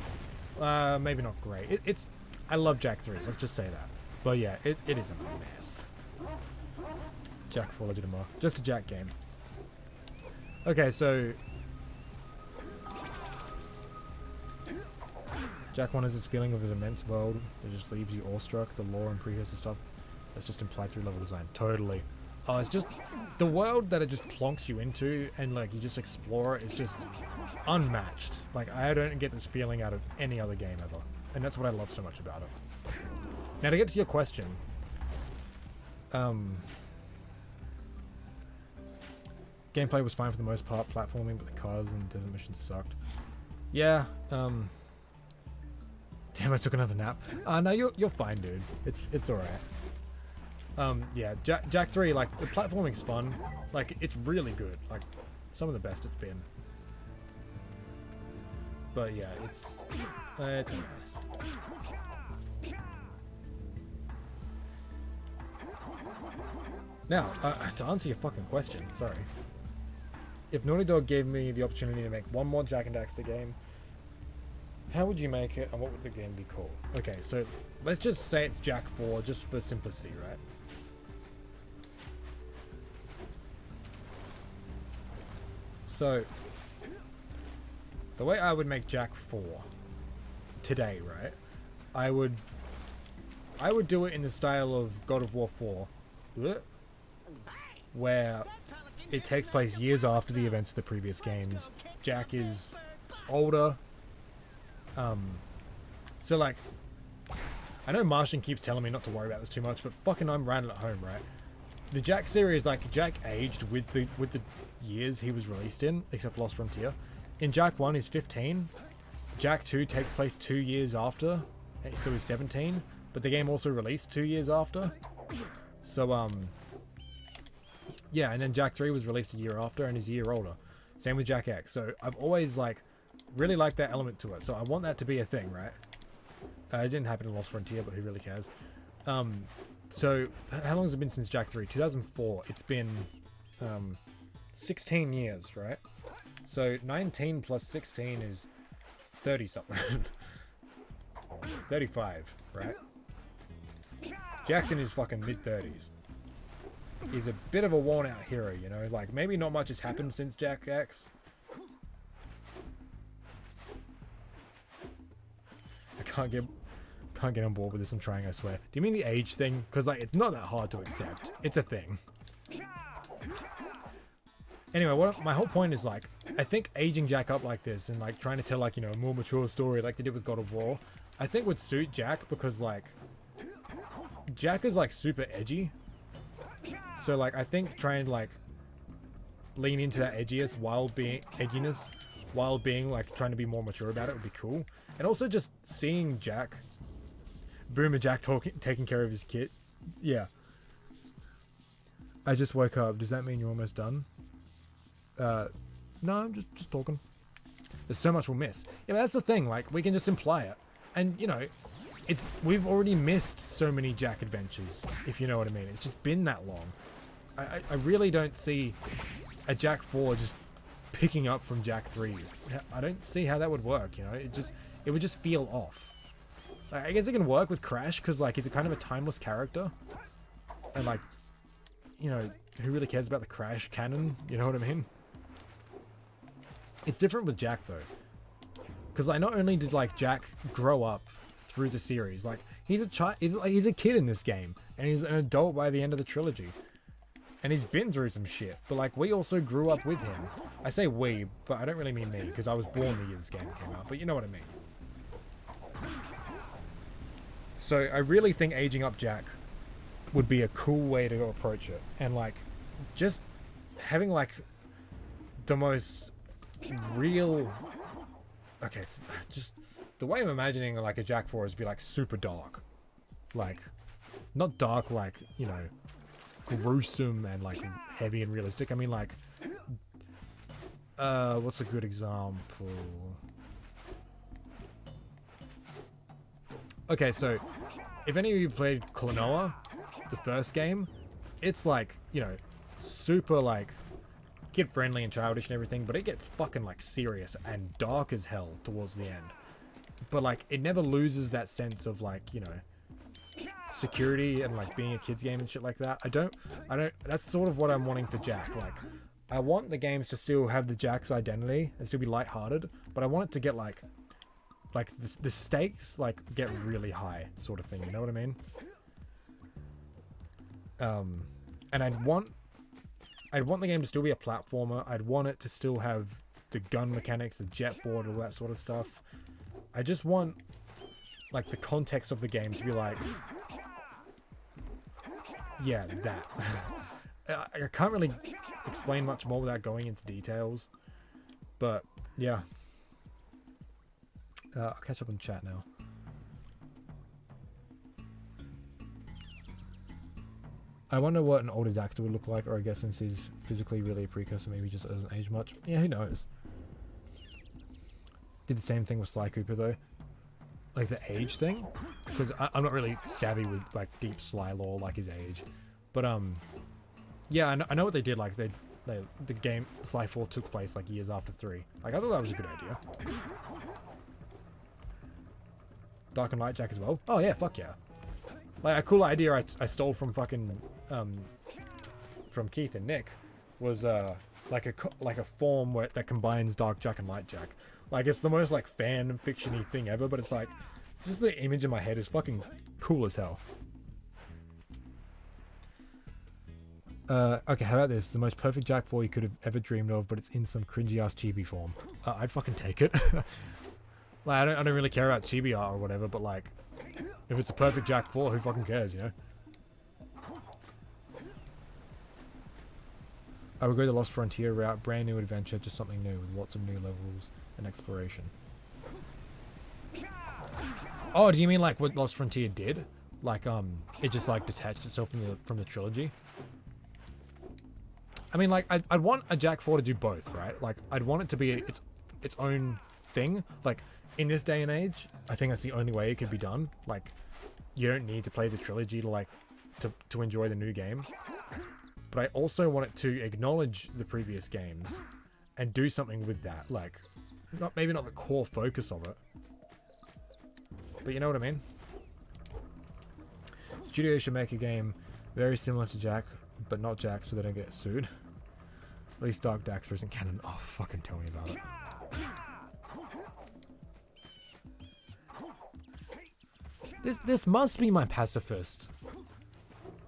Maybe not great. I love Jak 3. Let's just say that. But yeah, it is a mess. Jak 4 Legitimar. Just a Jak game. Okay, so Jak 1 has this feeling of an immense world that just leaves you awestruck. The lore and precursor stuff that's just implied through level design. Totally. Oh, it's just the world that it just plonks you into and like you just explore it is just unmatched. Like I don't get this feeling out of any other game ever, and that's what I love so much about it. Now to get to your question, gameplay was fine for the most part, platforming, but the cars and desert missions sucked. Yeah. Damn, I took another nap. No, you're fine, dude. It's all right. Yeah, Jak 3, like, the platforming's fun. Like, it's really good. Like, some of the best it's been. But yeah, it's a mess. Now, to answer your fucking question, sorry. If Naughty Dog gave me the opportunity to make one more Jak and Daxter game, how would you make it and what would the game be called? Okay, so let's just say it's Jak 4 just for simplicity, right? So, the way I would make Jak 4 today, right? I would do it in the style of God of War 4, where it takes place years after the events of the previous games. Jak is older. So like, I know Martian keeps telling me not to worry about this too much, but fucking I'm ranting at home, right? The Jak series, like, Jak aged with the years he was released in, except for Lost Frontier. In Jak 1, he's 15. Jak 2 takes place 2 years after, so he's 17. But the game also released 2 years after. So, yeah, and then Jak 3 was released a year after, and he's a year older. Same with Jak X. So I've always, like, really liked that element to it. So I want that to be a thing, right? It didn't happen in Lost Frontier, but who really cares? So how long has it been since Jak 3? 2004. It's been 16 years, right? So 19 plus 16 is 30 something. 35, right? Jackson is fucking mid-30s. He's a bit of a worn-out hero, you know? Like, maybe not much has happened since Jak X. I can't get on board with this, I'm trying, I swear. Do you mean the age thing? Because, like, it's not that hard to accept. It's a thing. Anyway, my whole point is, like, I think aging Jak up like this and, like, trying to tell, like, you know, a more mature story like they did with God of War, I think would suit Jak because, like, Jak is, like, super edgy. So, like, I think trying to, like, lean into that edginess while being, like, trying to be more mature about it would be cool. And also just seeing Jak, Boomer Jak taking care of his kid. Yeah. I just woke up. Does that mean you're almost done? No, I'm just talking. There's so much we'll miss. Yeah, but that's the thing. Like, we can just imply it. And, you know, we've already missed so many Jak adventures, if you know what I mean. It's just been that long. I really don't see a Jak 4 just picking up from Jak 3. I don't see how that would work, you know? It would just feel off. Like, I guess it can work with Crash, because, like, he's a kind of a timeless character. And, like, you know, who really cares about the Crash canon? You know what I mean? It's different with Jak, though. Because, like, not only did, like, Jak grow up through the series, like, he's a kid in this game. And he's an adult by the end of the trilogy. And he's been through some shit. But, like, we also grew up with him. I say we, but I don't really mean me, because I was born the year this game came out. But you know what I mean. So, I really think aging up Jak would be a cool way to approach it. And, like, just having, like, the most real... Okay, so just the way I'm imagining, like, a Jak 4 is be, like, super dark. Like, not dark, like, you know, gruesome and, like, heavy and realistic. I mean, like, what's a good example? Okay, so if any of you played Klonoa, the first game, it's like, you know, super, like, kid friendly and childish and everything, but it gets fucking, like, serious and dark as hell towards the end. But, like, it never loses that sense of, like, you know, security and, like, being a kid's game and shit like that. I don't, that's sort of what I'm wanting for Jak. Like, I want the games to still have the Jak's identity and still be lighthearted, but I want it to get, like the stakes, like, get really high sort of thing, you know what I mean? And I'd want the game to still be a platformer. I'd want it to still have the gun mechanics, the jet board, all that sort of stuff. I just want, like, the context of the game to be like, yeah, that. I can't really explain much more without going into details, but yeah. I'll catch up in chat now. I wonder what an older Daxter would look like, or I guess since he's physically really a precursor, maybe he just doesn't age much. Yeah, who knows? Did the same thing with Sly Cooper, though. Like, the age thing? Because I'm not really savvy with, like, deep Sly lore, like his age. But, yeah, I know what they did. Like, the game, Sly 4 took place, like, years after 3. Like, I thought that was a good idea. Dark and Light Jak as well? Oh, yeah, fuck yeah. Like, a cool idea I stole from fucking, from Keith and Nick was, like a form that combines Dark Jak and Light Jak. Like, it's the most, like, fan fiction-y thing ever, but it's like, just the image in my head is fucking cool as hell. Okay, how about this? The most perfect Jak 4 you could have ever dreamed of, but it's in some cringy-ass chibi form. I'd fucking take it. Like, I don't really care about chibi art or whatever, but, like, if it's a perfect Jak 4, who fucking cares, you know? I would go the Lost Frontier route, brand new adventure, just something new with lots of new levels and exploration. Oh, do you mean like what Lost Frontier did? Like, it just, like, detached itself from the trilogy? I mean, like, I'd want a Jak 4 to do both, right? Like, I'd want it to be its own thing. Like, in this day and age, I think that's the only way it could be done. Like, you don't need to play the trilogy to like to enjoy the new game. But I also want it to acknowledge the previous games and do something with that. Like, maybe not the core focus of it, but you know what I mean? Studio should make a game very similar to Jak, but not Jak, so they don't get sued. At least Dark Daxter isn't canon. Oh, fucking tell me about it. This must be my pacifist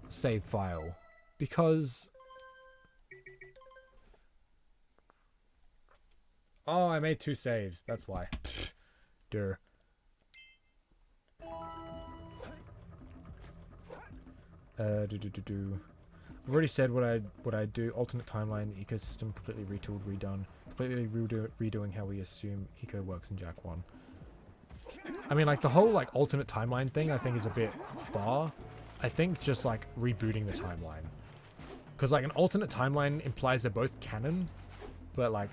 save file, because oh, I made 2 saves. That's why. Duh. I've already said what I do. Alternate timeline, ecosystem completely retooled, redone, completely redoing how we assume eco works in Jak 1. I mean, like the whole like alternate timeline thing, I think is a bit far. I think just like rebooting the timeline, because like an alternate timeline implies they're both canon, but like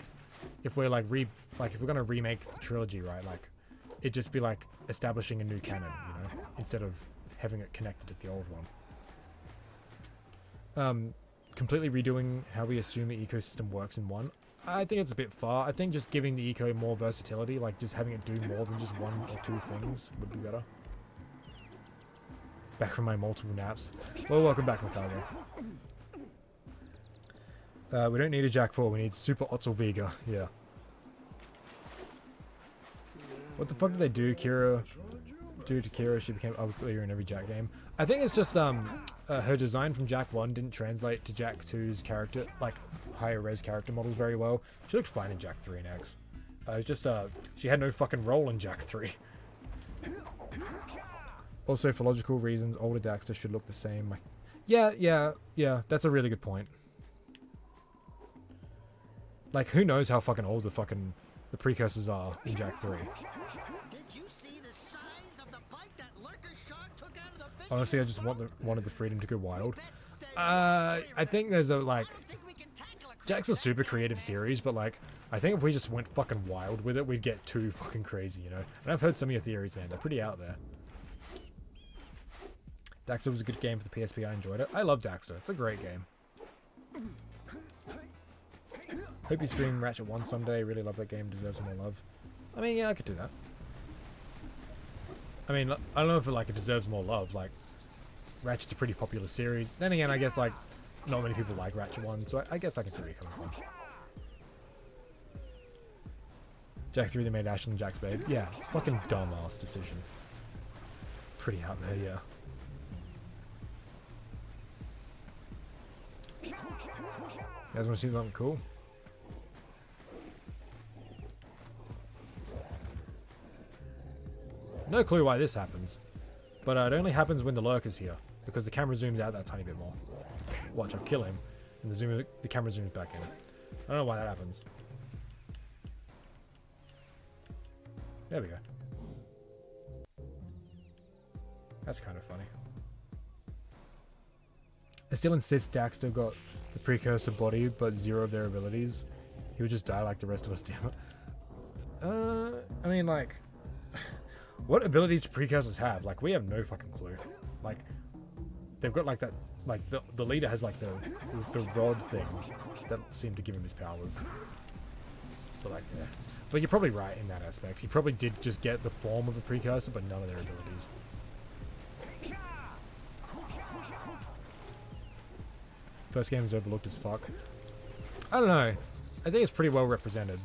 if we're like if we're gonna remake the trilogy, right, like it'd just be like establishing a new canon, you know, instead of having it connected to the old one. Completely redoing how we assume the ecosystem works in 1. I think it's a bit far. I think just giving the eco more versatility, like just having it do more than just 1 or 2 things would be better. Back from my multiple naps. Well, welcome back, Mikado. We don't need a Jak 4, we need Super Otzel Vega. Yeah. What the fuck did they do, Kira? Do to Kira, she became uglier in every Jak game. I think it's just her design from Jak 1 didn't translate to Jak 2's character, like higher res character models very well. She looked fine in Jak 3 and X. It's just she had no fucking role in Jak 3. Also, for logical reasons, older Daxter should look the same. Like, yeah, that's a really good point. Like, who knows how fucking old the precursors are in Jak 3. Did you see the size of the bite that lurker shark took out of the fish? Honestly, I just wanted the freedom to go wild. I think there's a like, Jak's a super creative series, but like, I think if we just went fucking wild with it, we'd get too fucking crazy, you know? And I've heard some of your theories, man. They're pretty out there. Daxter was a good game for the PSP. I enjoyed it. I love Daxter. It's a great game. Hope you stream Ratchet 1 someday. Really love that game. Deserves more love. I mean, yeah, I could do that. I mean, I don't know if it deserves more love. Like, Ratchet's a pretty popular series. Then again, I guess like not many people like Ratchet 1, so I guess I can see where you're coming from. Jak 3, they made Ashley Jack's babe. Yeah, fucking dumbass decision. Pretty out there, yeah. You guys want to see something cool? No clue why this happens, but it only happens when the lurker's here, because the camera zooms out that tiny bit more. Watch, I'll kill him, and the camera zooms back in. I don't know why that happens. There we go. That's kind of funny. I still insist Daxter got the precursor body, but 0 of their abilities. He would just die like the rest of us, damn it. I mean, like, what abilities do precursors have? Like, we have no fucking clue. Like, they've got like that, like the leader has like the rod thing that seemed to give him his powers. So like, yeah. But you're probably right in that aspect. He probably did just get the form of the precursor, but none of their abilities. First game is overlooked as fuck. I don't know. I think it's pretty well represented.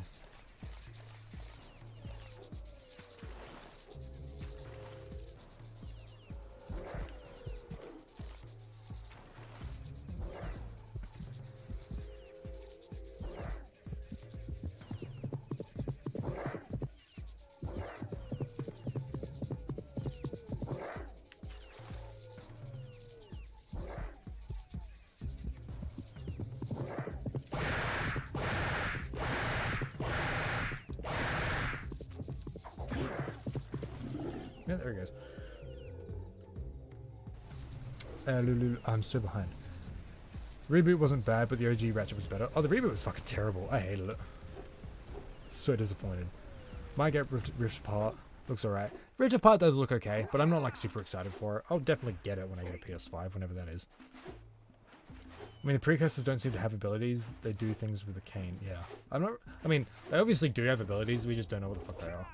Yeah, there he goes. Lulu, I'm so behind. Reboot wasn't bad, but the OG Ratchet was better. Oh, the reboot was fucking terrible. I hated it. So disappointed. Might get ripped apart. Looks alright. Rift Apart does look okay, but I'm not like super excited for it. I'll definitely get it when I get a PS5, whenever that is. I mean, the precursors don't seem to have abilities. They do things with a cane. Yeah. I mean, they obviously do have abilities. We just don't know what the fuck they are.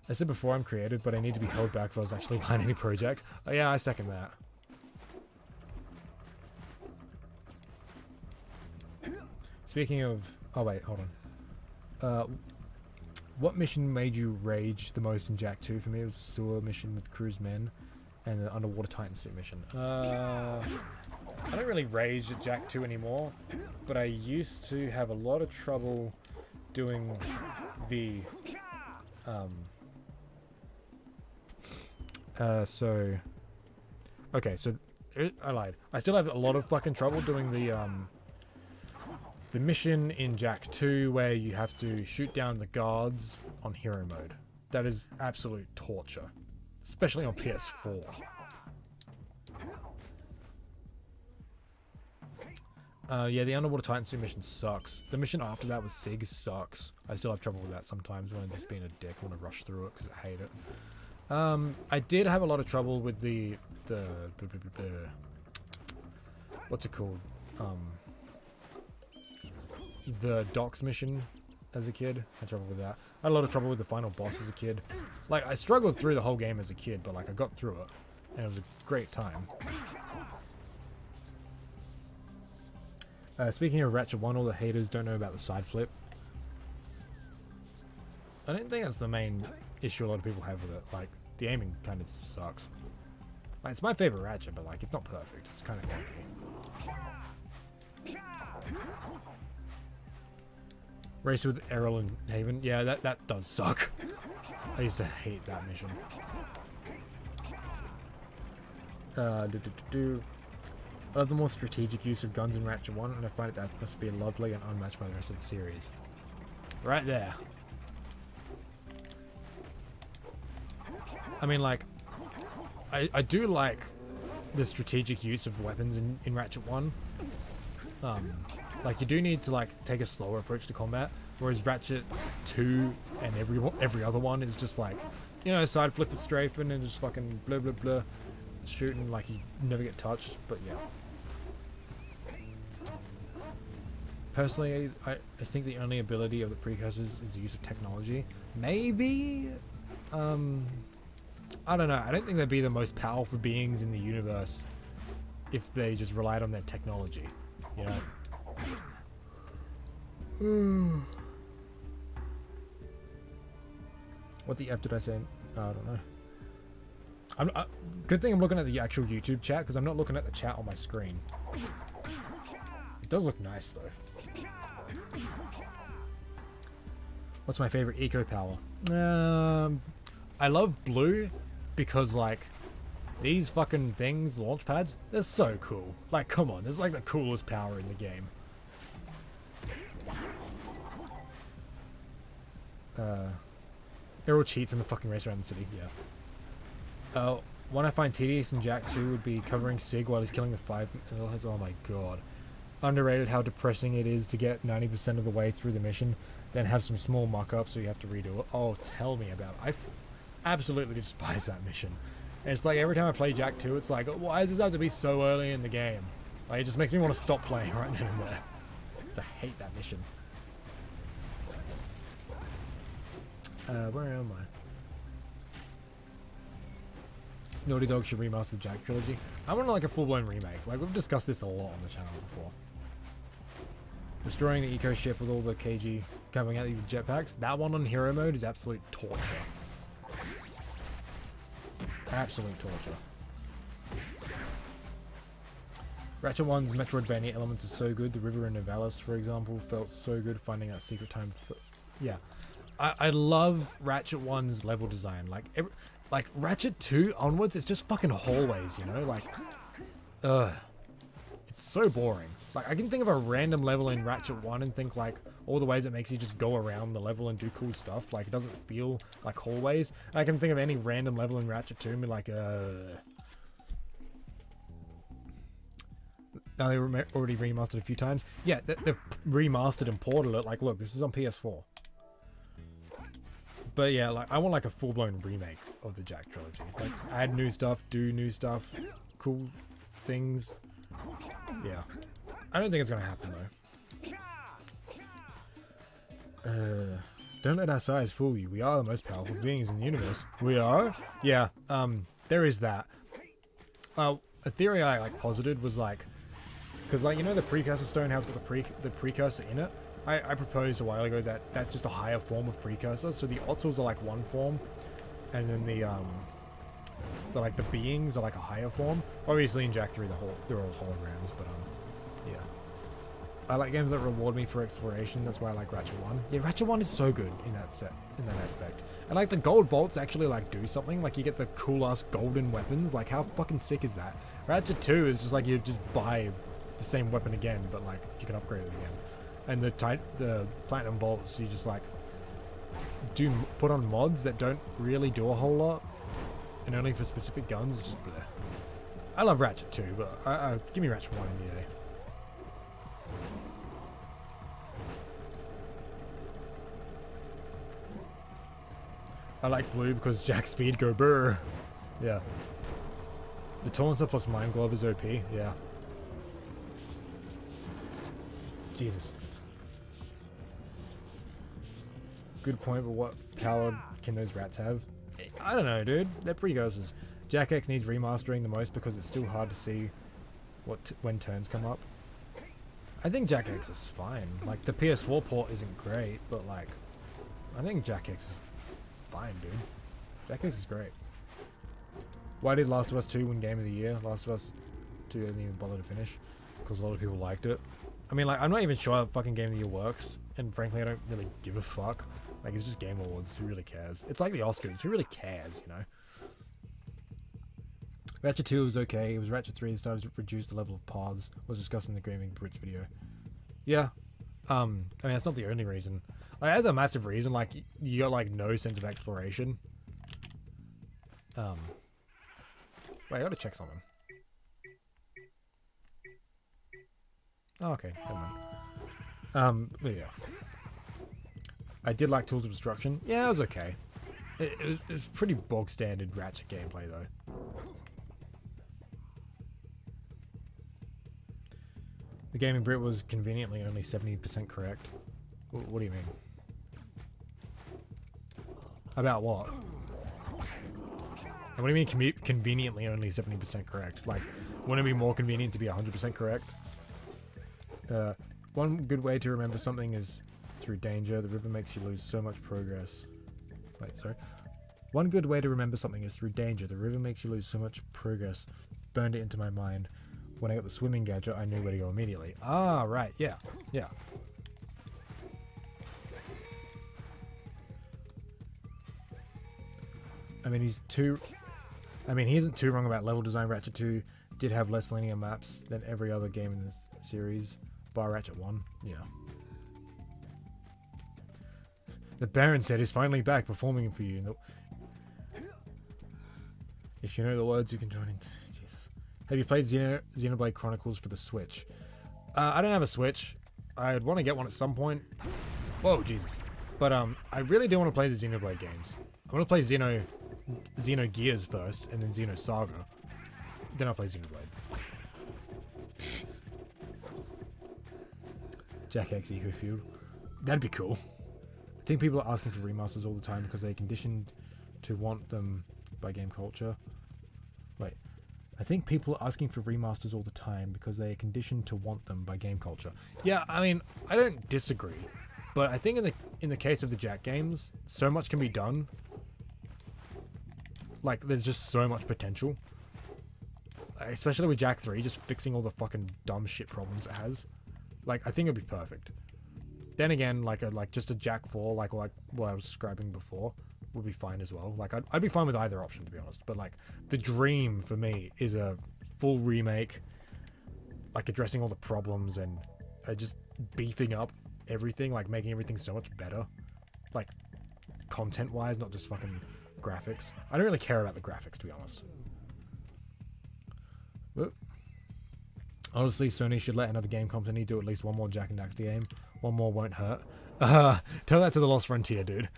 I said before I'm creative, but I need to be held back if I was actually behind any project. Oh yeah, I second that. Speaking of... Oh wait, hold on. What mission made you rage the most in Jak 2? For me, it was the sewer mission with Crew's Men and the underwater Titan suit mission. I don't really rage at Jak 2 anymore, but I used to have a lot of trouble doing the... Okay, so... I lied. I still have a lot of fucking trouble doing the mission in Jak 2 where you have to shoot down the guards on hero mode. That is absolute torture. Especially on PS4. Yeah, the underwater Titan suit mission sucks. The mission after that with Sig sucks. I still have trouble with that sometimes when I'm just being a dick. I want to rush through it because I hate it. I did have a lot of trouble with the what's it called? The docks mission as a kid. I had trouble with that. I had a lot of trouble with the final boss as a kid. Like, I struggled through the whole game as a kid, but like I got through it. And it was a great time. Speaking of Ratchet 1, all the haters don't know about the side flip. I don't think that's the main issue a lot of people have with it. Like, the aiming kind of sucks. Like, it's my favorite Ratchet, but like, it's not perfect. It's kind of wonky. Race with Errol and Haven. Yeah, that does suck. I used to hate that mission. I love the more strategic use of guns in Ratchet 1, and I find its atmosphere lovely and unmatched by the rest of the series. Right there. I mean, like, I do like the strategic use of weapons in Ratchet 1. Like, you do need to, like, take a slower approach to combat, whereas Ratchet 2 and every other one is just like, you know, side flip it strafing and just fucking blah blah blah, shooting like you never get touched, but yeah. Personally, I think the only ability of the precursors is the use of technology. Maybe, I don't know. I don't think they'd be the most powerful beings in the universe if they just relied on their technology, you know? What the F did I say? I don't know. Good thing I'm looking at the actual YouTube chat, because I'm not looking at the chat on my screen. It does look nice, though. What's my favorite eco power? I love blue because, like, these fucking things, launch pads, they're so cool. Like, come on, there's like the coolest power in the game. Errol cheats in the fucking race around the city, yeah. One I find tedious in Jak 2 would be covering Sig while he's killing the 5 metalheads. Oh my god. Underrated how depressing it is to get 90% of the way through the mission, then have some small muck-ups so you have to redo it. Oh, tell me about it. I absolutely despise that mission. And it's like every time I play Jak 2, it's like, why does this have to be so early in the game? Like, it just makes me want to stop playing right then and there. I hate that mission. Where am I? Naughty Dog should remaster the Jak trilogy. I want like a full-blown remake. Like, we've discussed this a lot on the channel before. Destroying the eco ship with all the KG coming at you with jetpacks. That one on hero mode is absolute torture. Absolute torture. Ratchet 1's Metroidvania elements are so good. The river in Novalis, for example, felt so good finding out secret times. Yeah. I love Ratchet 1's level design. Like Ratchet 2 onwards, it's just fucking hallways, you know? Like, it's so boring. Like, I can think of a random level in Ratchet 1 and think, like, all the ways it makes you just go around the level and do cool stuff. Like, it doesn't feel like hallways. I can think of any random level in Ratchet 2 and be like, Now they were already remastered a few times. Yeah, they've remastered and ported it. Like, look, this is on PS4. But yeah, like I want like a full-blown remake of the Jak trilogy. Like add new stuff, do new stuff, cool things. Yeah. I don't think it's gonna happen though. Don't let our size fool you. We are the most powerful beings in the universe. We are? Yeah, there is that. A theory I like posited was like, because like, you know the precursor stone has got the precursor in it? I proposed a while ago that that's just a higher form of precursor. So the Otzels are like one form, and then the beings are like a higher form. Obviously in Jak 3 they're all holograms, but yeah. I like games that reward me for exploration. That's why I like Ratchet 1. Yeah, Ratchet 1 is so good in that aspect. And like the gold bolts actually like do something. Like you get the cool ass golden weapons. Like how fucking sick is that? Ratchet 2 is just like you just buy the same weapon again, but like you can upgrade it again. And the platinum bolts, you just like put on mods that don't really do a whole lot, and only for specific guns. Just bleh. I love Ratchet 2, but give me Ratchet 1 in the A. I like blue because Jak speed go brr. Yeah. The Taunter plus Mind Glove is OP. Yeah. Jesus. Good point, but what power can those rats have? I don't know, dude. They're precursors. Jak X needs remastering the most because it's still hard to see when turns come up. I think Jak X is fine. Like, the PS4 port isn't great, but like, I think Jak X is fine, dude. Jak X is great. Why did Last of Us 2 win Game of the Year? Last of Us 2 didn't even bother to finish because a lot of people liked it. I mean, like, I'm not even sure how fucking Game of the Year works, and frankly, I don't really give a fuck. Like, it's just Game Awards. Who really cares? It's like the Oscars. Who really cares, you know? Ratchet 2 was okay. It was Ratchet 3 that started to reduce the level of paths. Was discussed in the Gaming Brits video. Yeah. I mean, that's not the only reason. Like, that's a massive reason. Like, you got, like, no sense of exploration. Wait, I gotta check something. Oh, okay. Never mind. But yeah. I did like Tools of Destruction. Yeah, it was okay. It was pretty bog standard Ratchet gameplay, though. The Gaming Brit was conveniently only 70% correct. What do you mean? About what? And what do you mean conveniently only 70% correct? Like, wouldn't it be more convenient to be 100% correct? One good way to remember something is through danger. The river makes you lose so much progress. Wait, sorry. One good way to remember something is through danger. The river makes you lose so much progress. Burned it into my mind. When I got the swimming gadget, I knew where to go immediately. Ah, right. Yeah. Yeah. I mean, he isn't too wrong about level design. Ratchet 2 did have less linear maps than every other game in the series, bar Ratchet 1. Yeah. The Baron said he's finally back performing for you. If you know the words, you can join in. Jesus. Have you played Xenoblade Chronicles for the Switch? I don't have a Switch. I'd want to get one at some point. Whoa, Jesus. But I really do want to play the Xenoblade games. I want to play Xenogears first, and then Xenosaga. Then I'll play Xenoblade. Jak X Eco Field. That'd be cool. I think people are asking for remasters all the time because they're conditioned to want them by game culture. Wait. I think people are asking for remasters all the time because they are conditioned to want them by game culture. Yeah, I mean, I don't disagree. But I think in the case of the Jak games, so much can be done. Like, there's just so much potential. Especially with Jak 3, just fixing all the fucking dumb shit problems it has. Like, I think it'd be perfect. Then again, like just a Jak 4, like what I was describing before, would be fine as well. Like, I'd be fine with either option, to be honest. But, like, the dream for me is a full remake, like, addressing all the problems and just beefing up everything, like, making everything so much better. Like, content-wise, not just fucking graphics. I don't really care about the graphics, to be honest. But honestly, Sony should let another game company do at least one more Jak and Daxter game. One more won't hurt. Tell that to the Lost Frontier, dude.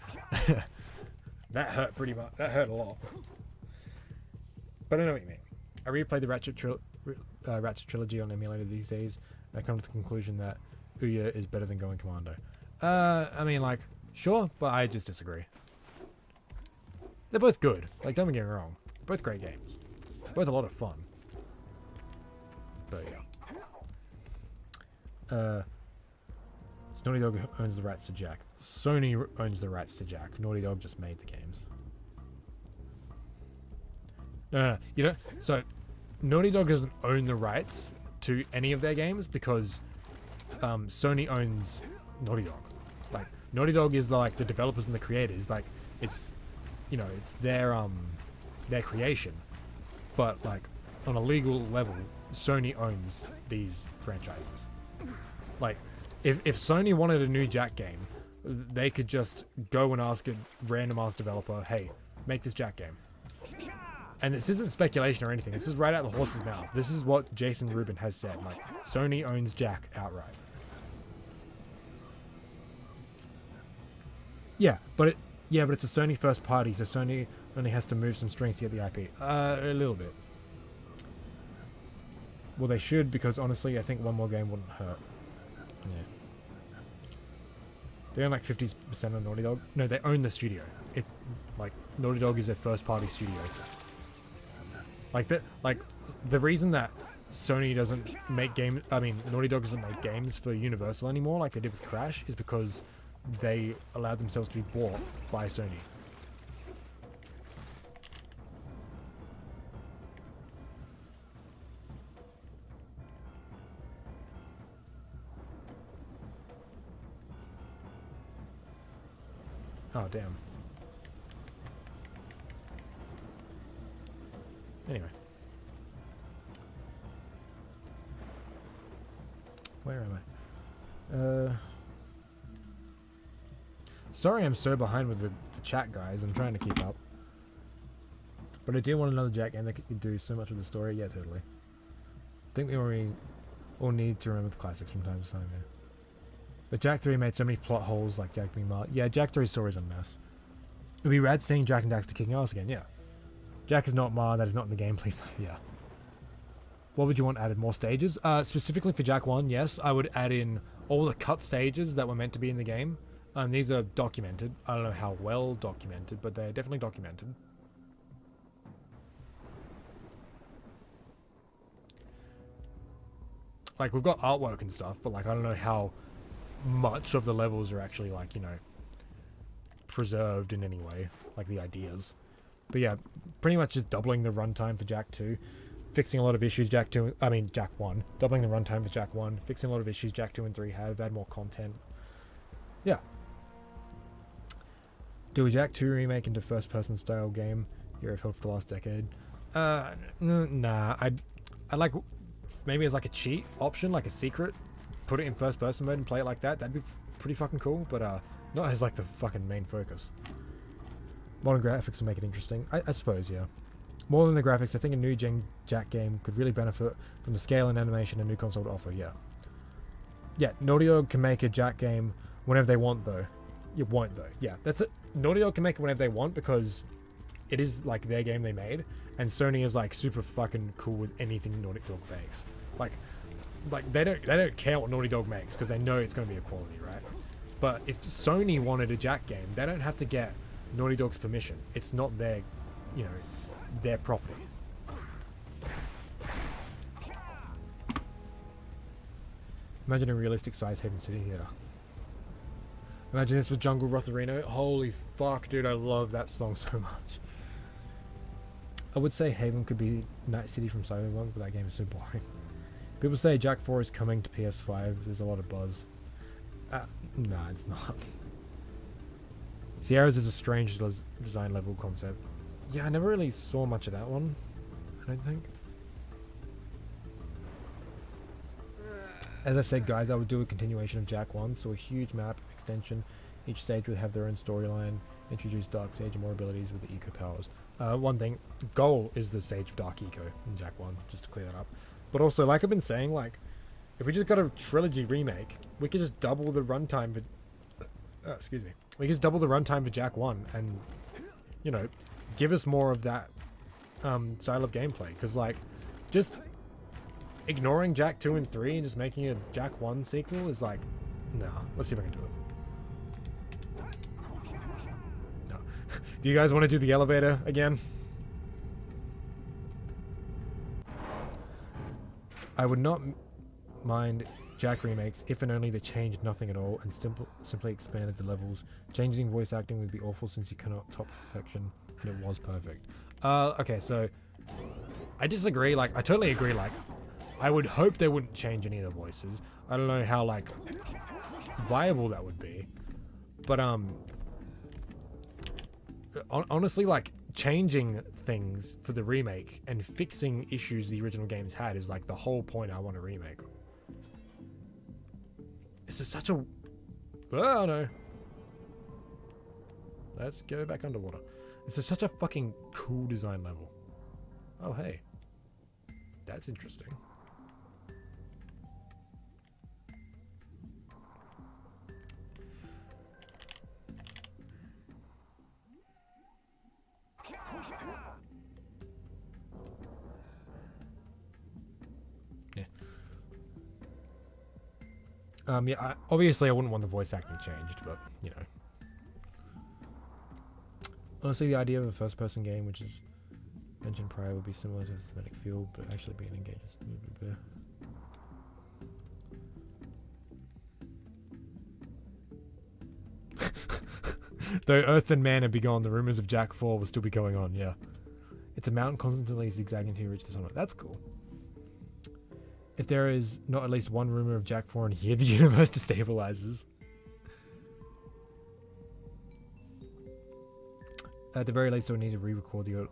That hurt pretty much. That hurt a lot. But I know what you mean. I replayed the Ratchet trilogy on emulator these days, and I come to the conclusion that Ouya is better than Going Commando. I mean, like, sure, but I just disagree. They're both good. Like, don't get me wrong. Both great games. Both a lot of fun. But yeah. Naughty Dog owns the rights to Jak. Sony owns the rights to Jak. Naughty Dog just made the games. No, you don't. So, Naughty Dog doesn't own the rights to any of their games because Sony owns Naughty Dog. Like, Naughty Dog is like the developers and the creators. Like, it's, you know, it's their creation. But like, on a legal level, Sony owns these franchises. Like, if Sony wanted a new Jak game, they could just go and ask a random ass developer, hey, make this Jak game. And this isn't speculation or anything. This is right out of the horse's mouth. This is what Jason Rubin has said. Like, Sony owns Jak outright. Yeah, but it's a Sony first party, so Sony only has to move some strings to get the IP. A little bit. Well, they should, because honestly, I think one more game wouldn't hurt. Yeah. They own like 50% of Naughty Dog. No, they own the studio. It's like Naughty Dog is their first party studio. Like the reason that Sony doesn't make games, I mean, Naughty Dog doesn't make games for Universal anymore, like they did with Crash, is because they allowed themselves to be bought by Sony. Oh, damn. Anyway. Where am I? Sorry I'm so behind with the chat, guys. I'm trying to keep up. But I do want another Jak game that could do so much with the story. Yeah, totally. I think we all need to remember the classics from time to time, yeah. But Jak 3 made so many plot holes, like Jak being marked. Yeah, Jak 3's story's a mess. It'd be rad seeing Jak and Daxter kicking ass again, yeah. Jak is not marred, that is not in the game, please. Yeah. What would you want added? More stages? Specifically for Jak 1, yes. I would add in all the cut stages that were meant to be in the game. These are documented. I don't know how well documented, but they're definitely documented. Like, we've got artwork and stuff, but like, I don't know how much of the levels are actually, like, you know, preserved in any way, like the ideas. But yeah, pretty much just doubling the runtime for Jak 2, fixing a lot of issues Jak 1, doubling the runtime for Jak 1, fixing a lot of issues Jak 2 and 3 have, add more content. Yeah. Do a Jak 2 remake into first-person style game. Here I've held for the last decade. Nah, I'd like, maybe as like a cheat option, like a secret. Put it in first-person mode and play it like that. That'd be pretty fucking cool, but not as like the fucking main focus. Modern graphics will make it interesting. I suppose, yeah. More than the graphics, I think a new gen Jak game could really benefit from the scale and animation a new console would offer, yeah. Yeah, Naughty Dog can make a Jak game whenever they want, though. You won't, though. Yeah, that's it. Naughty Dog can make it whenever they want because it is, like, their game they made, and Sony is, like, super fucking cool with anything Naughty Dog makes. Like they don't care what Naughty Dog makes because they know it's going to be a quality, right? But if Sony wanted a Jak game, they don't have to get Naughty Dog's permission. It's not their, you know, their property. Imagine a realistic size Haven City here. Imagine this with Jungle Rotharino. Holy fuck, dude, I love that song so much. I would say Haven could be Night City from Cyberpunk, but that game is so boring. People say Jak 4 is coming to PS5. There's a lot of buzz. Nah, it's not. Sierra's is a strange design level concept. Yeah, I never really saw much of that one, I don't think. As I said, guys, I would do a continuation of Jak 1, so a huge map extension. Each stage would have their own storyline, introduce Dark Sage and more abilities with the Eco powers. One thing, Goal is the Sage of Dark Eco in Jak 1, just to clear that up. But also, like I've been saying, like, if we just got a trilogy remake, we could just double the runtime for... excuse me. We could just double the runtime for Jak 1, and you know, give us more of that style of gameplay. Because, like, just ignoring Jak 2 and 3 and just making a Jak 1 sequel is like, nah, let's see if I can do it. No. Do you guys want to do the elevator again? I would not mind Jak remakes if and only they changed nothing at all and simply expanded the levels. Changing voice acting would be awful since you cannot top perfection, and it was perfect. Okay, so I disagree. Like, I totally agree. Like, I would hope they wouldn't change any of the voices. I don't know how, like, viable that would be. But, honestly, like, changing things for the remake and fixing issues the original games had is, like, the whole point I want a remake. This is such a... Oh, no. Let's go back underwater. This is such a fucking cool design level. Oh, hey. That's interesting. Yeah. Yeah, obviously I wouldn't want the voice acting changed, but, you know. Honestly, the idea of a first-person game, which is mentioned prior, would be similar to the thematic feel, but actually being engaged. Though Earth and Man had be gone, the rumors of Jak 4 will still be going on, yeah. It's a mountain constantly zigzagging until you reach the summit. That's cool. If there is not at least one rumor of Jak 4 in here, the universe destabilizes. At the very least, I would need to re-record the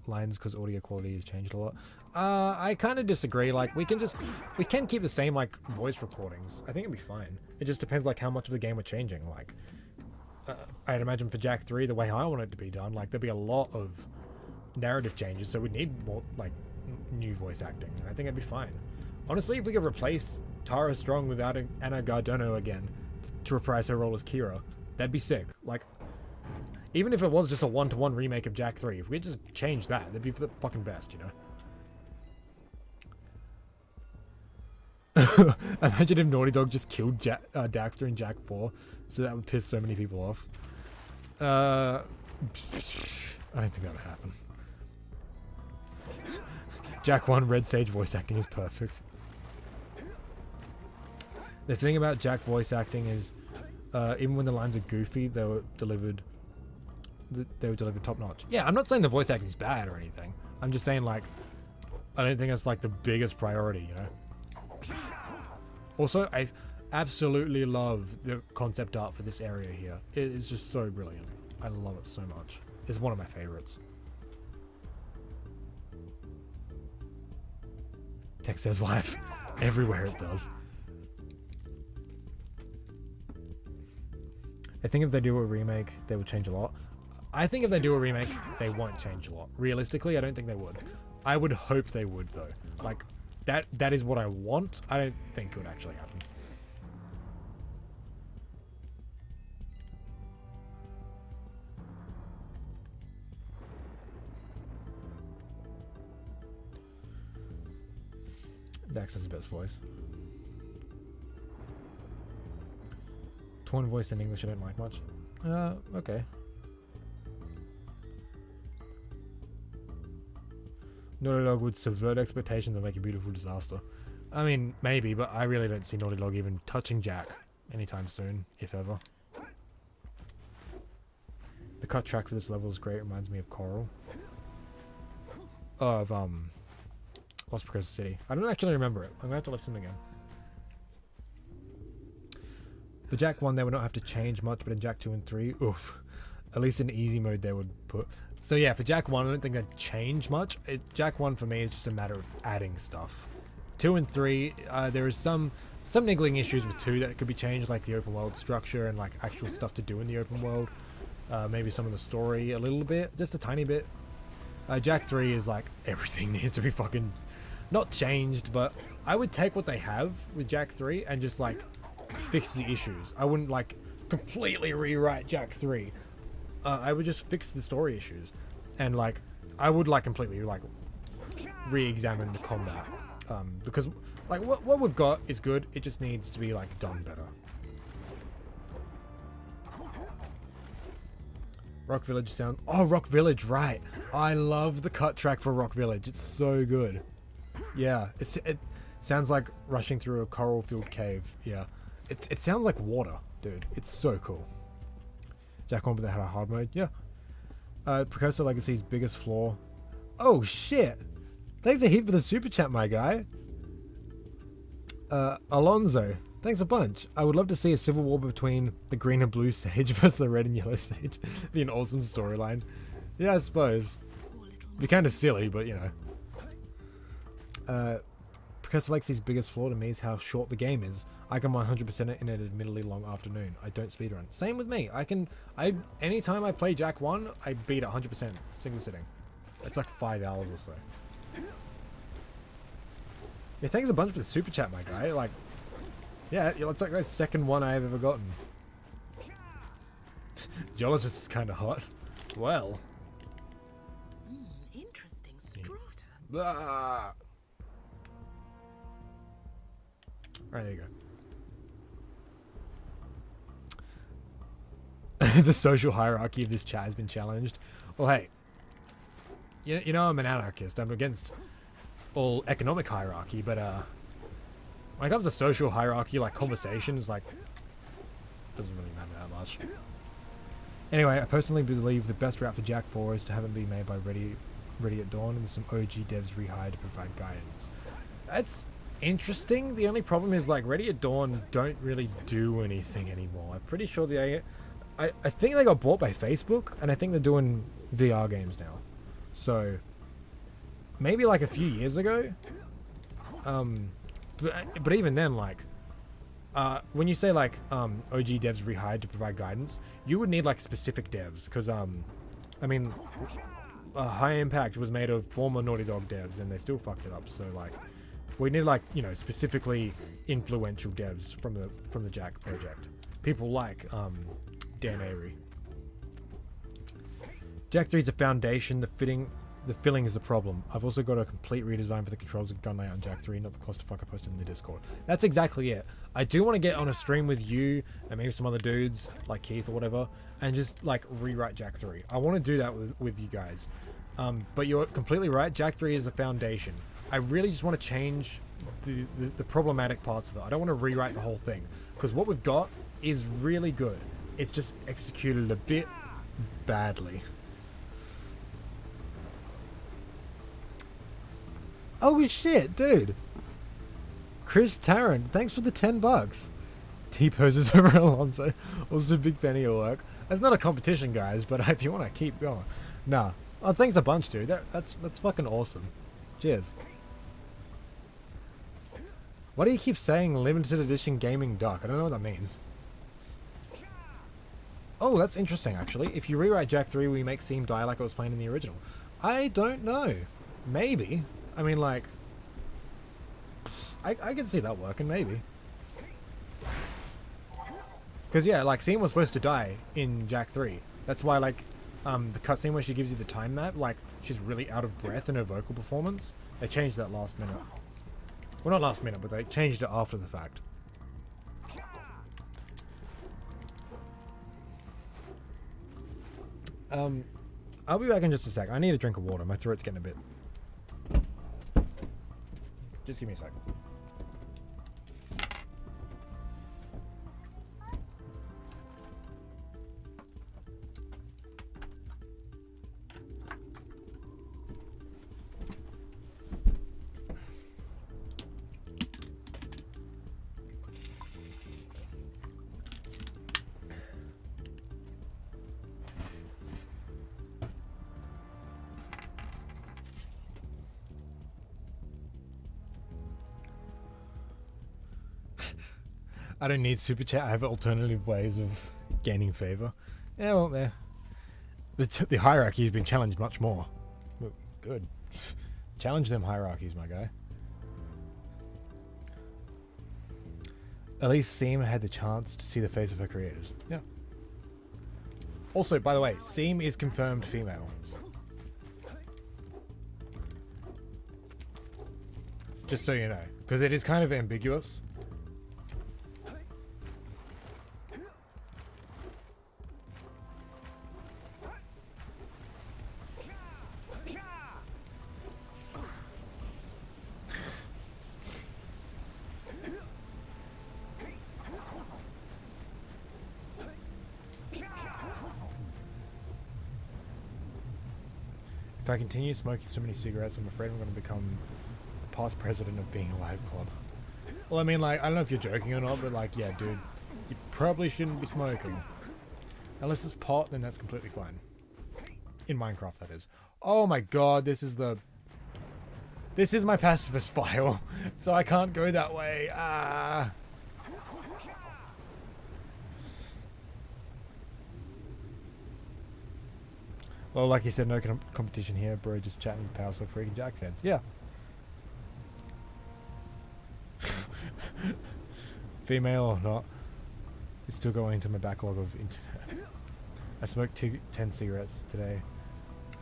lines because audio quality has changed a lot. I kind of disagree. Like, we can keep the same, like, voice recordings. I think it'd be fine. It just depends, like, how much of the game we're changing. Like, I'd imagine for Jak 3, the way I want it to be done, like, there'd be a lot of narrative changes, so we'd need more, like, new voice acting. I think it'd be fine. Honestly, if we could replace Tara Strong with Anna Gardono again to reprise her role as Kira, that'd be sick. Like, even if it was just a one-to-one remake of Jak 3, if we could just change that, that'd be the fucking best, you know? Imagine if Naughty Dog just killed Daxter in Jak 4, so that would piss so many people off. I don't think that would happen. Jak 1 Red Sage voice acting is perfect. The thing about Jak voice acting is, even when the lines are goofy, they were delivered top notch. Yeah, I'm not saying the voice acting is bad or anything. I'm just saying, like, I don't think it's like the biggest priority, you know? Also, I absolutely love the concept art for this area here. It is just so brilliant. I love it so much. It's one of my favorites. Text says life. Everywhere it does. I think if they do a remake, they would change a lot. I think if they do a remake, they won't change a lot. Realistically, I don't think they would. I would hope they would, though. Like, that is what I want. I don't think it would actually happen. Dax has the best voice. Tone voice in English I don't like much. Okay. Naughty Dog would subvert expectations and make a beautiful disaster. I mean, maybe, but I really don't see Naughty Dog even touching Jak anytime soon, if ever. The cut track for this level is great. It reminds me of Coral. Of, Lost Precursor City. I don't actually remember it. I'm gonna have to listen again. For Jak 1, they would not have to change much, but in Jak 2 and 3, oof. At least in easy mode, they would put... So yeah, for Jak 1, I don't think they'd change much. Jak 1 for me is just a matter of adding stuff. 2 and 3, there is some niggling issues with 2 that could be changed, like the open world structure and like actual stuff to do in the open world. Maybe some of the story a little bit, just a tiny bit. Jak 3 is like, everything needs to be fucking... Not changed, but I would take what they have with Jak 3 and just like fix the issues. I wouldn't like completely rewrite Jak 3. I would just fix the story issues, and like I would like completely like re-examine the combat, because like what we've got is good. It just needs to be like done better. Rock Village sound. Oh, Rock Village, right? I love the cut track for Rock Village. It's so good. Yeah, it sounds like rushing through a coral-filled cave. Yeah, it sounds like water, dude. It's so cool. Jack on, but they had a hard mode. Yeah. Precursor Legacy's biggest flaw. Oh shit! Thanks a heap for the super chat, my guy. Alonzo, thanks a bunch. I would love to see a civil war between the green and blue sage versus the red and yellow sage. Be an awesome storyline. Yeah, I suppose. Be kind of silly, but you know. Precursor Legacy's biggest flaw to me is how short the game is. I can 100% it in an admittedly long afternoon. I don't speedrun. Same with me. Anytime I play Jak 1, I beat it 100% single sitting. It's like 5 hours or so. Yeah, thanks a bunch for the super chat, my guy. Like, yeah, it's like the second one I have ever gotten. Geologist is kind of hot. Well. Interesting strata. Blah. Alright, there you go. The social hierarchy of this chat has been challenged. Well, hey. You know I'm an anarchist. I'm against all economic hierarchy, but when it comes to social hierarchy, like conversations, like doesn't really matter that much. Anyway, I personally believe the best route for Jak 4 is to have it be made by Ready at Dawn and some OG devs rehired to provide guidance. That's interesting. The only problem is like Ready at Dawn don't really do anything anymore. I'm pretty sure I think they got bought by Facebook, and I think they're doing VR games now. So maybe like a few years ago. But even then, like when you say like OG devs rehired to provide guidance, you would need like specific devs, because I mean High Impact was made of former Naughty Dog devs and they still fucked it up. So like we need like, you know, specifically influential devs from the Jak project. People like Dan Avery. Jak 3 is the foundation, the filling is the problem. I've also got a complete redesign for the controls and gun layout on Jak 3, not the clusterfuck I posted in the Discord. That's exactly it. I do want to get on a stream with you and maybe some other dudes like Keith or whatever, and just like rewrite Jak 3. I want to do that with you guys. But you're completely right. Jak 3 is the foundation. I really just want to change the problematic parts of it. I don't want to rewrite the whole thing, because what we've got is really good. It's just executed a bit badly. Oh shit, dude. Chris Tarrant, thanks for the $10. T-poses over Alonso. Also a big fan of your work. That's not a competition, guys, but if you want to keep going. Nah. Oh, thanks a bunch, dude. That's fucking awesome. Cheers. Why do you keep saying limited edition gaming duck? I don't know what that means. Oh, that's interesting, actually. If you rewrite Jak 3, will you make Seam die like it was playing in the original? I don't know. Maybe. I mean, like, I can see that working, maybe. Because, yeah, like, Seam was supposed to die in Jak 3. That's why, like, the cutscene where she gives you the time map, like, she's really out of breath in her vocal performance. They changed that last minute. Well, not last minute, but they changed it after the fact. I'll be back in just a sec. I need a drink of water. My throat's getting a bit... Just give me a sec. I don't need super chat. I have alternative ways of gaining favor. Yeah, well, the hierarchy has been challenged much more. Good. Challenge them hierarchies, my guy. At least Seema had the chance to see the face of her creators. Yeah. Also, by the way, Seam is confirmed female. Just so you know, because it is kind of ambiguous. If I continue smoking so many cigarettes, I'm afraid I'm going to become the past president of Being Alive Club. Well, I mean, like, I don't know if you're joking or not, but like, yeah, dude, you probably shouldn't be smoking. Unless it's pot, then that's completely fine. In Minecraft, that is. Oh my god, this is my pacifist file, so I can't go that way. Ah. Well, like you said, no competition here, bro. Just chatting with power so freaking Jack fans. Yeah. Female or not, it's still going into my backlog of internet. I smoked 10 cigarettes today.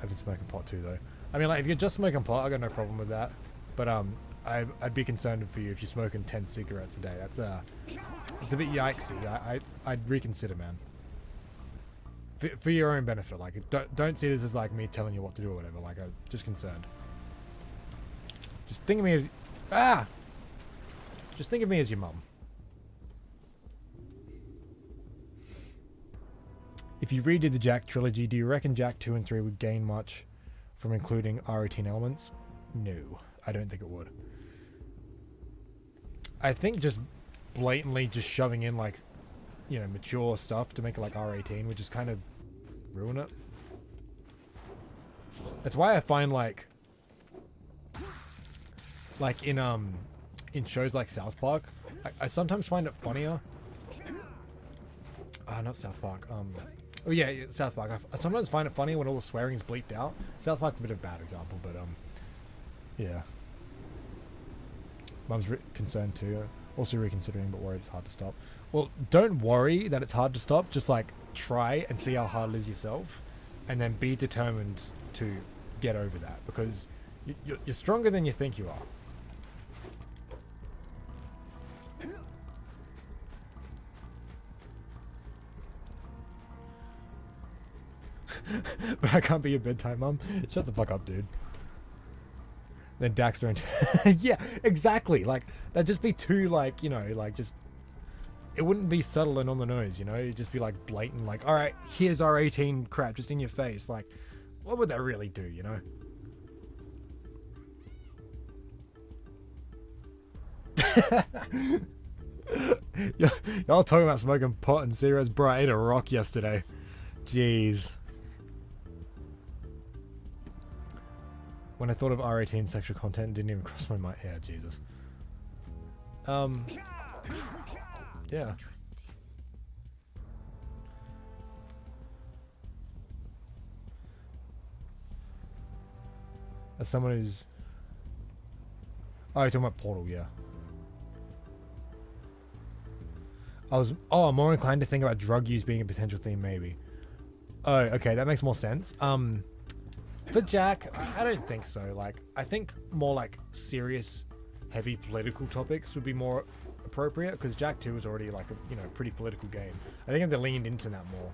I've been smoking pot too, though. I mean, like, if you're just smoking pot, I got no problem with that. But I'd be concerned for you if you're smoking 10 cigarettes a day. That's it's a bit yikesy. I'd reconsider, man. For your own benefit, like, don't see this as like me telling you what to do or whatever. Like, I'm just concerned. Just think of me as Just think of me as your mum. If you redid the Jak trilogy, do you reckon Jak 2 and 3 would gain much from including R18 elements? No, I don't think it would. I think just blatantly just shoving in, like, you know, mature stuff to make it like R18 would just kind of ruin it. That's why I find like in shows like South Park, I sometimes find it funnier. Not South Park. Oh yeah, South Park. I sometimes find it funny when all the swearing is bleeped out. South Park's a bit of a bad example, but yeah. Mum's concerned too. Also reconsidering, but worried it's hard to stop. Well, don't worry that it's hard to stop. Just like try and see how hard it is yourself, and then be determined to get over that, because you're stronger than you think you are. But I can't be your bedtime mum. Shut the fuck up, dude. Then Daxter and yeah, exactly. Like, that'd just be too, like, you know, like, just, it wouldn't be subtle and on the nose, you know? It'd just be like blatant, like, alright, here's our 18 crap just in your face. Like, what would that really do, you know? Y'all talking about smoking pot and cigarettes, bro. I ate a rock yesterday. Jeez. When I thought of R18 sexual content, it didn't even cross my mind. Yeah, Jesus. Yeah. As someone who's... Oh, you're talking about Portal, yeah. I'm more inclined to think about drug use being a potential theme, maybe. Oh, okay, that makes more sense. For Jak, I don't think so. Like, I think more like serious, heavy political topics would be more appropriate, because Jak 2 is already like a, you know, pretty political game. I think if they leaned into that more.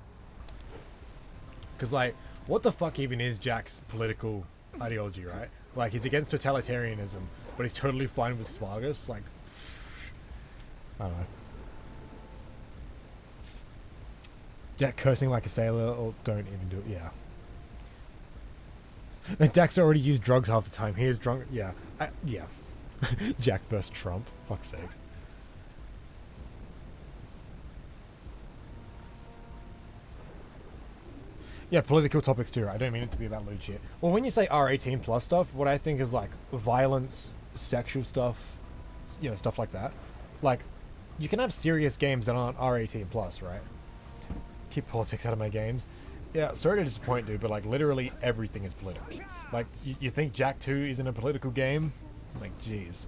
Because, like, what the fuck even is Jak's political ideology, right? Like, he's against totalitarianism, but he's totally fine with Spargus. Like, I don't know. Jak cursing like a sailor, or don't even do it, yeah. And Daxter already used drugs half the time. He is drunk. Yeah. Yeah. Jak versus Trump. Fuck's sake. Yeah, political topics too. I don't mean it to be about lewd shit. Well, when you say R18 plus stuff, what I think is like violence, sexual stuff, you know, stuff like that. Like, you can have serious games that aren't R18 plus, right? Keep politics out of my games. Yeah, sorry to disappoint, dude, but like literally everything is political. Like, you think Jak 2 isn't a political game? Like, jeez.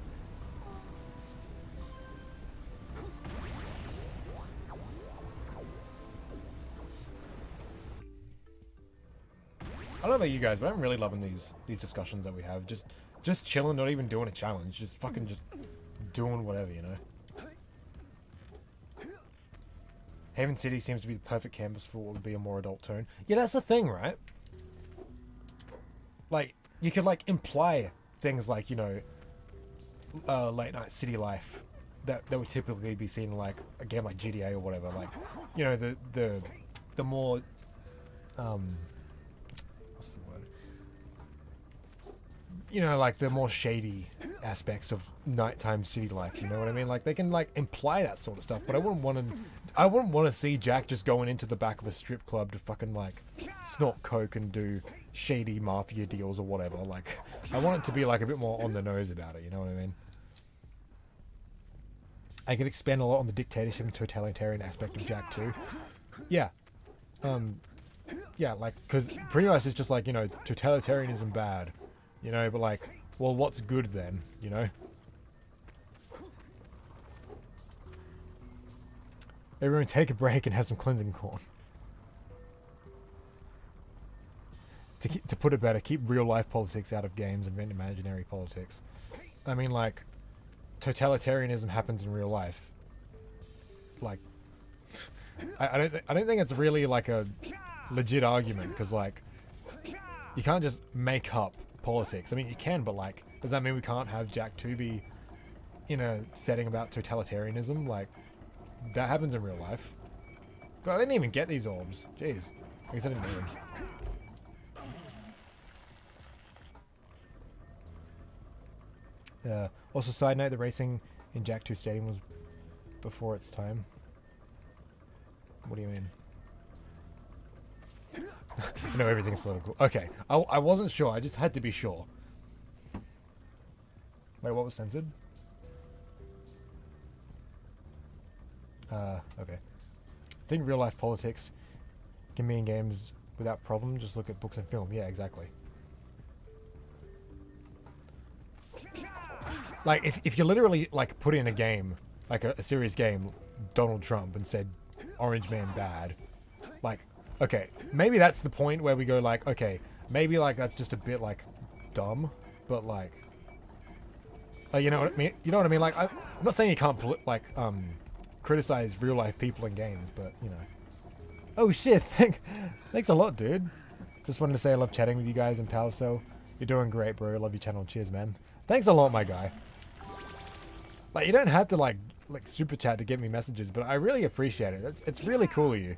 don't know about you guys, but I'm really loving these discussions that we have. Just chilling, not even doing a challenge. Just fucking just doing whatever, you know? Haven City seems to be the perfect canvas for what would be a more adult tone. Yeah, that's the thing, right? Like, you could, like, imply things like, you know, late night city life that would typically be seen in, like, a game like GTA or whatever. Like, you know, the more, what's the word? You know, like, the more shady aspects of nighttime city life, you know what I mean? Like, they can, like, imply that sort of stuff, but I wouldn't want to see Jack just going into the back of a strip club to fucking, like, snort coke and do shady mafia deals or whatever. Like, I want it to be, like, a bit more on the nose about it, you know what I mean? I could expand a lot on the dictatorship and totalitarian aspect of Jack too. Yeah. Yeah, like, because pretty much it's just like, you know, totalitarianism bad, you know, but like, well, what's good then, you know? Everyone take a break and have some cleansing corn. To put it better, keep real life politics out of games and invent imaginary politics. I mean, like, totalitarianism happens in real life. Like, I don't think it's really like a legit argument, because like, you can't just make up politics. I mean, you can, but like, does that mean we can't have Jack 2 be in a setting about totalitarianism? Like, that happens in real life. God, I didn't even get these orbs. Jeez. I guess I didn't need them. Also, side note, the racing in Jack 2 Stadium was before its time. What do you mean? I know everything's political. Okay, I wasn't sure. I just had to be sure. Wait, what was censored? Okay. I think real life politics can be in games without problem. Just look at books and film. Yeah, exactly. Like, if you literally, like, put in a game, like a serious game, Donald Trump, and said, Orange Man bad, like, okay, maybe that's the point where we go, like, okay, maybe, like, that's just a bit, like, dumb, but, like, you know what I mean? You know what I mean? Like, I'm not saying you can't, criticize real-life people in games, but, you know. Oh, shit, thanks a lot, dude. Just wanted to say I love chatting with you guys in Power Cell. You're doing great, bro. Love your channel. Cheers, man. Thanks a lot, my guy. Like, you don't have to, like super chat to get me messages, but I really appreciate it. It's really cool of you.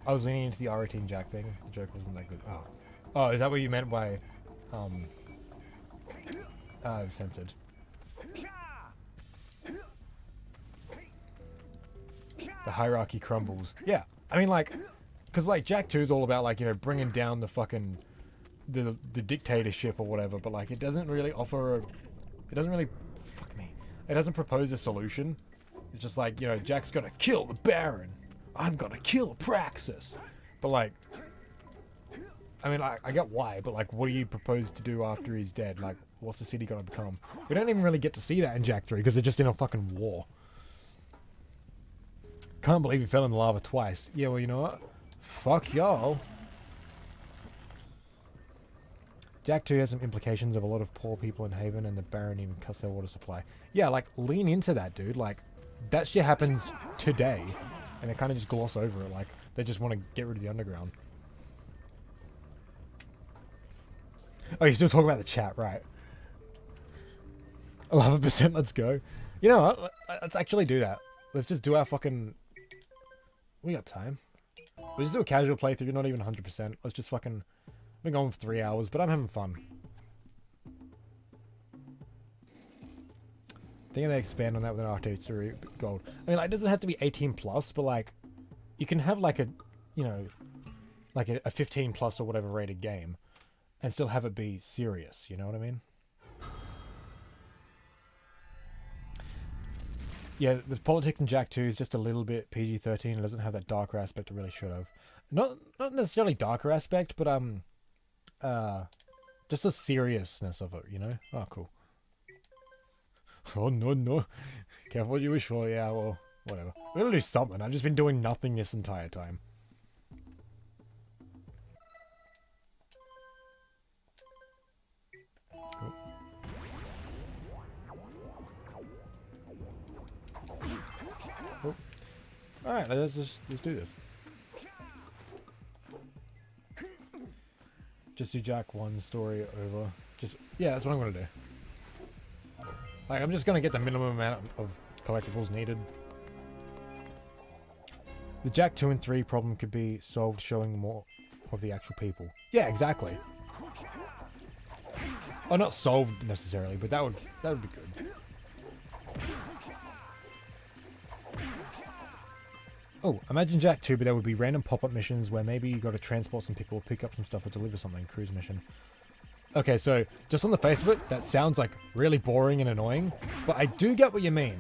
I was leaning into the R18 Jack thing. The joke wasn't that good. Oh, is that what you meant by, censored? The hierarchy crumbles. Yeah, I mean, like, because, like, Jak 2 is all about, like, you know, bringing down the fucking, the dictatorship or whatever, but, like, it doesn't really offer it doesn't really, fuck me, it doesn't propose a solution. It's just like, you know, Jack's gonna kill the Baron. I'm gonna kill Praxis. But, like, I mean, I get why, but, like, what do you propose to do after he's dead? Like, what's the city gonna become? We don't even really get to see that in Jak 3, because they're just in a fucking war. Can't believe he fell in the lava twice. Yeah, well, you know what? Fuck y'all. Jak 2 has some implications of a lot of poor people in Haven, and the Baron even cuts their water supply. Yeah, like, lean into that, dude. Like, that shit happens today, and they kind of just gloss over it. Like, they just want to get rid of the underground. Oh, you're still talking about the chat, right? 11%, let's go. You know what? Let's actually do that. Let's just do our fucking... We got time. We'll just do a casual playthrough, not even 100%. Let's just fucking... I've been going for 3 hours, but I'm having fun. I think they expand on that with an R2 Gold. I mean, like, it doesn't have to be 18 plus, but like, you can have like a, you know, like a 15 plus or whatever rated game, and still have it be serious. You know what I mean? Yeah, the politics in Jak 2 is just a little bit PG-13. It doesn't have that darker aspect it really should have. Not necessarily darker aspect, but just the seriousness of it, you know? Oh, cool. Oh, no, no. Careful what you wish for. Yeah, well, whatever. We're gonna do something. I've just been doing nothing this entire time. Cool. Cool. Alright, let's do this. Just do Jak 1 story over. Yeah, that's what I'm gonna do. Like, I'm just gonna get the minimum amount of collectibles needed. The Jak 2 and 3 problem could be solved showing more of the actual people. Yeah, exactly. Oh, not solved necessarily, but that would be good. Oh, imagine Jak 2, but there would be random pop-up missions where maybe you got to transport some people, pick up some stuff, or deliver something. Cruise mission. Okay, so just on the face of it, that sounds like really boring and annoying, but I do get what you mean.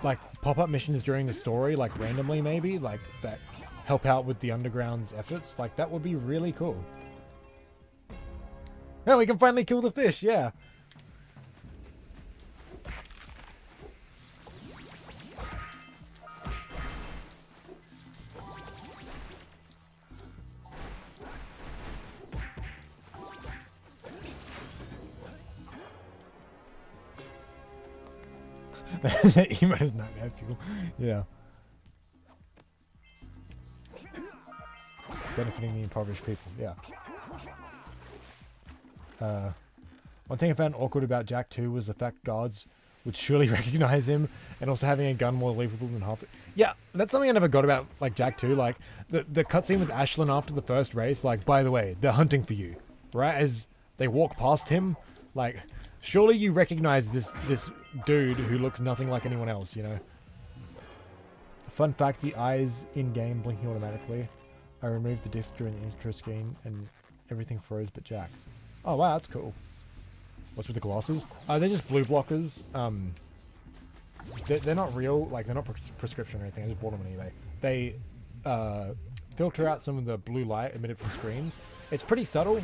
Like pop-up missions during the story, like randomly maybe, like that help out with the Underground's efforts. Like that would be really cool. Yeah, we can finally kill the fish. Yeah. That emote is not bad fuel. Yeah. Benefiting the impoverished people. Yeah. One thing I found awkward about Jak 2 was the fact guards would surely recognize him, and also having a gun more lethal than half. Yeah, that's something I never got about like Jak 2. Like the cutscene with Ashlyn after the first race. Like, by the way, they're hunting for you, right? As they walk past him, like. Surely you recognize this dude who looks nothing like anyone else, you know? Fun fact, the eyes in-game blinking automatically. I removed the disc during the intro screen and everything froze but Jak. Oh wow, that's cool. What's with the glasses? They're just blue blockers. They're not real, like they're not prescription or anything. I just bought them on eBay. They filter out some of the blue light emitted from screens. It's pretty subtle,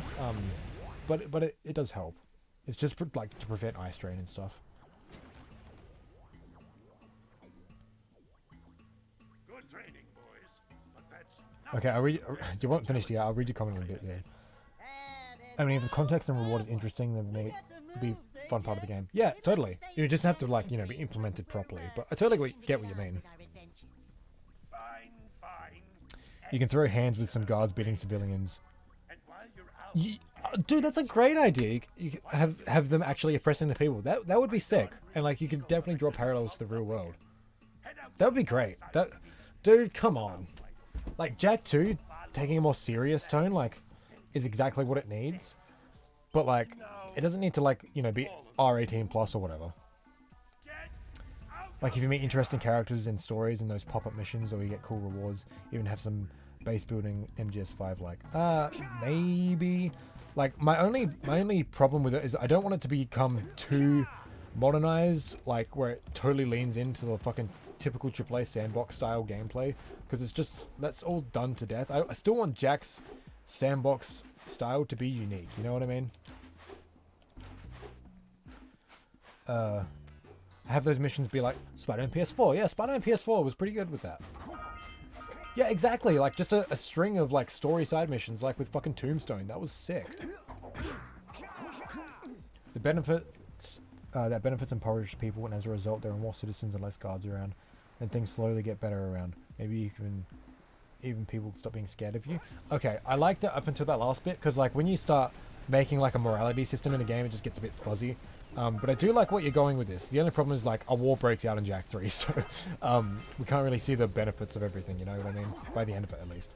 but it does help. It's just like to prevent eye strain and stuff. Good training, boys. But that's Okay, you won't finish yet. I'll read your comment in a bit there. I mean, if the context and reward is interesting, then may be a fun part of the game. Yeah, totally. You just have to, like, you know, be implemented properly. But I totally get what you mean. fine, fine. You can throw hands with some guards beating civilians. And while you're out, Dude, that's a great idea. You could have them actually oppressing the people. That would be sick. And like you could definitely draw parallels to the real world. That would be great. Dude, come on. Like Jak 2 taking a more serious tone like is exactly what it needs. But like it doesn't need to like, you know, be R18 plus or whatever. Like if you meet interesting characters in stories in those pop-up missions or you get cool rewards, even have some base building MGS5 like maybe. Like my only problem with it is I don't want it to become too modernized, like where it totally leans into the fucking typical AAA sandbox style gameplay, because it's just that's all done to death. I still want Jak's sandbox style to be unique. You know what I mean? Have those missions be like Spider-Man PS4. Yeah, Spider-Man PS4 was pretty good with that. Yeah, exactly. Like just a string of like story side missions, like with fucking Tombstone. That was sick. The benefits that benefits impoverished people, and as a result, there are more citizens and less guards around, and things slowly get better around. Maybe you can even people stop being scared of you. Okay, I liked it up until that last bit because like when you start making like a morality system in a game, it just gets a bit fuzzy. But I do like what you're going with this. The only problem is like a war breaks out in Jak 3, so we can't really see the benefits of everything, you know what I mean? By the end of it, at least.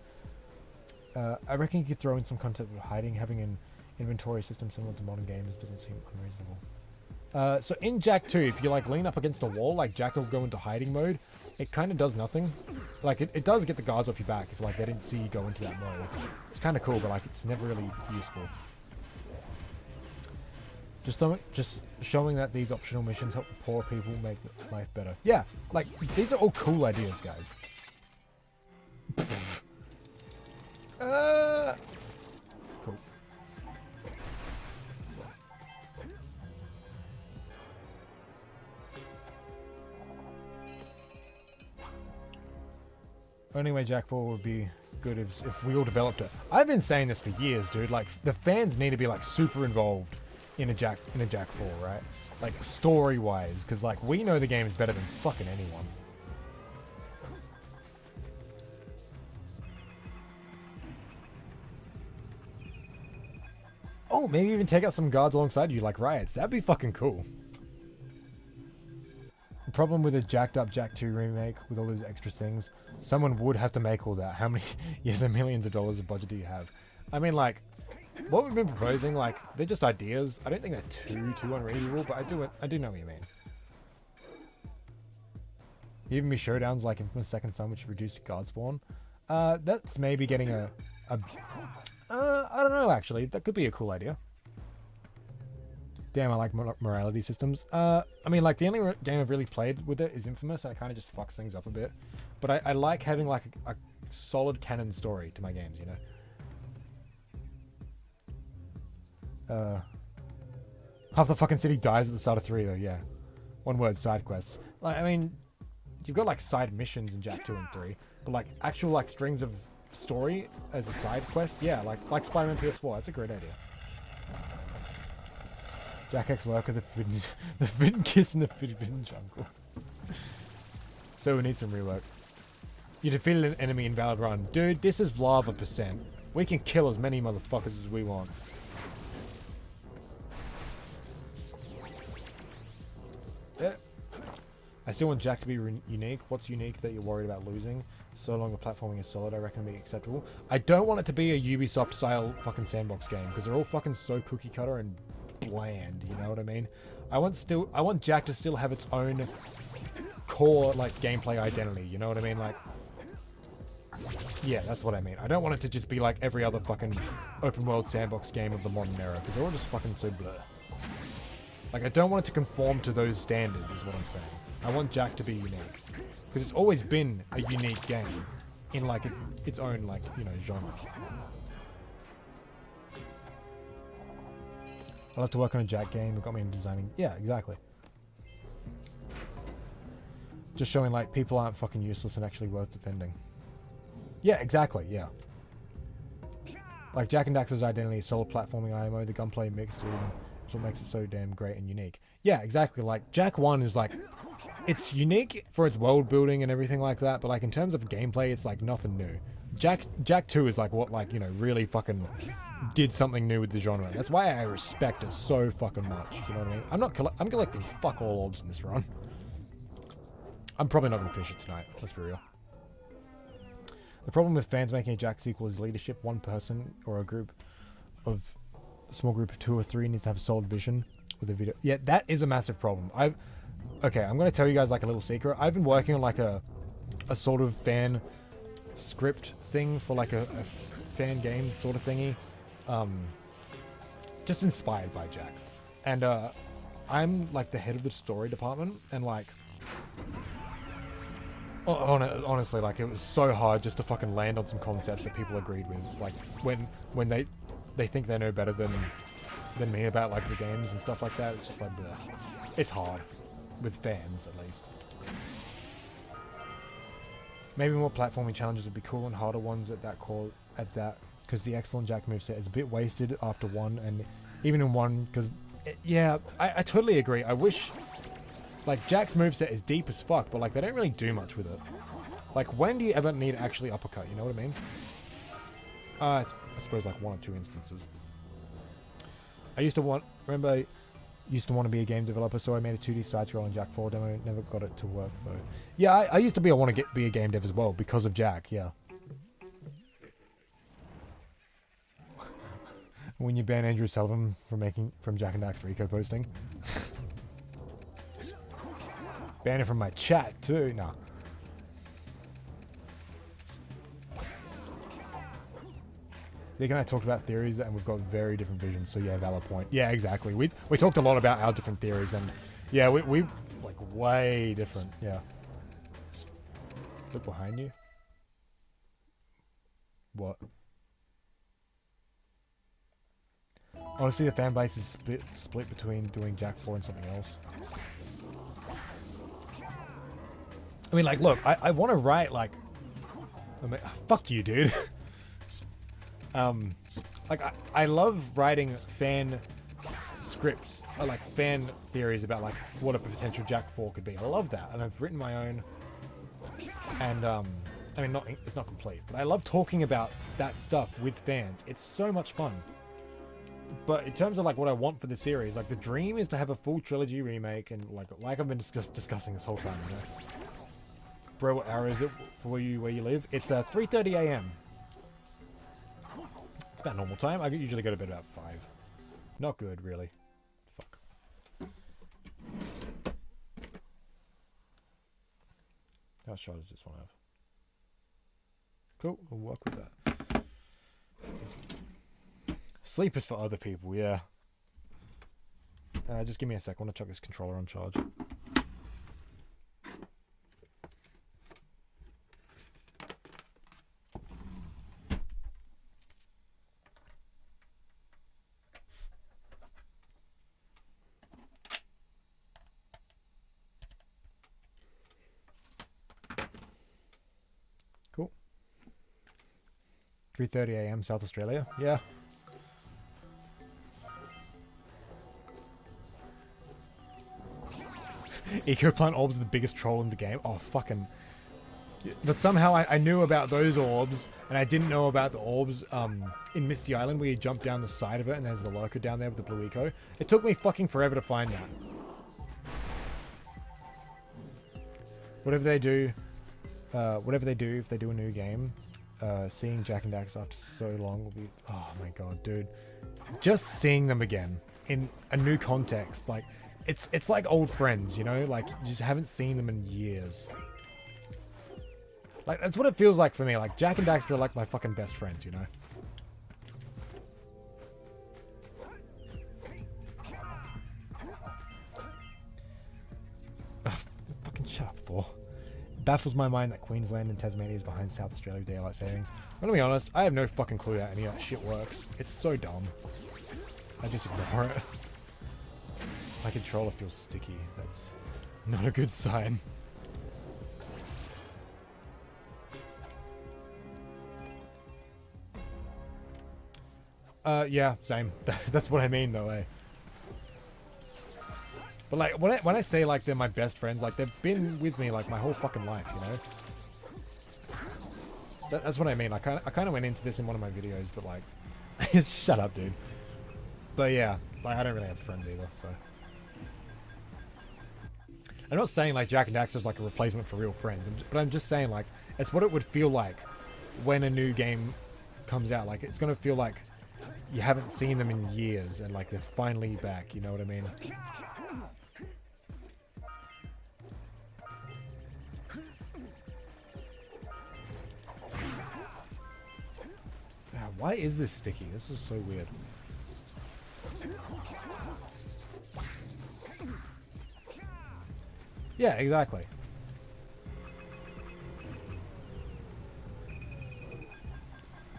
I reckon you could throw in some concept of hiding. Having an inventory system similar to modern games doesn't seem unreasonable. So in Jak 2, if you like lean up against a wall, like Jak will go into hiding mode. It kind of does nothing. Like it does get the guards off your back if like they didn't see you go into that mode. It's kind of cool, but like it's never really useful. Just showing that these optional missions help the poor people make life better. Yeah, like these are all cool ideas, guys. Cool. Only way Jack 4 would be good if we all developed it. I've been saying this for years, dude. Like, the fans need to be like super involved in a Jack 4, right? Like, story-wise, because like we know the game is better than fucking anyone. Oh, maybe even take out some guards alongside you, like riots. That'd be fucking cool. The problem with a jacked up Jak 2 remake with all those extra things, someone would have to make all that. How many years and millions of dollars of budget do you have? I mean, like, what we've been proposing, like, they're just ideas. I don't think they're too unreasonable, but I do know what you mean. Even me showdowns like Infamous Second Son, which reduced guard spawn. That's maybe getting I don't know, actually. That could be a cool idea. Damn, I like morality systems. I mean, like, the only game I've really played with it is Infamous, and it kind of just fucks things up a bit. But I like having, like, a solid canon story to my games, you know? Half the fucking city dies at the start of 3, though, yeah. One word, side quests. Like, I mean, you've got, like, side missions in Jak 2 and 3, but, like, actual, like, strings of story as a side quest, yeah, like Spider-Man PS4, that's a great idea. Jak X Lurker, the forbidden kiss in the forbidden jungle. So we need some rework. You defeated an enemy in Valid Run. Dude, this is lava %. We can kill as many motherfuckers as we want. Yeah. I still want Jak to be unique. What's unique that you're worried about losing? So long the platforming is solid, I reckon it'll be acceptable. I don't want it to be a Ubisoft style fucking sandbox game, because they're all fucking so cookie cutter and bland, you know what I mean? I want Jak to still have its own core, like, gameplay identity, you know what I mean? Like, yeah, that's what I mean. I don't want it to just be like every other fucking open world sandbox game of the modern era, because they're all just fucking so blur. Like, I don't want it to conform to those standards, is what I'm saying. I want Jak to be unique. Because it's always been a unique game in, like, its own, like, you know, genre. I'll have to work on a Jak game. It got me into designing. Yeah, exactly. Just showing, like, people aren't fucking useless and actually worth defending. Yeah, exactly, yeah. Like, Jak and Daxter's identity is solid platforming IMO, the gunplay mixed in, is what makes it so damn great and unique. Yeah, exactly. Like, Jak 1 is, like, it's unique for its world building and everything like that, but, like, in terms of gameplay, it's, like, nothing new. Jak 2 is, like, what, like, you know, really fucking did something new with the genre. That's why I respect it so fucking much, you know what I mean? I'm collecting fuck all orbs in this run. I'm probably not gonna finish it tonight, let's be real. The problem with fans making a Jak sequel is leadership. One person or a small group of 2 or 3 needs to have a solid vision with a video. Yeah, that is a massive problem. Okay, I'm going to tell you guys, like, a little secret. I've been working on, like, a sort of fan script thing for, like, a fan game sort of thingy. Just inspired by Jak. And, I'm, like, the head of the story department, and, like, honestly, like, it was so hard just to fucking land on some concepts that people agreed with. Like, when they think they know better than me about, like, the games and stuff like that, it's just like, bleh. It's hard. With fans, at least. Maybe more platforming challenges would be cool, and harder ones at that, because the excellent Jak moveset is a bit wasted after 1, and even in 1, because, yeah, I totally agree. I wish, like, Jak's moveset is deep as fuck, but, like, they don't really do much with it. Like, when do you ever need to actually uppercut, you know what I mean? I suppose, like, 1 or 2 instances. I used to want to be a game developer, so I made a 2D side-scroll on Jak 4 demo. Never got it to work, though. Yeah, I used to want to be a game dev as well, because of Jak, yeah. When you ban Andrew Sullivan from Jak and Daxter eco posting. Ban it from my chat, too. Nah. Nick and I talked about theories, and we've got very different visions, so yeah, valid point. Yeah, exactly. We talked a lot about our different theories, and yeah, we like, way different, yeah. Look behind you. What? Honestly, the fan base is split between doing Jak 4 and something else. I mean, like, look, I want to write, like, Fuck you, dude. Like I love writing fan scripts, or like fan theories about like what a potential Jak 4 could be. I love that, and I've written my own. And I mean, it's not complete, but I love talking about that stuff with fans. It's so much fun. But in terms of like what I want for the series, like the dream is to have a full trilogy remake, and like I've been discussing this whole time, you know. Bro, what hour is it for you where you live? It's 3:30 a.m. It's about normal time. I usually go to bed about 5. Not good, really. Fuck. How shot does this one have? Cool, we'll work with that. Sleep is for other people, yeah. Just give me a sec. I want to chuck this controller on charge. Cool. 3:30 a.m. South Australia. Yeah. Eco plant orbs are the biggest troll in the game. Oh, fucking... But somehow I knew about those orbs, and I didn't know about the orbs in Misty Island where you jump down the side of it and there's the lurker down there with the blue eco. It took me fucking forever to find that. Whatever they do, if they do a new game, seeing Jak and Daxter after so long will be... Oh my god, dude. Just seeing them again in a new context, like... It's like old friends, you know? Like, you just haven't seen them in years. Like, that's what it feels like for me. Like, Jak and Daxter are like my fucking best friends, you know? Ugh, fucking shut up, Thor. It baffles my mind that Queensland and Tasmania is behind South Australia with daylight savings. I'm gonna be honest, I have no fucking clue how any of that shit works. It's so dumb. I just ignore it. My controller feels sticky. That's not a good sign. Yeah, same. That's what I mean, though, eh? But like, when I say like they're my best friends, like they've been with me like my whole fucking life, you know? That's what I mean. I kind of went into this in one of my videos, but like, shut up, dude. But yeah, like I don't really have friends either, so. I'm not saying like Jak and Daxter is like a replacement for real friends, but I'm just saying like it's what it would feel like when a new game comes out. Like it's gonna feel like you haven't seen them in years and like they're finally back. You know what I mean? Why is this sticky? This is so weird. Yeah, exactly.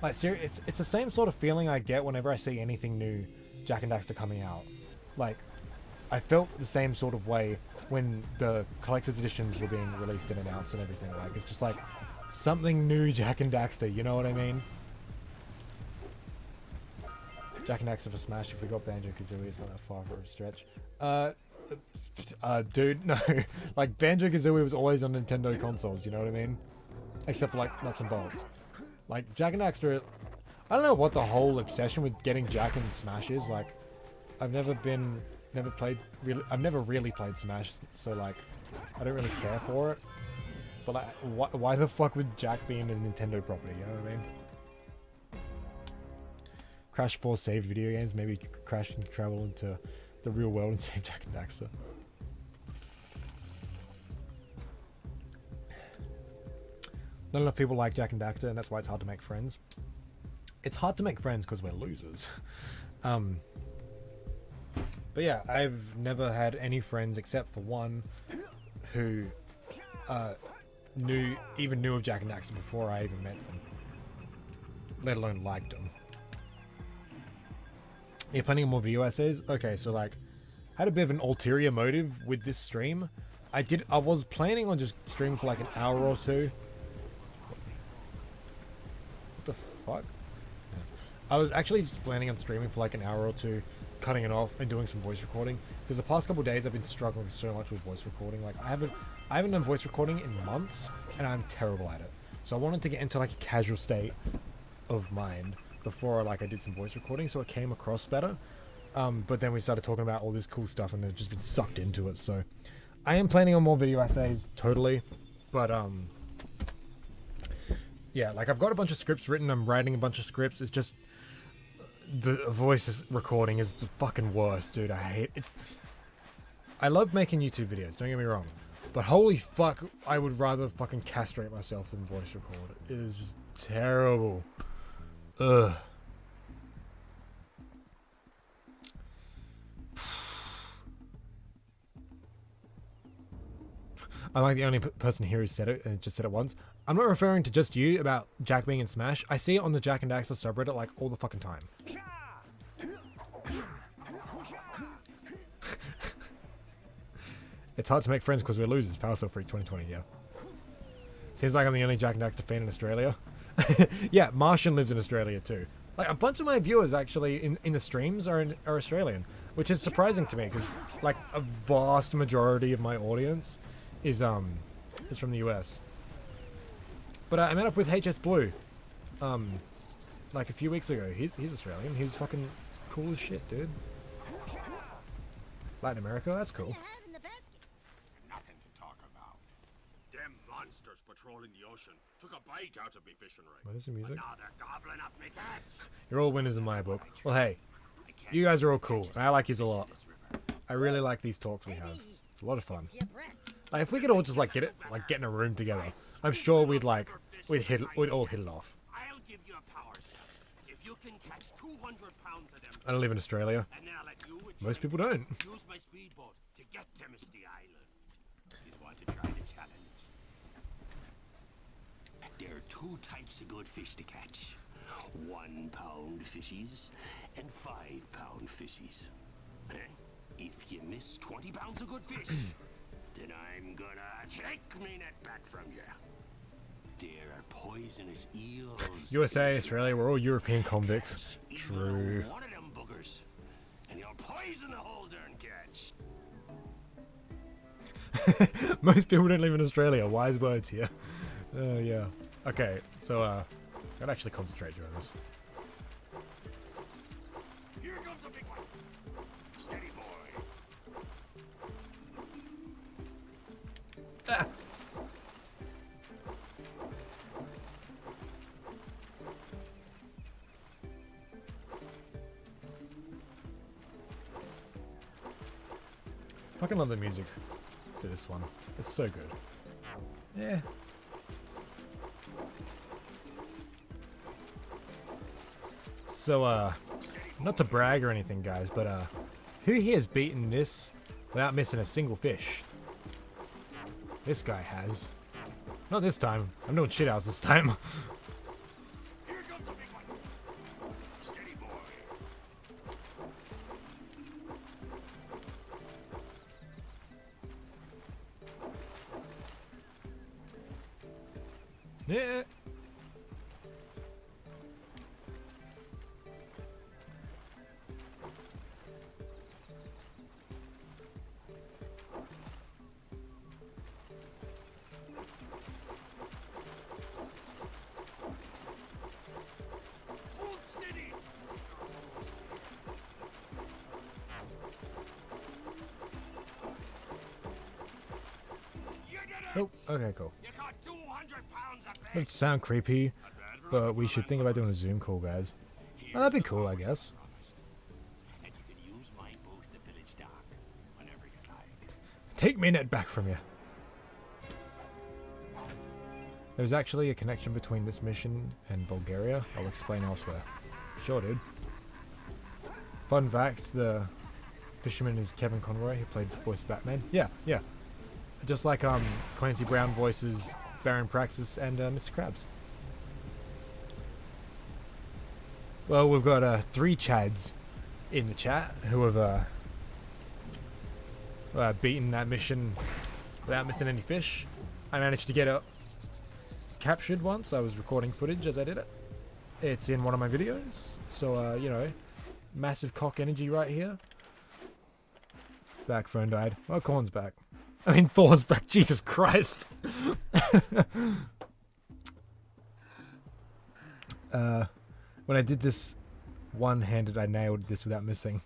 Like, seriously, it's the same sort of feeling I get whenever I see anything new Jak and Daxter coming out. Like, I felt the same sort of way when the collector's editions were being released and announced and everything. Like, it's just like something new Jak and Daxter, you know what I mean? Jak and Daxter for Smash. If we got Banjo-Kazooie, it's not that far for a stretch. Dude, no. Like, Banjo-Kazooie was always on Nintendo consoles, you know what I mean? Except for, like, nuts and bolts. Like, Jak and Daxter... I don't know what the whole obsession with getting Jak and Smash is. Like, I've never really played Smash, so, like, I don't really care for it. But, like, why the fuck would Jak be in a Nintendo property, you know what I mean? Crash 4 saved video games. Maybe Crash can travel into the real world and save Jak and Daxter. Not enough people like Jak and Daxter, and that's why it's hard to make friends. It's hard to make friends because we're losers. But yeah, I've never had any friends except for one who knew of Jak and Daxter before I even met them, let alone liked them. Yeah, planning on more video essays? Okay, so like, had a bit of an ulterior motive with this stream. I was planning on just streaming for like an hour or two. fuck? Yeah. I was actually just planning on streaming for like an hour or two, cutting it off and doing some voice recording, because the past couple of days I've been struggling so much with voice recording. Like I haven't done voice recording in months, and I'm terrible at it. So I wanted to get into like a casual state of mind before like I did some voice recording, so it came across better. But then we started talking about all this cool stuff, and I've just been sucked into it. So I am planning on more video essays, totally. But yeah, like I've got a bunch of scripts written. I'm writing a bunch of scripts. It's just the voice recording is the fucking worst, dude. I hate it. I love making YouTube videos, don't get me wrong, but holy fuck, I would rather fucking castrate myself than voice record. It is just terrible. Ugh. I'm like the only person here who said it, and just said it once. I'm not referring to just you about Jack being in Smash. I see it on the Jak and Daxter subreddit like all the fucking time. It's hard to make friends because we're losers. Power Cell Freak 2020, yeah. Seems like I'm the only Jak and Daxter fan in Australia. Yeah, Martian lives in Australia too. Like a bunch of my viewers actually in the streams are Australian, which is surprising to me because like a vast majority of my audience is from the US. But I met up with HS Blue like a few weeks ago. He's Australian. He's fucking cool as shit, dude. Latin America, that's cool. Nothing to talk about. Them monsters patrolling the ocean took a bite out of me fishing ring. Where's the music? Now they're gobbling up me catch. You're all winners in my book. Well, hey, you guys are all cool, and I like yous a lot. I really like these talks we have. It's a lot of fun. Like, if we could all just like get in a room together, I'm sure we'd all hit it off. I'll give you a power step. If you can catch 200 pounds of them, I don't live in Australia. and then I'll let you with Most Jim people don't. use my speedboat to get to Misty Island. Just want to try the challenge. There are two types of good fish to catch. 1 pound fishies and 5 pound fishies. If you miss 20 pounds of good fish, then I'm gonna take me net back from you. There are poisonous eels. USA, Australia, we're all European convicts. True. One of them boogers, and he'll poison the whole darn catch. Most people don't live in Australia. Wise words here. Yeah. Okay, so I'd actually concentrate during this. Here comes a big one. Steady, boy. Ah. Fucking love the music for this one. It's so good. Yeah. So, not to brag or anything, guys, but, who here has beaten this without missing a single fish? This guy has. Not this time. I'm doing shit house this time. Here comes a big one. Steady, boy. Yeah. Hold steady. You did it. Oh, okay, cool. You caught 200 pounds of It fish. sound creepy, but we should think about doing a Zoom call, guys. Oh, that'd be cool, I guess. And you can use my boat at the village dock whenever you like. Take me net back from you. There's actually a connection between this mission and Bulgaria. I'll explain elsewhere. Sure, dude. Fun fact, the fisherman is Kevin Conroy, who played voice of Batman. Yeah. Just like Clancy Brown voices Baron Praxis and Mr. Krabs. Well, we've got 3 Chads in the chat who have beaten that mission without missing any fish. I managed to get it captured once. I was recording footage as I did it. it's in one of my videos. So, you know, massive cock energy right here. Back phone died. Oh, Korn's back. I mean, Thor's back. Jesus Christ. When I did this one-handed, I nailed this without missing.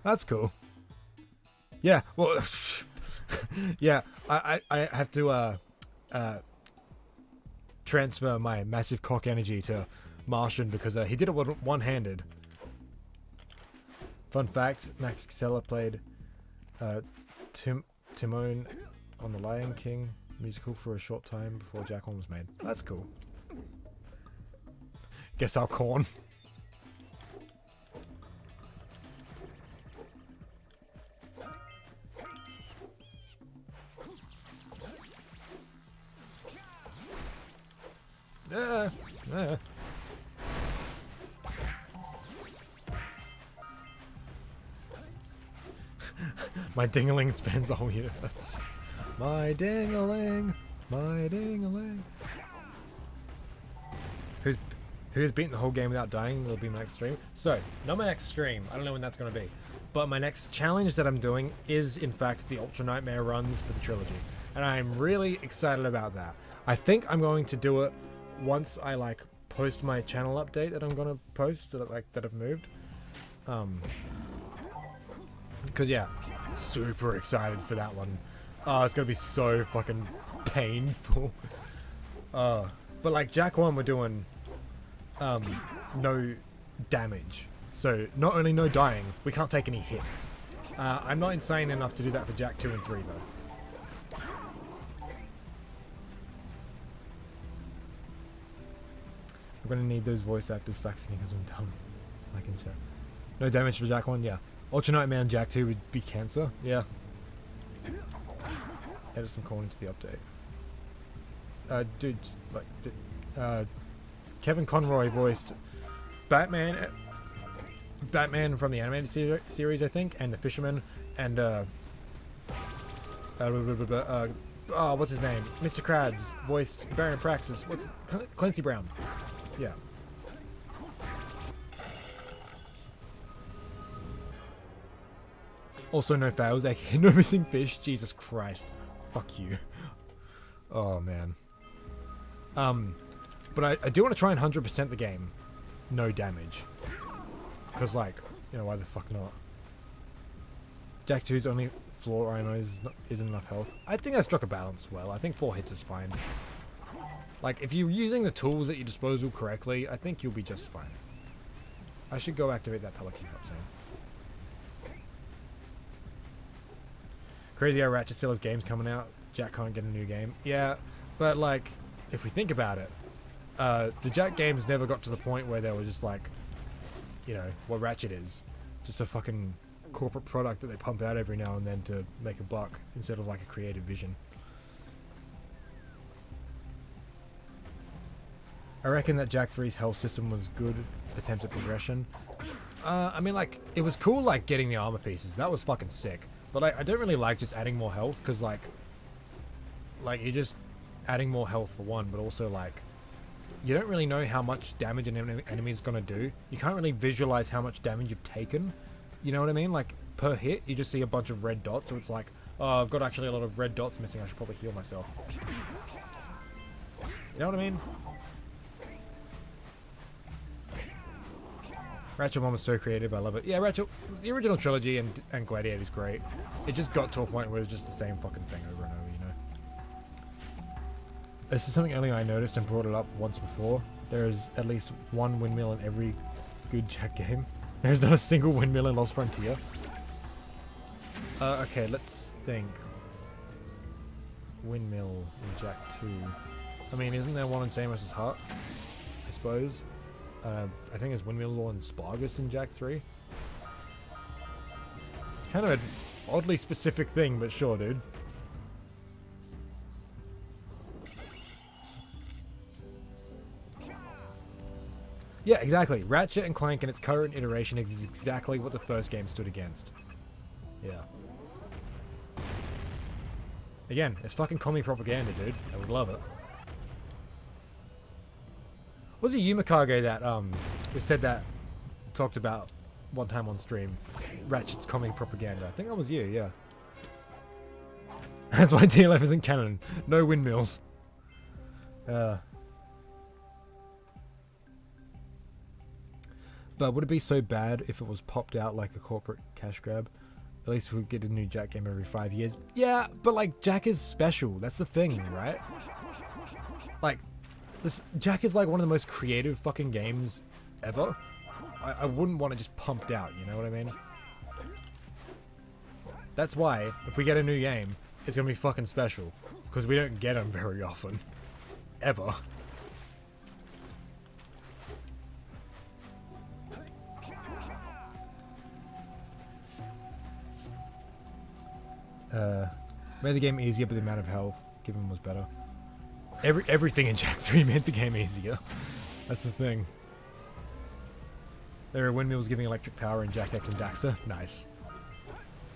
That's cool. Yeah, well, yeah, I have to transfer my massive cock energy to Martian because he did it one-handed. Fun fact, Max Casella played Timon on the Lion King musical for a short time before Jak was made. That's cool. Guess I'll Korn. My dingaling spans the whole universe. My dingaling, my dingaling. Who's beaten the whole game without dying? Will be my next stream. So, not my next stream. I don't know when that's going to be. But my next challenge that I'm doing is, in fact, the Ultra Nightmare runs for the trilogy. And I'm really excited about that. I think I'm going to do it once I, like, post my channel update that I'm going to post, that I've moved. Because, yeah, super excited for that one. Oh, it's going to be so fucking painful. But, like, Jak 1, we're doing... no damage. So, not only no dying, we can't take any hits. I'm not insane enough to do that for Jak 2 and 3, though. I'm gonna need those voice actors faxing me because I'm dumb. I can check. No damage for Jak 1, yeah. Ultra Nightmare and Jak 2 would be cancer, yeah. Added some corn into the update. Dude, like, Kevin Conroy voiced Batman from the animated series, I think, and the Fisherman, and what's his name? Mr. Krabs voiced Baron Praxis. What's Clancy Brown? Yeah. Also, no fails. Like, no missing fish. Jesus Christ. Fuck you. Oh man. But I do want to try and 100% the game. No damage. Because, like, you know, why the fuck not? Jak 2's only flaw I know isn't enough health. I think I struck a balance well. I think 4 hits is fine. Like, if you're using the tools at your disposal correctly, I think you'll be just fine. I should go activate that Pelican cutscene. Crazy how Ratchet still has games coming out. Jak can't get a new game. Yeah, but, like, if we think about it, the Jak games never got to the point where they were just like, you know, what Ratchet is. Just a fucking corporate product that they pump out every now and then to make a buck, instead of like a creative vision. I reckon that Jak 3's health system was good attempt at progression. I mean, like, it was cool, like, getting the armor pieces. That was fucking sick. But I don't really like just adding more health, because, like, you're just adding more health for one, but also, like, you don't really know how much damage an enemy is going to do. You can't really visualize how much damage you've taken. You know what I mean? Like, per hit, you just see a bunch of red dots, so it's like, oh, I've got actually a lot of red dots missing, I should probably heal myself. You know what I mean? Ratchet 1 was so creative, I love it. Yeah, Ratchet, the original trilogy and Gladiator is great. It just got to a point where it was just the same fucking thing over and over, you know? This is something only I noticed and brought it up once before. There is at least one windmill in every good Jak game. There's not a single windmill in Lost Frontier. Okay, let's think. Windmill in Jak 2. I mean, isn't there one in Samus's Hut? I suppose. I think there's windmills all in Spargus in Jak 3. It's kind of an oddly specific thing, but sure, dude. Yeah, exactly. Ratchet and Clank in its current iteration is exactly what the first game stood against. Yeah. Again, it's fucking commie propaganda, dude. I would love it. Was it Yumakage that who said that, talked about one time on stream, Ratchet's coming propaganda? I think that was you, yeah. That's why DLF isn't canon. No windmills. But would it be so bad if it was popped out like a corporate cash grab? At least we'd get a new Jak game every 5 years. Yeah, but like Jak is special. That's the thing, right? Like, this Jak is like one of the most creative fucking games ever. I wouldn't want it just pumped out, you know what I mean? That's why, if we get a new game, it's gonna be fucking special. Because we don't get them very often. Ever. Made the game easier, but the amount of health given was better. Everything in Jak 3 made the game easier. That's the thing. There are windmills giving electric power in Jak, Jak and Daxter. Nice.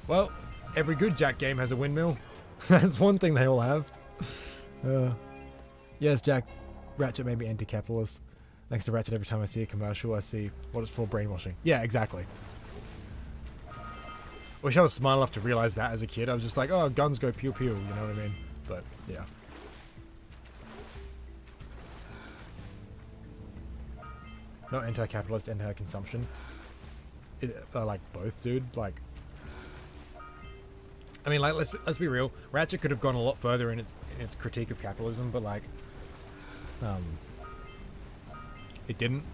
Well, every good Jak game has a windmill. That's one thing they all have. Yes, Jak. Ratchet made me anti-capitalist. Thanks to Ratchet, every time I see a commercial, I see what it's for, brainwashing. Yeah, exactly. Wish I was smart enough to realize that as a kid. I was just like, oh, guns go pew pew, you know what I mean? But, yeah. Not anti-capitalist, anti-consumption. Like, both, dude. Like, I mean, like, let's be real. Ratchet could have gone a lot further in its critique of capitalism, but, like, it didn't.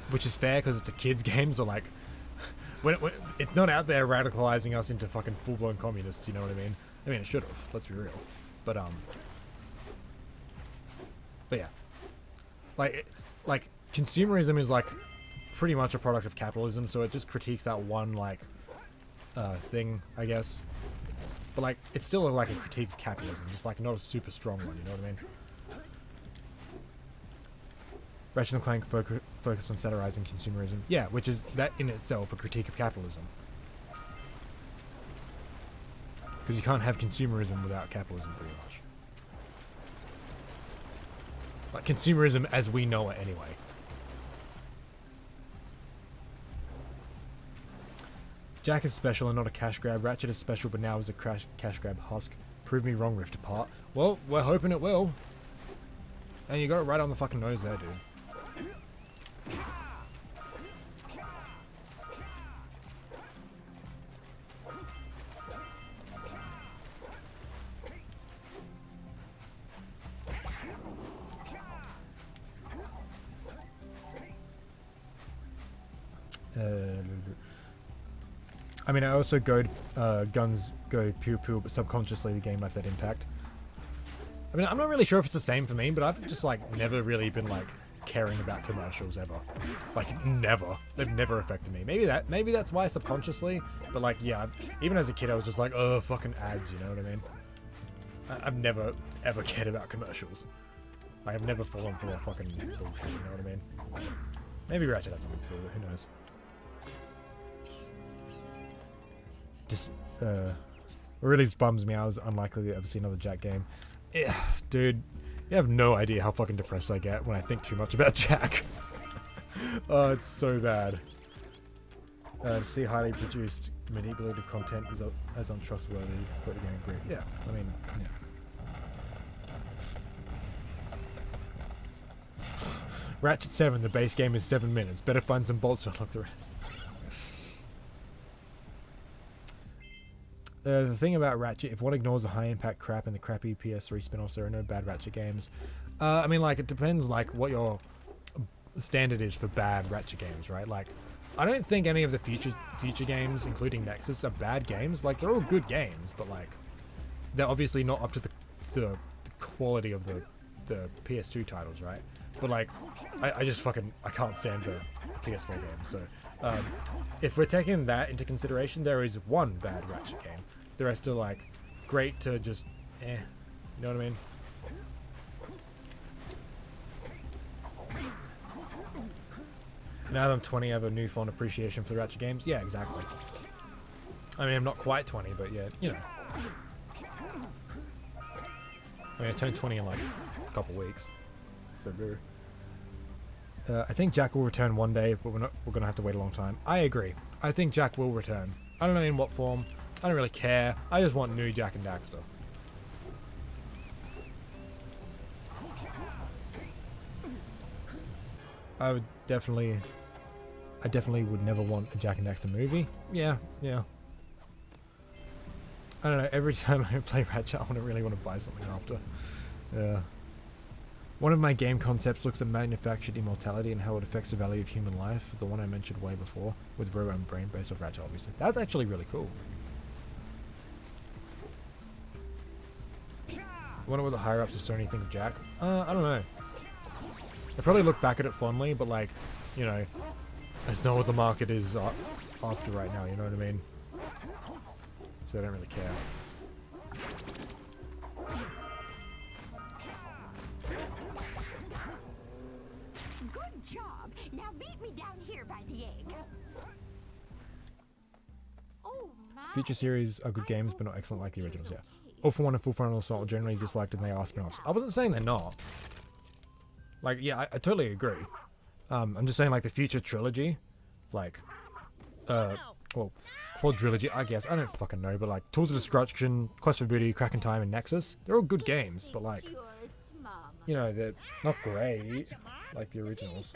Which is fair, because it's a kid's game, so, like, when it's not out there radicalizing us into fucking full-blown communists, you know what I mean? I mean, it should have, let's be real. But yeah. Like, consumerism is, like, pretty much a product of capitalism, so it just critiques that one, like, thing, I guess. But, like, it's still, like, a critique of capitalism, just, like, not a super strong one, you know what I mean? Ratchet and Clank focused on satirizing consumerism. Yeah, which is that in itself a critique of capitalism. Because you can't have consumerism without capitalism, pretty much. Like, consumerism as we know it anyway. Jak is special and not a cash grab. Ratchet is special but now is a cash grab husk. Prove me wrong, Rift Apart. Well, we're hoping it will. And you got it right on the fucking nose there, dude. I mean, I also guns go pew pew, but subconsciously the game left that impact. I mean, I'm not really sure if it's the same for me, but I've just, like, never really been, like, caring about commercials ever. Like, never. They've never affected me. Maybe that's why subconsciously, but, like, yeah, even as a kid I was just like, oh, fucking ads, you know what I mean? I've never, ever cared about commercials. Like, I've never fallen for that fucking bullshit, you know what I mean? Maybe Ratchet has something to do with it, who knows? Just, it really just bums me out. I was unlikely to ever see another Jak game. Yeah, dude, you have no idea how fucking depressed I get when I think too much about Jak. Oh, it's so bad. To see highly produced, manipulated content is as untrustworthy, but the game agree. Yeah, I mean, yeah. Ratchet 7, the base game is 7 minutes. Better find some bolts to unlock the rest. The thing about Ratchet, if one ignores the high-impact crap and the crappy PS3 spin-offs, there are no bad Ratchet games. I mean, like, it depends, like, what your standard is for bad Ratchet games, right? Like, I don't think any of the future games, including Nexus, are bad games. Like, they're all good games, but, like, they're obviously not up to the quality of the PS2 titles, right? But, like, I just fucking, I can't stand the PS4 games, so... if we're taking that into consideration, there is one bad Ratchet game. The rest are, like, great to just, you know what I mean? Now that I'm 20, I have a newfound appreciation for the Ratchet games. Yeah, exactly. I mean, I'm not quite 20, but yeah, you know. I mean, I turned 20 in, like, a couple weeks. So, boo. I think Jack will return one day, but we're gonna have to wait a long time. I agree. I think Jack will return. I don't know in what form. I don't really care. I just want new Jak and Daxter. I definitely would never want a Jak and Daxter movie. Yeah. I don't know, every time I play Ratchet, I really want to buy something after. Yeah. One of my game concepts looks at manufactured immortality and how it affects the value of human life. The one I mentioned way before, with Robo and Brain, based off Ratchet, obviously. That's actually really cool. I wonder what the higher-ups of Sony think of Jak. I don't know. I probably look back at it fondly, but like, you know, that's not what the market is after right now, you know what I mean? So I don't really care. Good job. Now meet me down here by the egg. Oh my. Future series are good games, but not excellent like the originals, yeah. All for One and Full Frontal Assault are generally disliked and they are spin-offs. I wasn't saying they're not. Like, yeah, I totally agree. I'm just saying, like, the future trilogy, like, well, quadrilogy, I guess, I don't fucking know, but like, Tools of Destruction, Quest for Booty, Crack in Time, and Nexus, they're all good games, but like, you know, they're not great, like the originals.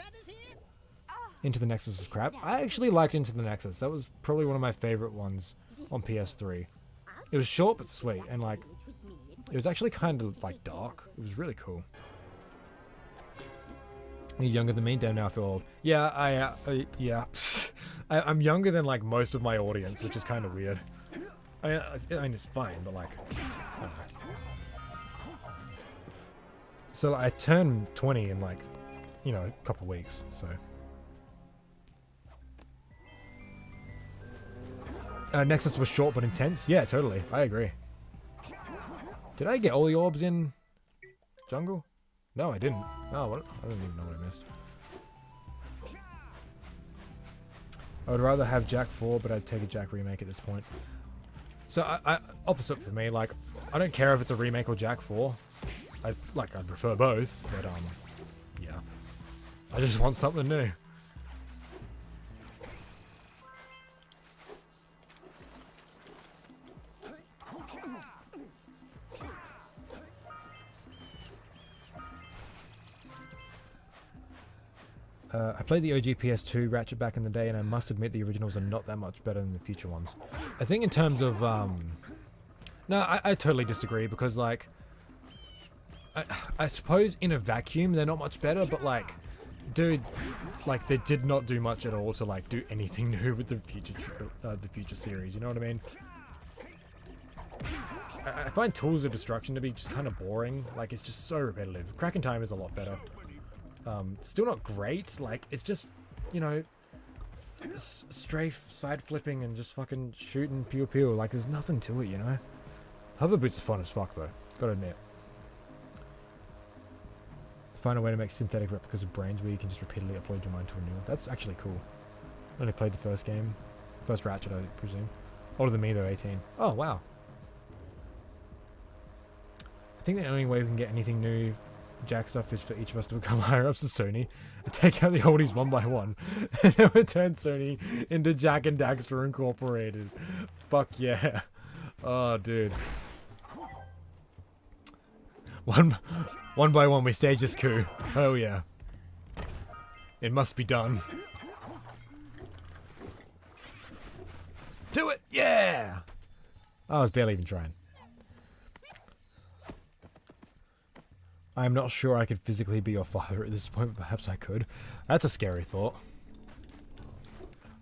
Into the Nexus was crap. I actually liked Into the Nexus. That was probably one of my favorite ones on PS3. It was short but sweet, and like, it was actually kind of like dark. It was really cool. You're younger than me, damn now I feel old. Yeah, yeah. I'm younger than like most of my audience, which is kind of weird. I mean, it's fine, but like, I don't know. So I turned 20 in like, you know, a couple weeks, so. Nexus was short but intense. Yeah, totally. I agree. Did I get all the orbs in Jungle? No, I didn't. Oh, what? I don't even know what I missed. I would rather have Jak 4, but I'd take a Jak remake at this point. So, I opposite for me. Like, I don't care if it's a remake or Jak 4. I'd prefer both, but yeah. I just want something new. I played the OG PS2 Ratchet back in the day, and I must admit the originals are not that much better than the future ones. I think in terms of, no, I totally disagree, because, like, I suppose in a vacuum they're not much better, but, like, dude, like, they did not do much at all to, like, do anything new with the future series, you know what I mean? I find Tools of Destruction to be just kind of boring. Like, it's just so repetitive. Crack in Time is a lot better. Still not great, like, it's just, you know, strafe, side flipping, and just fucking shooting pew pew, like, there's nothing to it, you know? Hover boots are fun as fuck, though, gotta admit. Find a way to make synthetic replicas of brains where you can just repeatedly upload your mind to a new one. That's actually cool. I only played the first game. First Ratchet, I presume. Older than me, though, 18. Oh, wow. I think the only way we can get anything new Jak stuff is for each of us to become higher ups to Sony and take out the oldies one by one, and then we turn Sony into Jak and Daxter Incorporated. Fuck yeah. Oh, dude. One by one we stage this coup. Oh yeah. It must be done. Let's do it! Yeah! I was barely even trying. I'm not sure I could physically be your father at this point, but perhaps I could. That's a scary thought.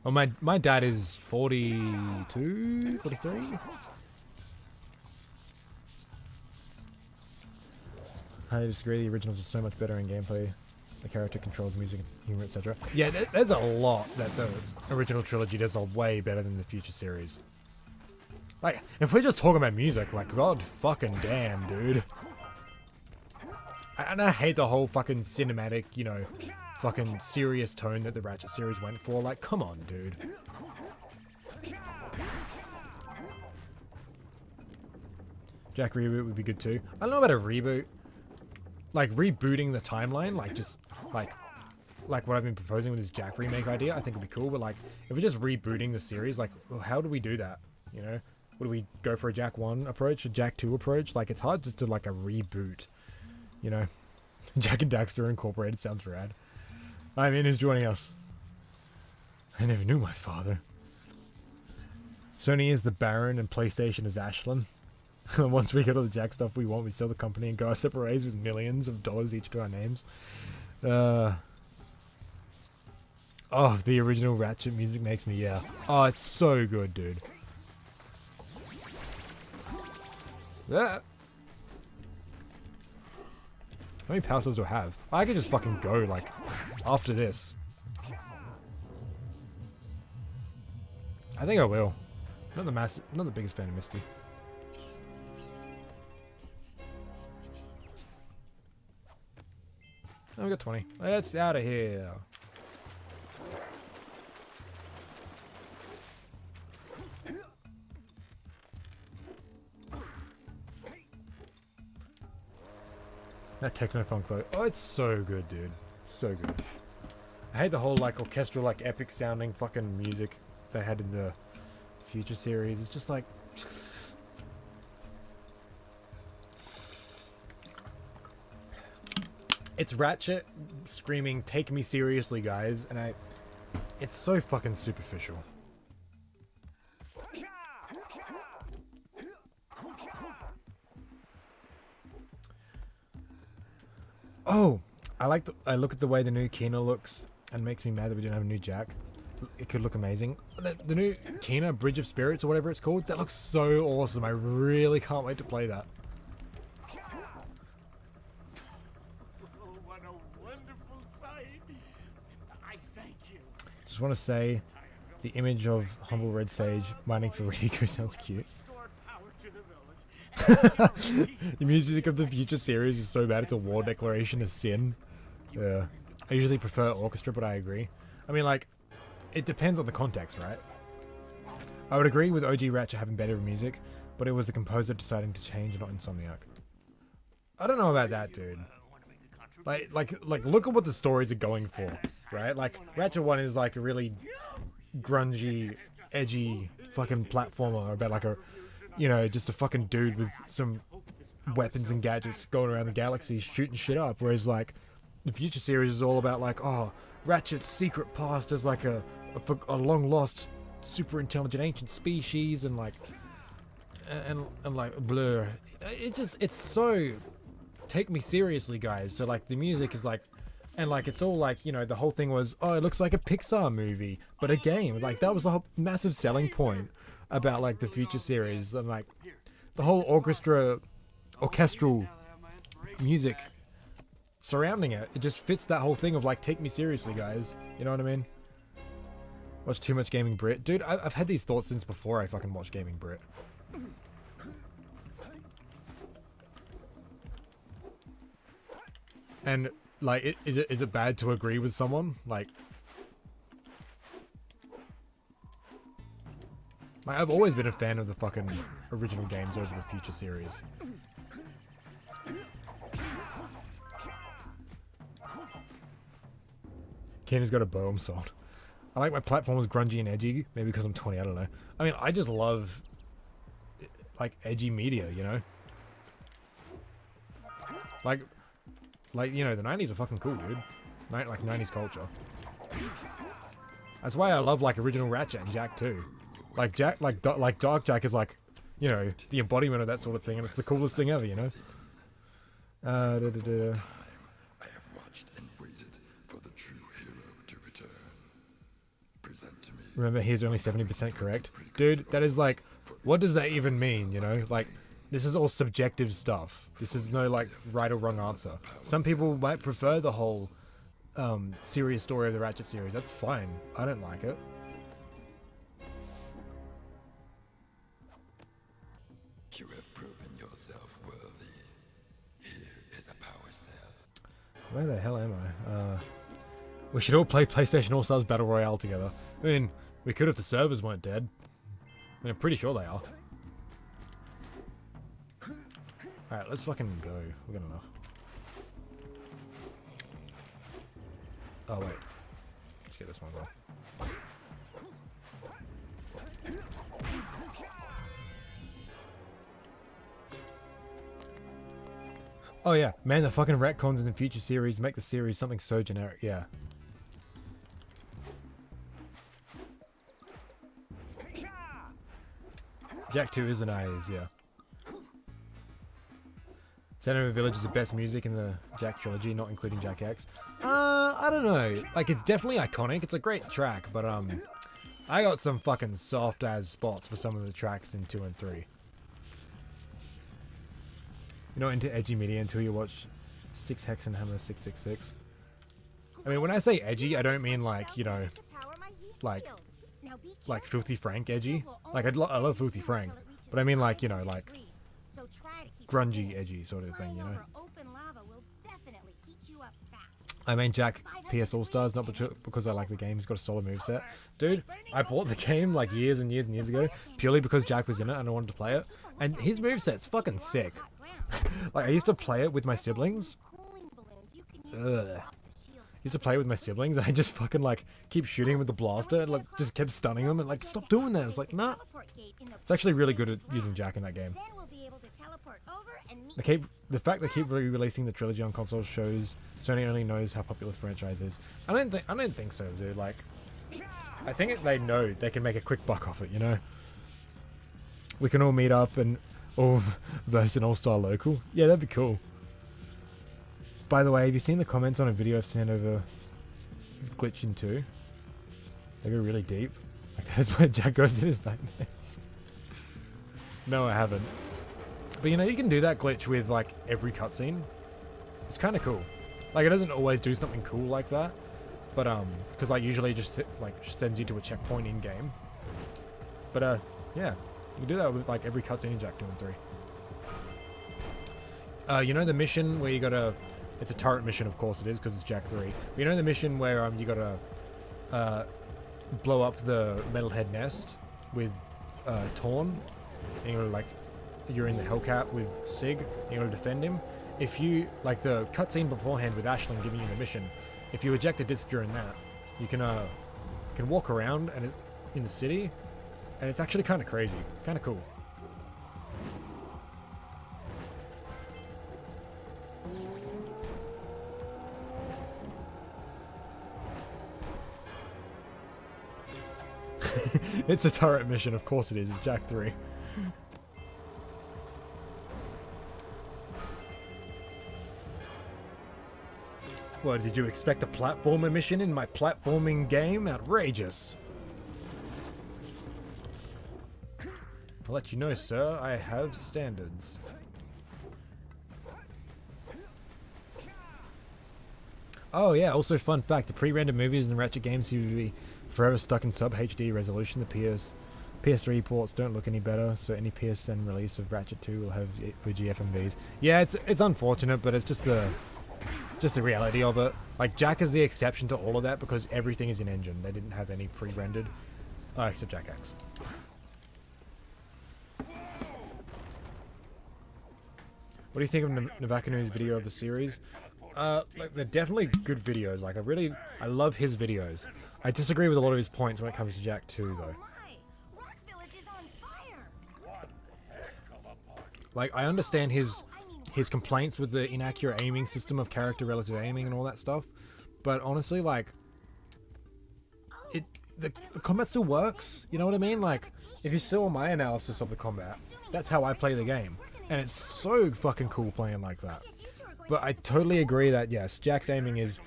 Well, my dad is 42? 43? I disagree, the originals are so much better in gameplay. The character controls, music, humor, etc. Yeah, there's a lot that the original trilogy does way better than the future series. Like, if we're just talking about music, like, god fucking damn, dude. And I hate the whole fucking cinematic, you know, fucking serious tone that the Ratchet series went for. Like, come on, dude. Jak reboot would be good too. I don't know about a reboot. Like, rebooting the timeline, like, just, like, like what I've been proposing with this Jak remake idea, I think would be cool. But like, if we're just rebooting the series, like, how do we do that? You know, would we go for a Jak 1 approach, a Jak 2 approach? Like, it's hard just to like a reboot. You know, Jak and Daxter Incorporated sounds rad. I mean, who's joining us? I never knew my father. Sony is the Baron and PlayStation is Ashlyn. Once we get all the Jak stuff we want, we sell the company and go our separate ways with millions of dollars each to our names. Oh, the original Ratchet music makes me, yeah. Oh, it's so good, dude. Yeah. How many power cells do I have? I could just fucking go, like, after this. I think I will. Not the biggest fan of Misty. Oh, we got 20. Let's out of here. That techno funk though. Oh, it's so good, dude. It's so good. I hate the whole like orchestral, like epic sounding fucking music they had in the Future series. It's just like. It's Ratchet screaming, "Take me seriously, guys," and it's so fucking superficial. Oh, I look at the way the new Kina looks, and it makes me mad that we didn't have a new Jak. It could look amazing. The new Kina Bridge of Spirits or whatever it's called, that looks so awesome. I really can't wait to play that. Just want to say, the image of humble red sage mining for Riku sounds cute. The music of the Future series is so bad it's a war declaration of sin. Yeah. I usually prefer orchestra, but I agree. I mean, like, it depends on the context, right? I would agree with OG Ratchet having better music, but it was the composer deciding to change, not Insomniac. I don't know about that, dude. Like, look at what the stories are going for, right? Like, Ratchet 1 is like a really grungy, edgy fucking platformer about like a, you know, just a fucking dude with some weapons and gadgets going around the galaxy shooting shit up. Whereas like, the Future series is all about like, oh, Ratchet's secret past as like a long lost, super intelligent ancient species and like, and like blur. It's so. Take me seriously, guys. So like the music is like, and like it's all like, you know, the whole thing was, oh, it looks like a Pixar movie but a game. Like that was a whole massive selling point about like the Future series, and like the whole orchestral music surrounding it just fits that whole thing of like, take me seriously, guys. You know what I mean? Watch too much Gaming Brit, dude. I've had these thoughts since before I fucking watched Gaming Brit. And like, is it bad to agree with someone? Like I've always been a fan of the fucking original games over the Future series. Kina's got a bow, I'm sold. I like my platforms grungy and edgy, maybe because I'm 20, I don't know. I mean, I just love like edgy media, you know? Like, you know, the 90s are fucking cool, dude. Like 90s culture. That's why I love like original Ratchet and Jak too. Like Jak, like Dark Jak is like, you know, the embodiment of that sort of thing, and it's the coolest thing ever, you know. I have watched and waited for the true hero to return. Present to me. Remember, he's only 70% correct, dude. That is like, what does that even mean? You know, like. This is all subjective stuff. This is no, like, right or wrong answer. Some people might prefer the whole serious story of the Ratchet series. That's fine. I don't like it. You have proven yourself worthy. Here is a power cell. Where the hell am I? We should all play PlayStation All-Stars Battle Royale together. I mean, we could if the servers weren't dead. I mean, I'm pretty sure they are. Alright, let's fucking go. We've got enough. Oh wait, let's get this one going. Oh yeah, man, the fucking retcons in the future series make the series something so generic. Yeah. Jak 2 is an IAs, yeah. Center of the Village is the best music in the Jak trilogy, not including Jak X. I don't know. Like, it's definitely iconic. It's a great track, but I got some fucking soft ass spots for some of the tracks in 2 and 3. You're not into edgy media until you watch Styx Hex and Hammer 666. I mean, when I say edgy, I don't mean like, you know, like Filthy Frank edgy. Like, I love Filthy Frank, but I mean like, you know, like grungy edgy sort of thing, you know. I mean Jak PS All Stars, not because I like the game. He's got a solid moveset. Dude, I bought the game like years and years and years ago purely because Jak was in it and I wanted to play it. And his moveset's fucking sick. Like, I used to play it with my siblings. Ugh. Used to play with my siblings and I just fucking like keep shooting with the blaster and like just kept stunning them and like, stop doing that. It's like, nah. It's actually really good at using Jak in that game. The fact they keep re-releasing the trilogy on consoles shows Sony only knows how popular the franchise is. I don't think so, dude. Like, I think they know they can make a quick buck off it, you know. We can all meet up and all verse an all-star local. Yeah, that'd be cool. By the way, have you seen the comments on a video I've sent over Glitch in 2? They go really deep. Like, that is where Jak goes in his nightmares. No, I haven't. But you know, you can do that glitch with like every cutscene. It's kind of cool. Like, it doesn't always do something cool like that, but because like usually it just sends you to a checkpoint in game. But yeah, you can do that with like every cutscene in Jak 2 and 3. You know the mission where you gotta, it's a turret mission, of course it is, because it's Jak 3. But you know the mission where you gotta blow up the metalhead nest with Torn, and you gotta like, you're in the Hellcat with Sig, and you gotta defend him. If you, like the cutscene beforehand with Ashlyn giving you the mission, if you eject a disc during that, you can walk around and in the city, and it's actually kind of crazy. It's kind of cool. It's a turret mission, of course it is. It's Jak 3. What, did you expect a platformer mission in my platforming game? Outrageous. I'll let you know, sir. I have standards. Oh yeah, also fun fact, the pre-rendered movies in the Ratchet games seem to be forever stuck in sub-HD resolution. The PS3 ports don't look any better, so any PSN release of Ratchet 2 will have OG FMVs. Yeah, it's unfortunate, but it's just the reality of it. Like, Jak is the exception to all of that because everything is in engine. They didn't have any pre-rendered, except Jak X. What do you think of Navakanu's video of the series? Like, they're definitely good videos. Like, I love his videos. I disagree with a lot of his points when it comes to Jak 2, though. Like, I understand his complaints with the inaccurate aiming system of character relative aiming and all that stuff, but honestly, like, the combat still works. You know what I mean? Like, if you saw my analysis of the combat, that's how I play the game, and it's so fucking cool playing like that. But I totally agree that yes, Jak's aiming is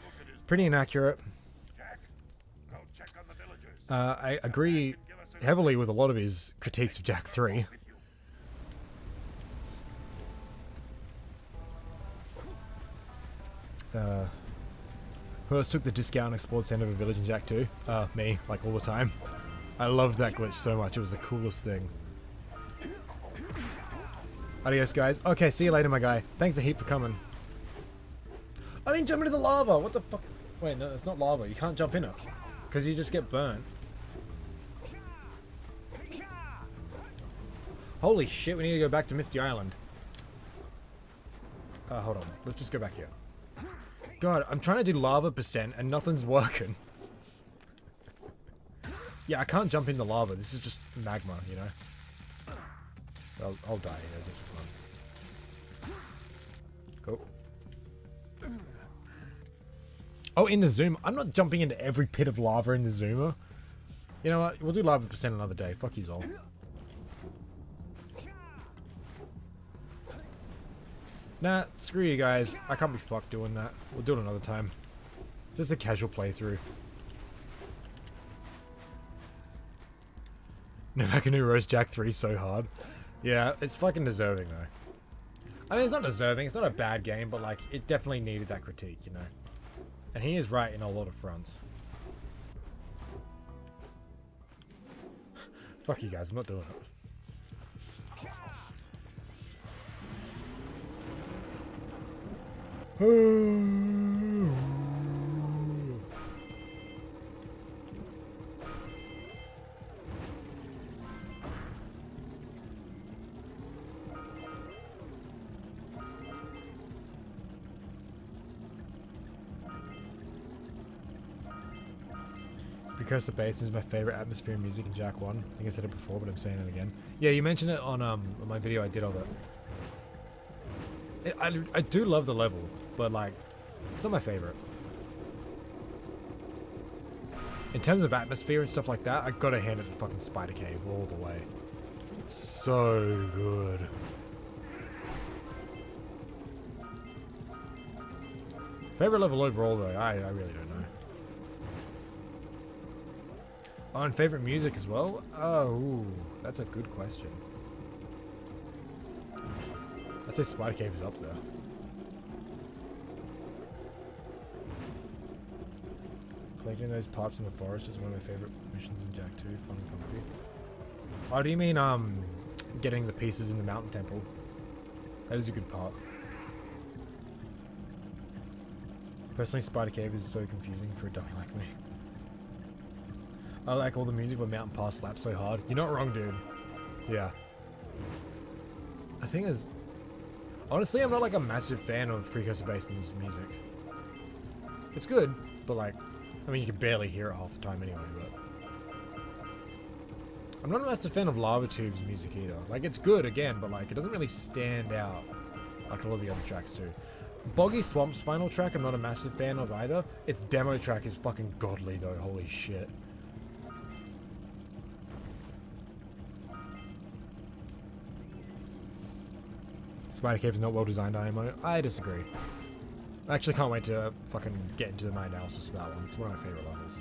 pretty inaccurate. I agree heavily with a lot of his critiques of Jak 3. Who else took the discount and explored center of a village in Jak 2? Me, like all the time. I loved that glitch so much, it was the coolest thing. Adios, guys. Okay, see you later, my guy. Thanks a heap for coming. I didn't jump into the lava! What the fuck? Wait, no, it's not lava. You can't jump in it. Because you just get burnt. Holy shit, we need to go back to Misty Island. Hold on. Let's just go back here. God, I'm trying to do lava percent and nothing's working. Yeah, I can't jump into lava. This is just magma, you know? I'll die here just for fun. Cool. Oh, in the Zoomer. I'm not jumping into every pit of lava in the Zoomer. You know what? We'll do lava percent another day. Fuck yous all. Nah, screw you guys. I can't be fucked doing that. We'll do it another time. Just a casual playthrough. Never I can do Roast Jack 3 so hard. Yeah, it's fucking deserving though. I mean, it's not deserving. It's not a bad game, but like, it definitely needed that critique, you know? And he is right in a lot of fronts. Fuck you guys, I'm not doing it. Because the Basin is my favorite atmosphere in music in Jak 1. I think I said it before, but I'm saying it again. Yeah, you mentioned it on my video I did of it. I do love the level, but like, it's not my favorite. In terms of atmosphere and stuff like that, I gotta hand it to fucking Spider Cave all the way. So good. Favorite level overall though, I really don't know. Oh, and favorite music as well? Oh, ooh, that's a good question. I'd say Spider Cave is up there. Collecting those parts in the forest is one of my favorite missions in Jak 2. Fun and comfy. Oh, do you mean getting the pieces in the mountain temple? That is a good part. Personally, Spider Cave is so confusing for a dummy like me. I like all the music when Mountain Pass slaps so hard. You're not wrong, dude. Yeah. I think there's... Honestly, I'm not like a massive fan of Precursor Basin's music. It's good, but like... I mean, you can barely hear it half the time anyway, but... I'm not a massive fan of Lava Tube's music either. Like, it's good, again, but like, it doesn't really stand out like a lot of the other tracks do. Boggy Swamp's final track, I'm not a massive fan of either. Its demo track is fucking godly though, holy shit. Spider Cave is not well designed IMO. I disagree. I actually can't wait to fucking get into my analysis of that one. It's one of my favorite levels.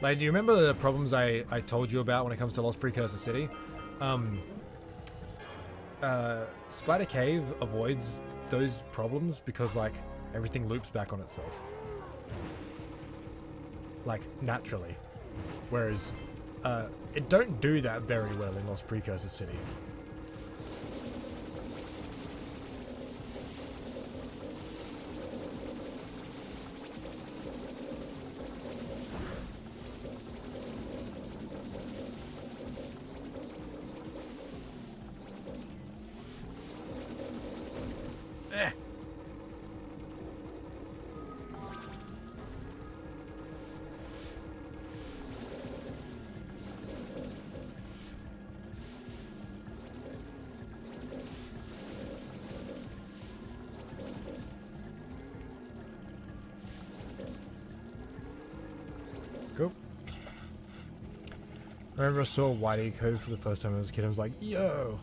Like, do you remember the problems I told you about when it comes to Lost Precursor City? Spider Cave avoids those problems because, like, everything loops back on itself. Like, naturally. Whereas, it don't do that very well in Lost Precursor City. Cool. I remember I saw White Eco for the first time when I was a kid. I was like, yo!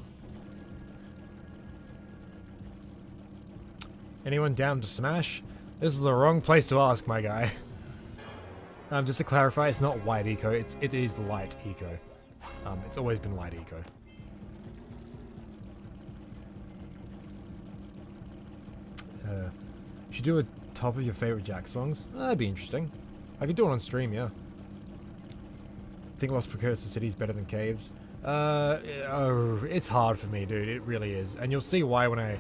Anyone down to smash? This is the wrong place to ask, my guy. Just to clarify, it's not White Eco, it is Light Eco. It's always been Light Eco. You should do a top of your favorite Jak songs. That'd be interesting. I could do it on stream, yeah. Think Lost Precursor City is better than Caves? It's hard for me, dude. It really is, and you'll see why when I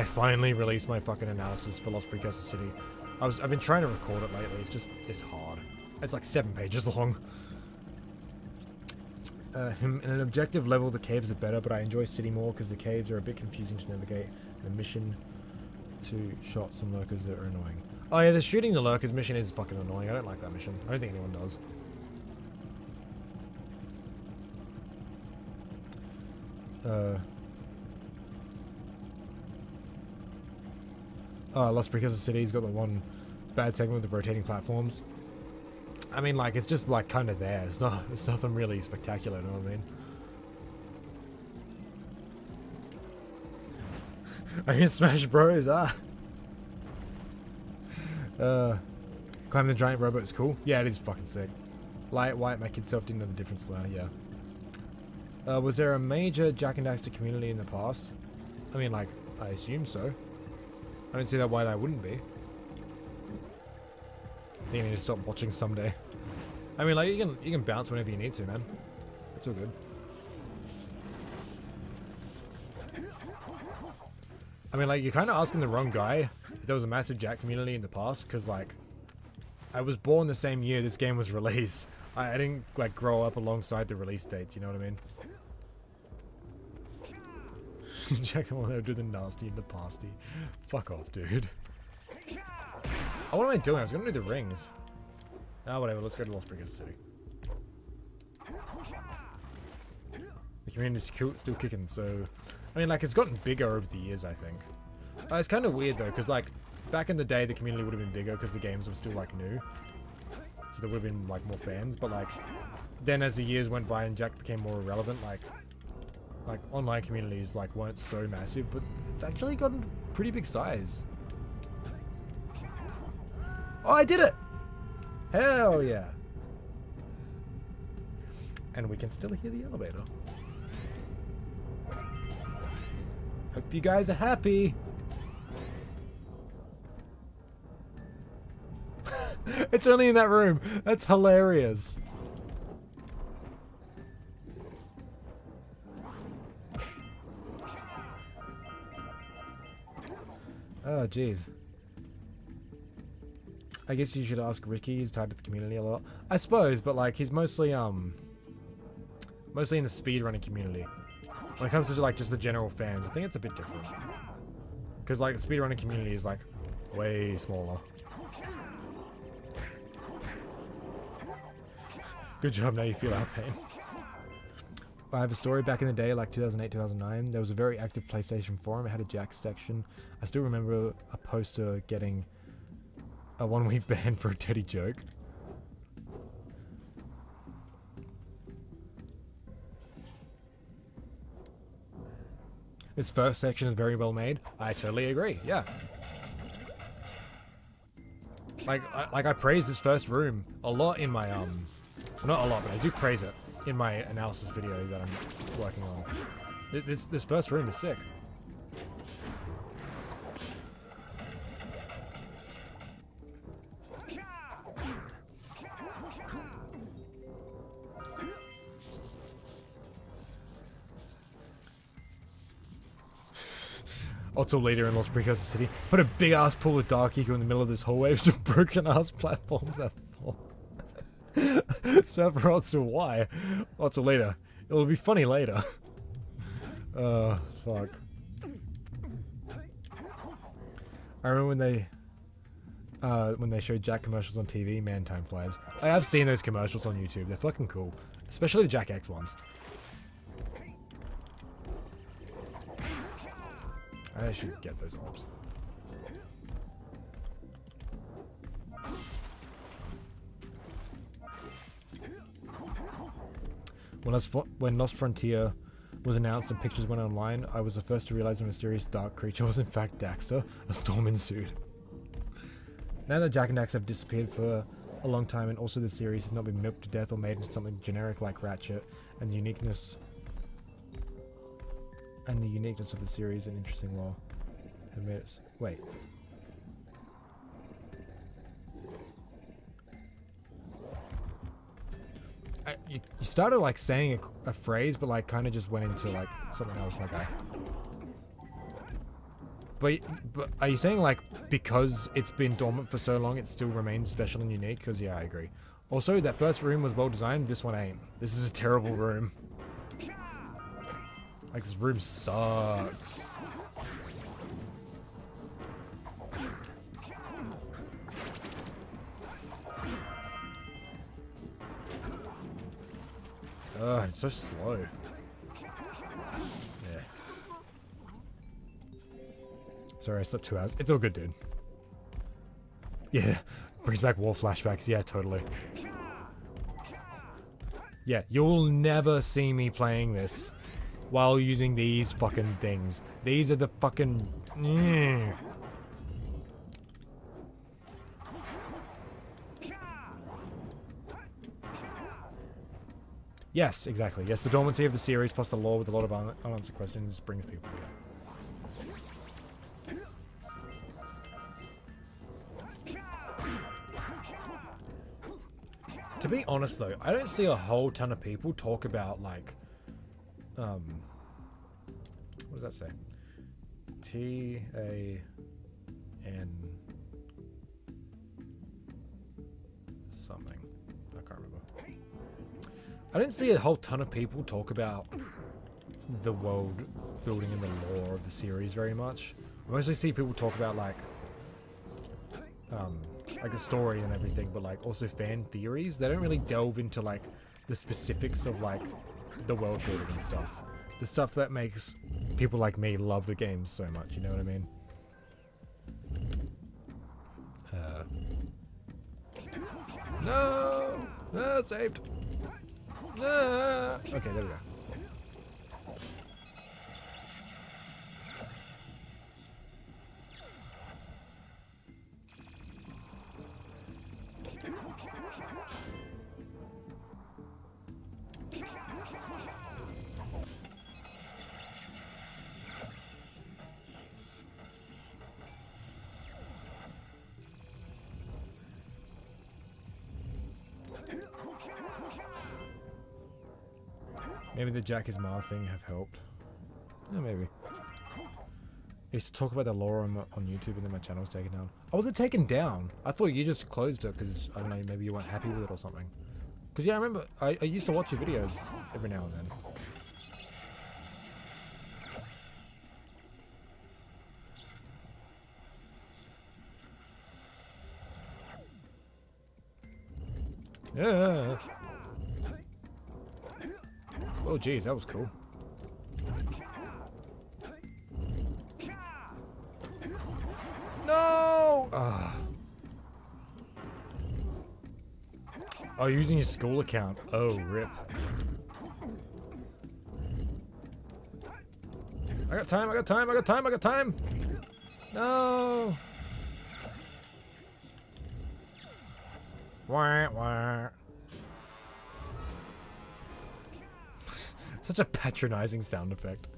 finally release my fucking analysis for Lost Precursor City. I've been trying to record it lately. It's hard. It's like 7 pages long. In an objective level, the caves are better, but I enjoy city more because the caves are a bit confusing to navigate. The mission to shot some lurkers that are annoying. Oh yeah, the shooting the lurkers mission is fucking annoying. I don't like that mission. I don't think anyone does. Oh, Lost Precursor City's got the one bad segment with the rotating platforms. I mean, like, it's just, like, kind of there. It's nothing really spectacular, you know what I mean? I mean, Smash Bros, Climbing the giant robot is cool. Yeah, it is fucking sick. Light, white, make yourself didn't know the difference there, yeah. Was there a major Jak and Daxter community in the past? I mean, like, I assume so. I don't see that why that wouldn't be. I think I need to stop watching someday. I mean, like, you can bounce whenever you need to, man. It's all good. I mean, like, you're kind of asking the wrong guy if there was a massive Jak community in the past, because, like, I was born the same year this game was released. I didn't, like, grow up alongside the release dates, you know what I mean? Jak the one that would do the nasty and the pasty. Fuck off, dude. Oh, what am I doing? I was gonna do the rings. Ah, whatever, let's go to Lost Precursor City. The community's still kicking, so... I mean, like, it's gotten bigger over the years, I think. It's kind of weird, though, because, like, back in the day, the community would have been bigger because the games were still, like, new. So there would have been, like, more fans, but, like, then as the years went by and Jak became more irrelevant, like, online communities, like, weren't so massive, but it's actually gotten pretty big size. Oh, I did it! Hell yeah! And we can still hear the elevator. Hope you guys are happy! It's only in that room! That's hilarious! Oh, jeez. I guess you should ask Ricky. He's tied to the community a lot. I suppose, but like he's mostly mostly in the speedrunning community. When it comes to like just the general fans, I think it's a bit different. Because like the speedrunning community is like way smaller. Good job. Now you feel our pain. I have a story back in the day, like 2008, 2009. There was a very active PlayStation forum. It had a Jak section. I still remember a poster getting a 1-week ban for a dirty joke. This first section is very well made. I totally agree. Yeah. Like I praise this first room a lot in my not a lot, but I do praise it in my analysis video that I'm working on. This first room is sick. Also later in Lost Precursor City, put a big ass pool of Dark Eco in the middle of this hallway with some broken ass platforms that fall. Server also why? Also later. It'll be funny later. Fuck. I remember when they showed Jak commercials on TV, man, time flies. I have seen those commercials on YouTube. They're fucking cool. Especially the Jak X ones. I should get those orbs. When Lost Frontier was announced and pictures went online, I was the first to realize the mysterious dark creature was in fact Daxter. A storm ensued. Now that Jak and Daxter have disappeared for a long time, and also the series has not been milked to death or made into something generic like Ratchet, and the uniqueness of the series and interesting lore have made it. Wait. You started like saying a phrase, but like kind of just went into like something else, my guy. But are you saying like because it's been dormant for so long, it still remains special and unique? Because yeah, I agree. Also, that first room was well designed. This one ain't. This is a terrible room. Like, this room sucks. Ugh, it's so slow. Yeah. Sorry, I slept 2 hours. It's all good, dude. Yeah, brings back war flashbacks. Yeah, totally. Yeah, you'll never see me playing this while using these fucking things. These are the fucking... Yes, exactly. Yes, the dormancy of the series plus the lore with a lot of unanswered questions brings people here. To be honest though, I don't see a whole ton of people talk about like, what does that say? T-A-N something. I can't remember. I don't see a whole ton of people talk about the world building and the lore of the series very much. I mostly see people talk about like the story and everything, but like also fan theories. They don't really delve into like the specifics of like the world building and stuff. The stuff that makes people like me love the game so much, you know what I mean? No! No, saved! No! Okay, there we go. Maybe the Jack is Ma thing have helped. Yeah, maybe. I used to talk about the lore on YouTube and then my channel was taken down. Oh, was it taken down? I thought you just closed it because, I don't know, maybe you weren't happy with it or something. Because, yeah, I remember, I used to watch your videos every now and then. Yeah. Oh, geez, that was cool. No! Oh, you're using your school account. Oh, rip. I got time, I got time, I got time, I got time! No! Wah, wah. Such a patronizing sound effect.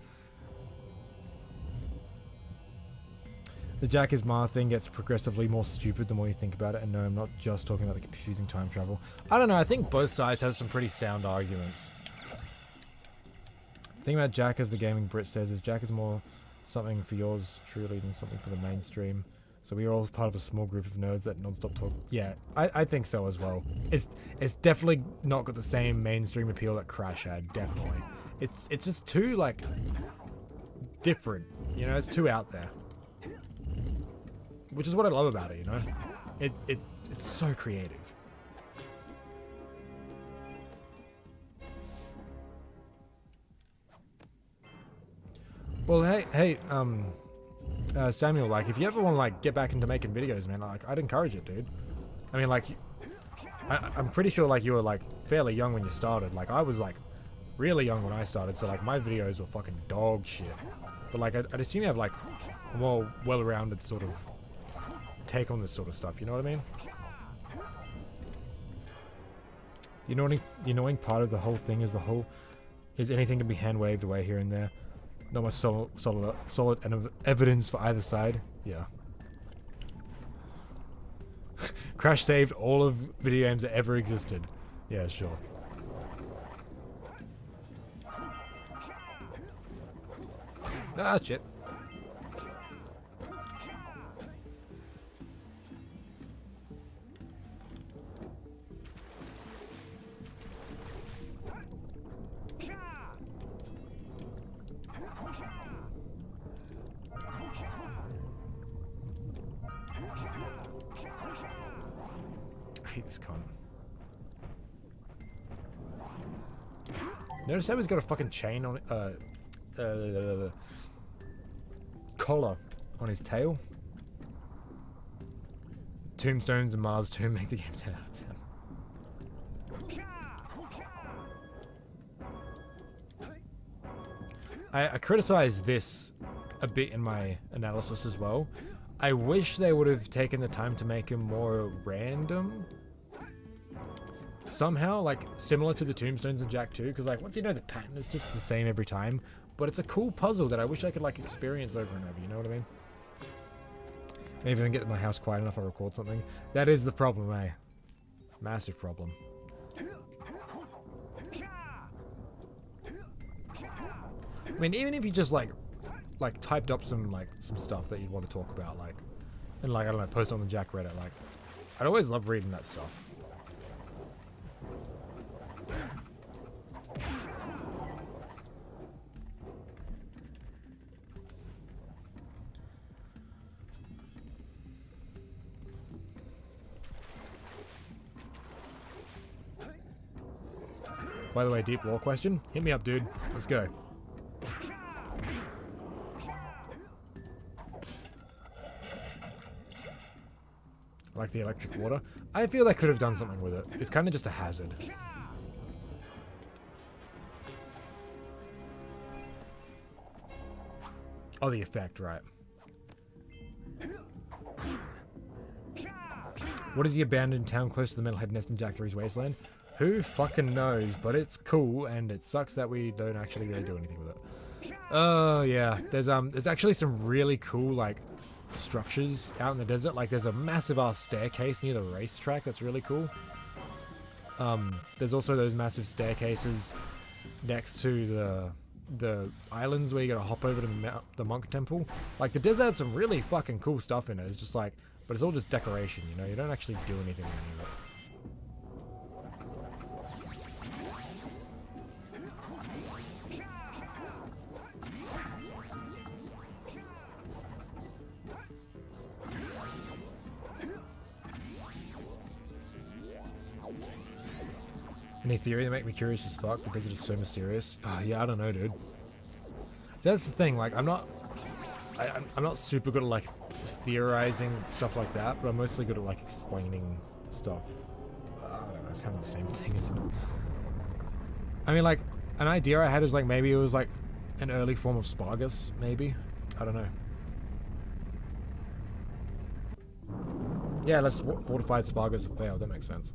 The Jack is Ma thing gets progressively more stupid the more you think about it, and no, I'm not just talking about the confusing time travel. I don't know, I think both sides have some pretty sound arguments. The thing about Jack, as the gaming Brit says, is Jack is more something for yours truly than something for the mainstream. So we are all part of a small group of nerds that non-stop talk. Yeah, I think so as well. It's definitely not got the same mainstream appeal that Crash had, definitely. It's just too, like, different, you know? It's too out there. Which is what I love about it, you know? It's so creative. Well, hey, Samuel, like, if you ever want to, like, get back into making videos, man, like, I'd encourage it, dude. I mean, like, I'm pretty sure, like, you were, like, fairly young when you started. Like, I was, like, really young when I started, so, like, my videos were fucking dog shit. But, like, I'd assume you have, like, a more well-rounded sort of take on this sort of stuff, you know what I mean? The annoying part of the whole thing is anything can be hand-waved away here and there. Not much solid evidence for either side. Yeah. Crash saved all of video games that ever existed. Yeah, sure. Ah, shit. hate this cunt. Notice how he's got a fucking chain on collar on his tail. Tombstones and Mars 2 make the game 10 out of 10. I criticize this a bit in my analysis as well. I wish they would have taken the time to make him more random. Somehow, like, similar to the Tombstones in Jak 2, because, like, once you know the pattern, it's just the same every time. But it's a cool puzzle that I wish I could, like, experience over and over, you know what I mean? Maybe if I can get my house quiet enough, I'll record something. That is the problem, eh? Massive problem. I mean, even if you just like typed up some stuff that you'd want to talk about, like, and like, I don't know, post on the Jak Reddit, like, I'd always love reading that stuff. By the way, deep lore question, hit me up, dude. Let's go. Like the electric water. I feel they could have done something with it. It's kind of just a hazard. Oh, the effect, right. What is the abandoned town close to the metalhead nest in Jak 3's Wasteland? Who fucking knows, but it's cool, and it sucks that we don't actually really do anything with it. Oh, yeah. There's actually some really cool, like, structures out in the desert. Like, there's a massive ass staircase near the racetrack that's really cool. There's also those massive staircases next to the islands where you gotta hop over to the monk temple. Like, the desert has some really fucking cool stuff in it. It's just like, but it's all just decoration, you know? You don't actually do anything with any of it. Any theory that make me curious as fuck because it is so mysterious? Oh, yeah, I don't know, dude. That's the thing. Like, I'm not super good at like theorizing stuff like that, but I'm mostly good at like explaining stuff. I don't know. It's kind of the same thing, isn't it? I mean, like, an idea I had is like maybe it was like an early form of Spargus. Maybe, I don't know. Yeah, let's fortified Spargus have failed. That makes sense.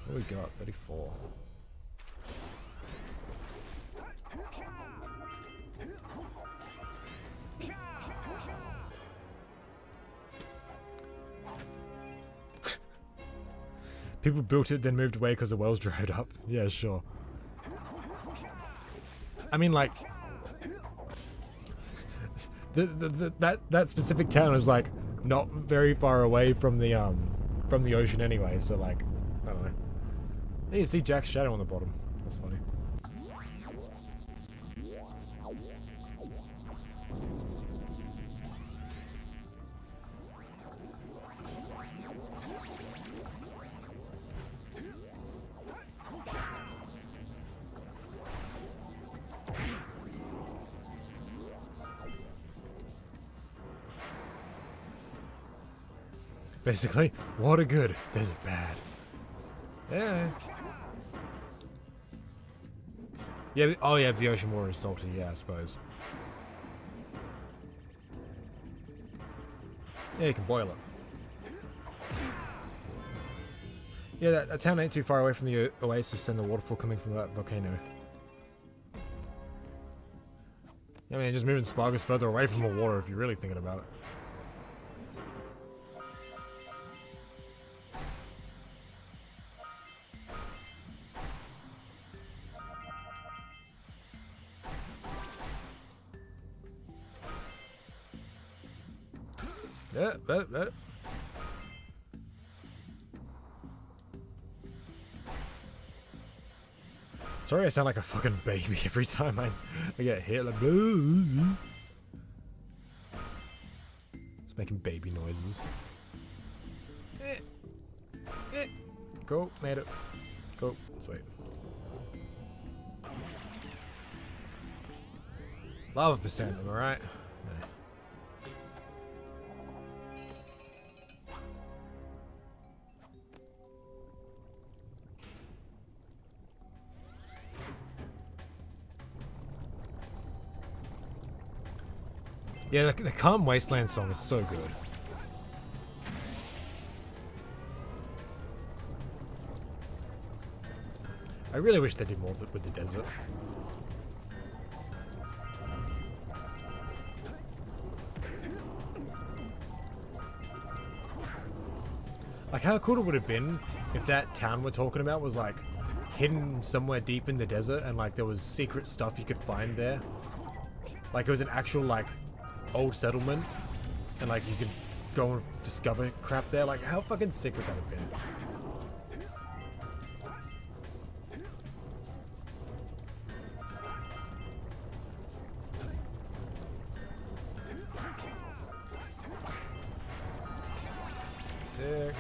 What do we got? 34. People built it, then moved away because the wells dried up. Yeah, sure. I mean, like, that specific town is like not very far away from the ocean anyway. So like, I don't know. You see Jak's shadow on the bottom. That's funny. Basically, water good, desert bad. Yeah. Yeah, oh yeah, the ocean water is salty, yeah, I suppose. Yeah, you can boil it. Yeah, that town ain't too far away from the oasis and the waterfall coming from that volcano. Yeah, I mean, just moving Spargus further away from the water if you're really thinking about it. Yeah. Sorry I sound like a fucking baby every time I get hit, like, blah. It's making baby noises. Go, made it. Go, sweet. Lava percent, am I right? Yeah. Yeah, the Calm Wasteland song is so good. I really wish they did more with the desert. Like, how cool it would have been if that town we're talking about was like hidden somewhere deep in the desert and like there was secret stuff you could find there. Like it was an actual like old settlement and like you could go and discover crap there. Like, how fucking sick would that have been? Sick.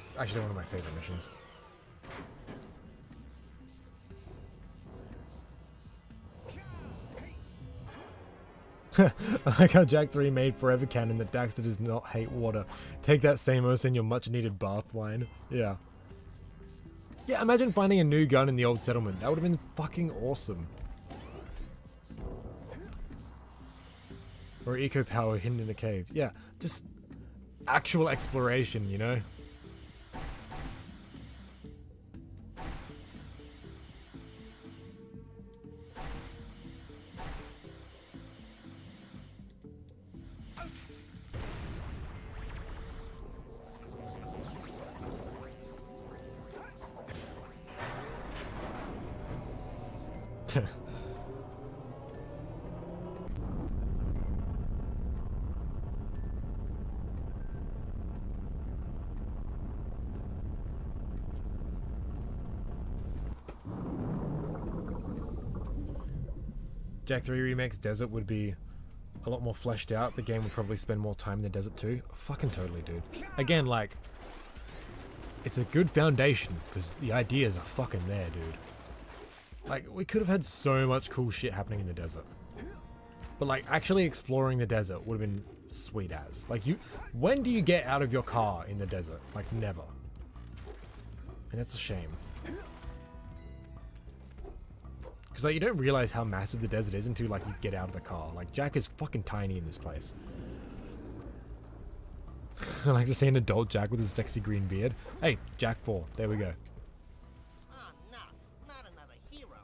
It's actually one of my favorite missions. I like how Jak 3 made forever canon that Daxter does not hate water. Take that Samos in your much needed bath line. Yeah. Yeah, imagine finding a new gun in the old settlement. That would have been fucking awesome. Or eco power hidden in a cave. Yeah, just actual exploration, you know? Jak 3 Remake's desert would be a lot more fleshed out. The game would probably spend more time in the desert too. Fucking totally, dude. Again, like, it's a good foundation because the ideas are fucking there, dude. Like, we could have had so much cool shit happening in the desert. But like, actually exploring the desert would have been sweet as. Like, when do you get out of your car in the desert? Like, never. And that's a shame. Because like, you don't realize how massive the desert is until like you get out of the car. Like, Jak is fucking tiny in this place. I like to see an adult Jak with his sexy green beard. Hey, Jak 4. There we go. Oh, no, not another hero.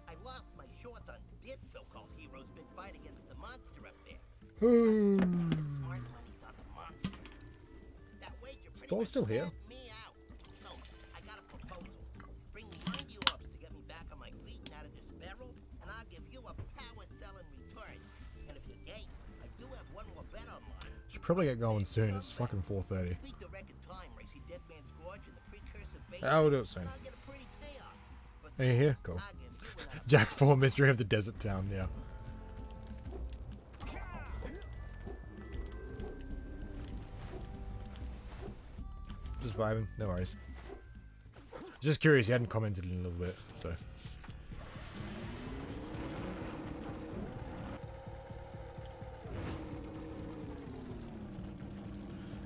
I lost my short on this so-called hero's big fight against the monster up there. Smart money's on the monster. That wager pretty Store's much still here. knocked me out. So, I got a proposal. Bring me 90 orbs to get me back on my feet and out of this barrel, and I'll give you a power cell in return. And if you're game, I do have one more bet on mine. Should probably get going soon. It's fucking 4:30. Beat the record time race, he Dead Man's Gorge and the precursor base, I'll do it soon. and I'll get a pretty payoff. But Are you here? Cool. I'll give you another Jak 4 Mystery of the Desert Town, yeah. Just vibing, no worries. Just curious, you hadn't commented in a little bit, so.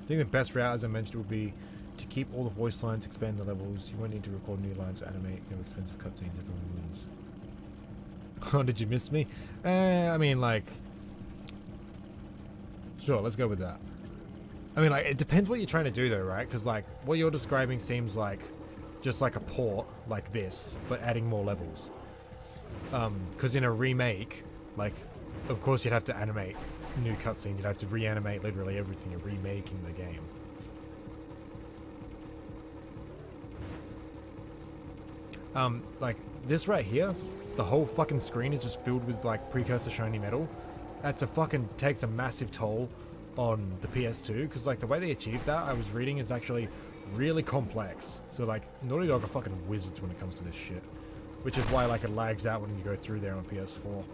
I think the best route, as I mentioned, would be to keep all the voice lines, expand the levels. You won't need to record new lines or animate, no expensive cutscenes, everyone wins. Oh, did you miss me? I mean, like... Sure, let's go with that. I mean, like, it depends what you're trying to do, though, right? Because, like, what you're describing seems like just like a port like this, but adding more levels. Because in a remake, like, of course you'd have to animate new cutscenes. You'd have to reanimate literally everything. You're remaking the game. Like, this right here, the whole fucking screen is just filled with, like, precursor shiny metal. That's a fucking, takes a massive toll on the PS2, because, like, the way they achieved that, I was reading, is actually really complex. So, like, Naughty Dog are fucking wizards when it comes to this shit. Which is why, like, it lags out when you go through there on PS4.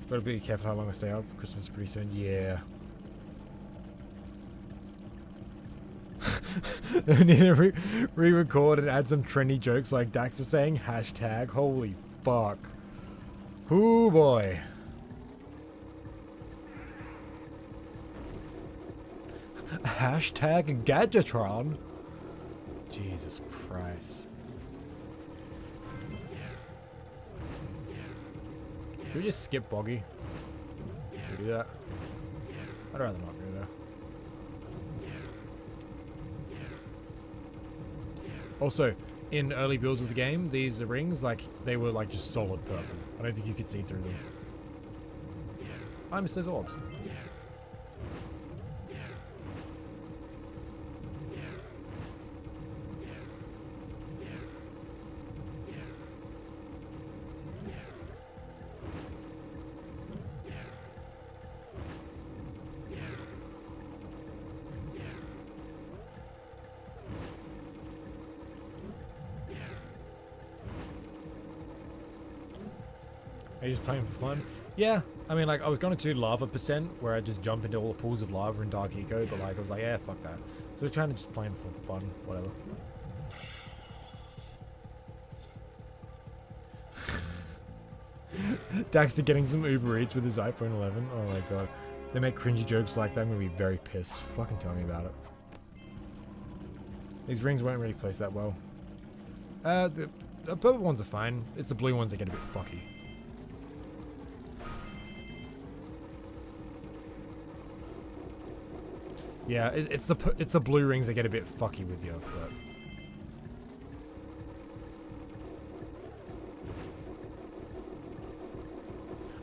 Gotta be careful how long I stay up. Christmas is pretty soon. Yeah. I need to re-record and add some trendy jokes like Daxter saying hashtag. Holy fuck. Ooh boy. Hashtag Gadgetron. Jesus Christ. Can we just skip Boggy? Can we do that? I'd rather not go there. Also, in early builds of the game, these rings, like, they were like just solid purple. I don't think you could see through them. I miss those orbs. Are you just playing for fun? Yeah, I mean, like, I was going to do lava percent, where I just jump into all the pools of lava in Dark Eco, but, like, I was like, yeah, fuck that. So we're trying to just play for fun, whatever. Daxter getting some Uber Eats with his iPhone 11. Oh my god. They make cringy jokes like that, I'm gonna be very pissed. Fucking tell me about it. These rings weren't really placed that well. The purple ones are fine. It's the blue ones that get a bit fucky. Yeah, it's the blue rings that get a bit fucky with you, but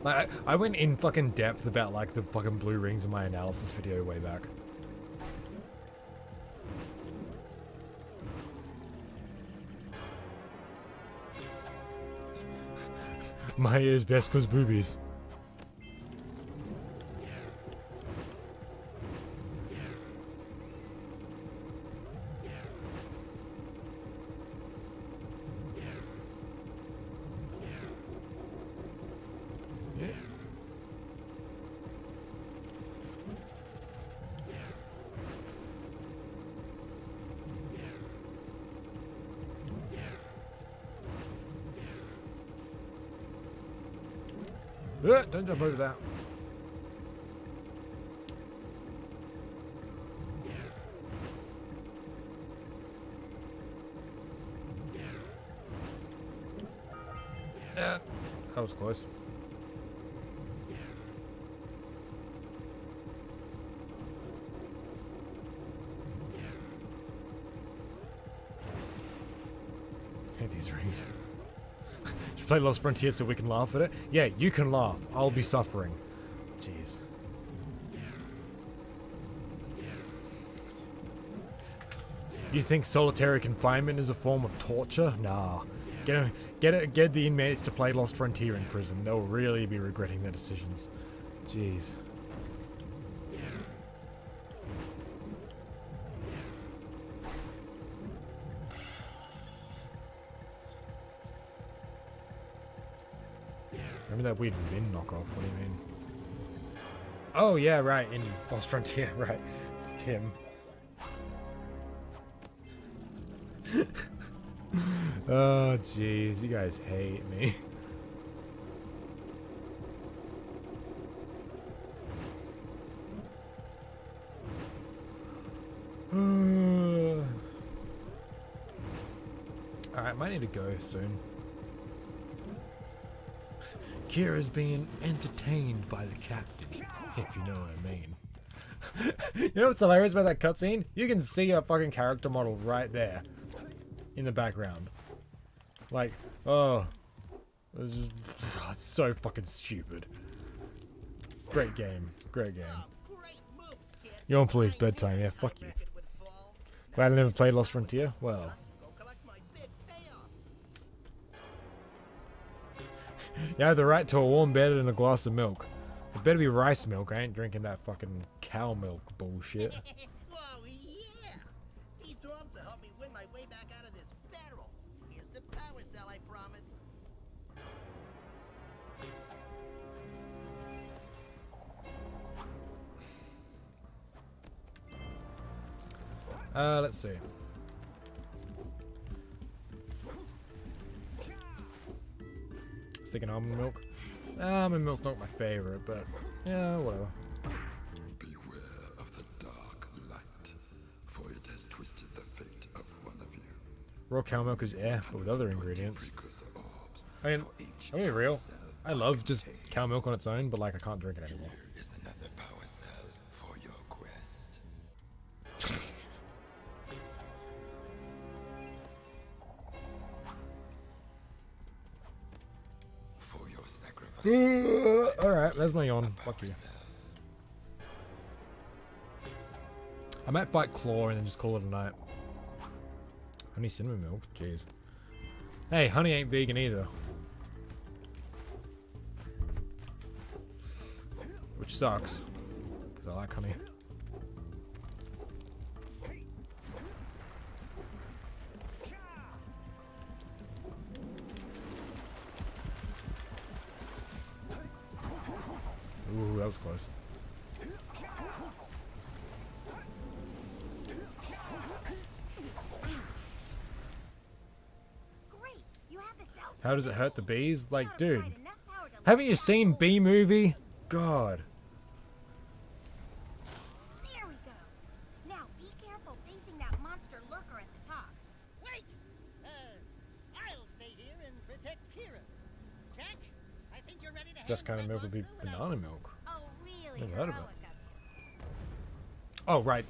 like I went in fucking depth about like the fucking blue rings in my analysis video way back. My ears best cause boobies. Don't jump over that. Yeah, that was close. Hate these rings. Should play Lost Frontier so we can laugh at it? Yeah, you can laugh. I'll be suffering. Jeez. You think solitary confinement is a form of torture? Nah. Get the inmates to play Lost Frontier in prison. They'll really be regretting their decisions. Jeez. Remember that weird Vin knockoff? What do you mean? Oh yeah, right, in Lost Frontier, right. Tim. Oh jeez, you guys hate me. Alright, might need to go soon. Kira's being entertained by the captain, if you know what I mean. You know what's hilarious about that cutscene? You can see a fucking character model right there in the background. Like, oh, it's so fucking stupid. Great game, great game. You're on police bedtime, yeah, fuck you. Glad I never played Lost Frontier? Well. You have the right to a warm bed and a glass of milk. It better be rice milk. I ain't drinking that fucking cow milk bullshit. Whoa, yeah! These orbs will help me win my way back out of this barrel. Here's the power cell, I promise. Let's see. Sticking almond milk. Almond milk's not my favorite, but yeah, whatever. Beware of the dark light, for it has twisted the fate of one of you. Raw cow milk is air, but with other ingredients. Precursor orbs I mean, for each I'm being real. cell. I love just cow milk on its own, but like I can't drink it anymore. Here is another power cell for your quest. For your sacrifice. Alright, there's my yawn. Fuck you. I might fight Claw and then just call it a night. Honey cinnamon milk? Jeez. Hey, honey ain't vegan either. Which sucks. Because I like honey. Ooh, that was close. Great. You have the cells. How does it hurt the bees? Like, Now to dude. provide enough power to Haven't you light seen that Bee Movie? God. There we go. Now be careful facing that monster lurker at the top. Wait! I'll stay here and protect Kira. Jack, I think you're ready to Best kind of handle milk that would be monster banana milk. Oh, really? Never heard of it. heroic of you. Oh, right.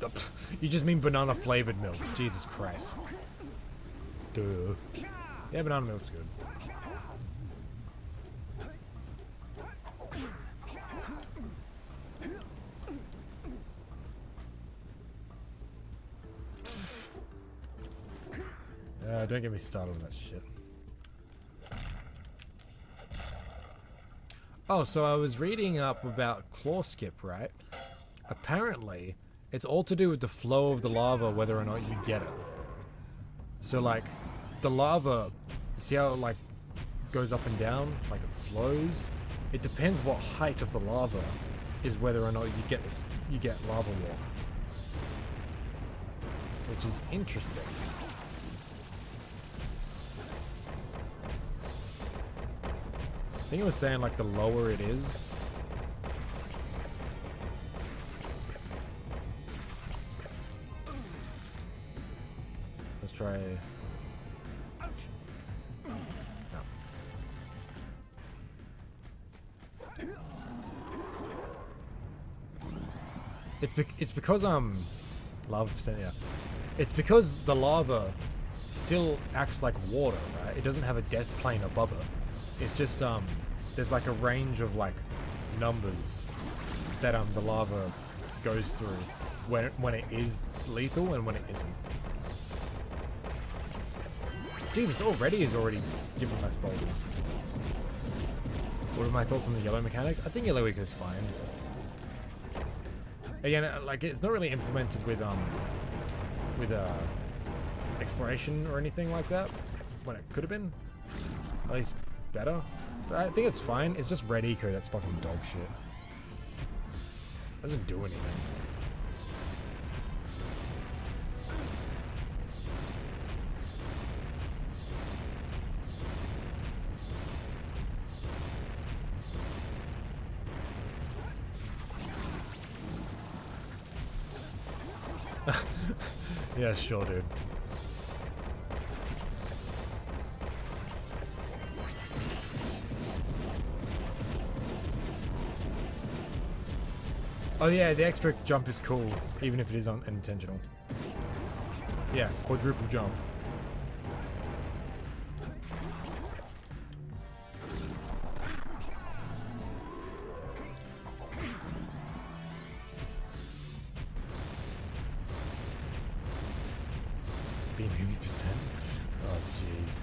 You just mean banana flavored milk. Jesus Christ. Duh. Yeah, banana milk's good. Don't get me started on that shit. Oh, so I was reading up about claw skip, right? Apparently, it's all to do with the flow of the lava, whether or not you get it. So, like, the lava, see how it, like, goes up and down? Like, it flows? It depends what height of the lava is whether or not you get this, you get lava walk. Which is interesting. I think it was saying, like, the lower it is. Let's try. No. It's because lava percent, yeah. It's because the lava still acts like water, right? It doesn't have a death plane above it. It's just there's like a range of like numbers that the lava goes through when it is lethal and when it isn't. Jesus, already is already giving us boulders. What are my thoughts on the yellow mechanic? I think yellow week is fine. Again, like it's not really implemented with exploration or anything like that when it could have been. At least better. But I think it's fine. It's just red eco that's fucking dog shit. Doesn't do anything. Yeah, sure, dude. Oh yeah, the extra jump is cool, even if it is unintentional. Yeah, quadruple jump. Being 50%? Oh jeez.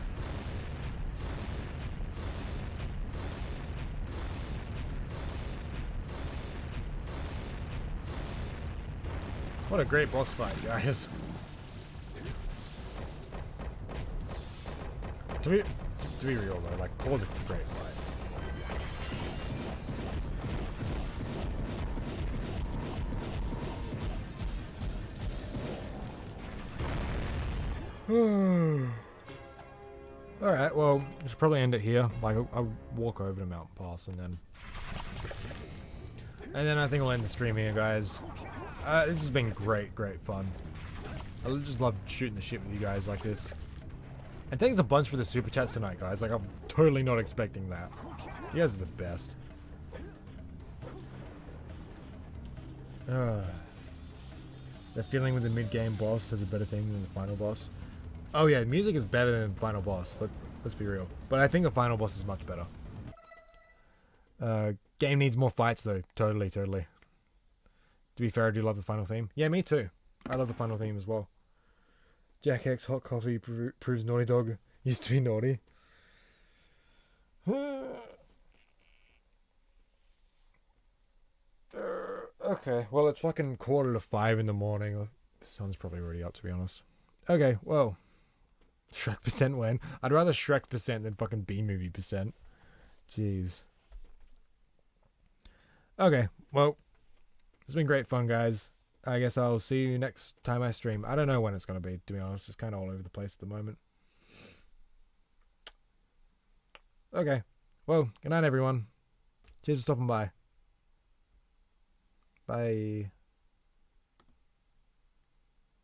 What a great boss fight, guys. To be real though, like, Claw's a great fight. Alright, well, I should probably end it here. Like, I'll walk over to Mountain Pass and then... And then I think we'll end the stream here, guys. This has been great fun. I just love shooting the shit with you guys like this. And thanks a bunch for the super chats tonight, guys. Like, I'm totally not expecting that. You guys are the best. The feeling with the mid-game boss has a better thing than the final boss. Oh yeah, music is better than the final boss. Let's be real. But I think the final boss is much better. Game needs more fights though. Totally. To be fair, I do love the final theme. Yeah, me too. I love the final theme as well. Jack X hot coffee proves Naughty Dog used to be naughty. Okay, well it's fucking 4:45 in the morning. The sun's probably already up, to be honest. Okay, well, Shrek percent win. I'd rather Shrek percent than fucking B movie percent. Jeez. Okay, well, it's been great fun, guys. I guess I'll see you next time I stream. I don't know when it's going to be, to be honest. It's kind of all over the place at the moment. Okay, well, good night, everyone. Cheers for stopping by. Bye.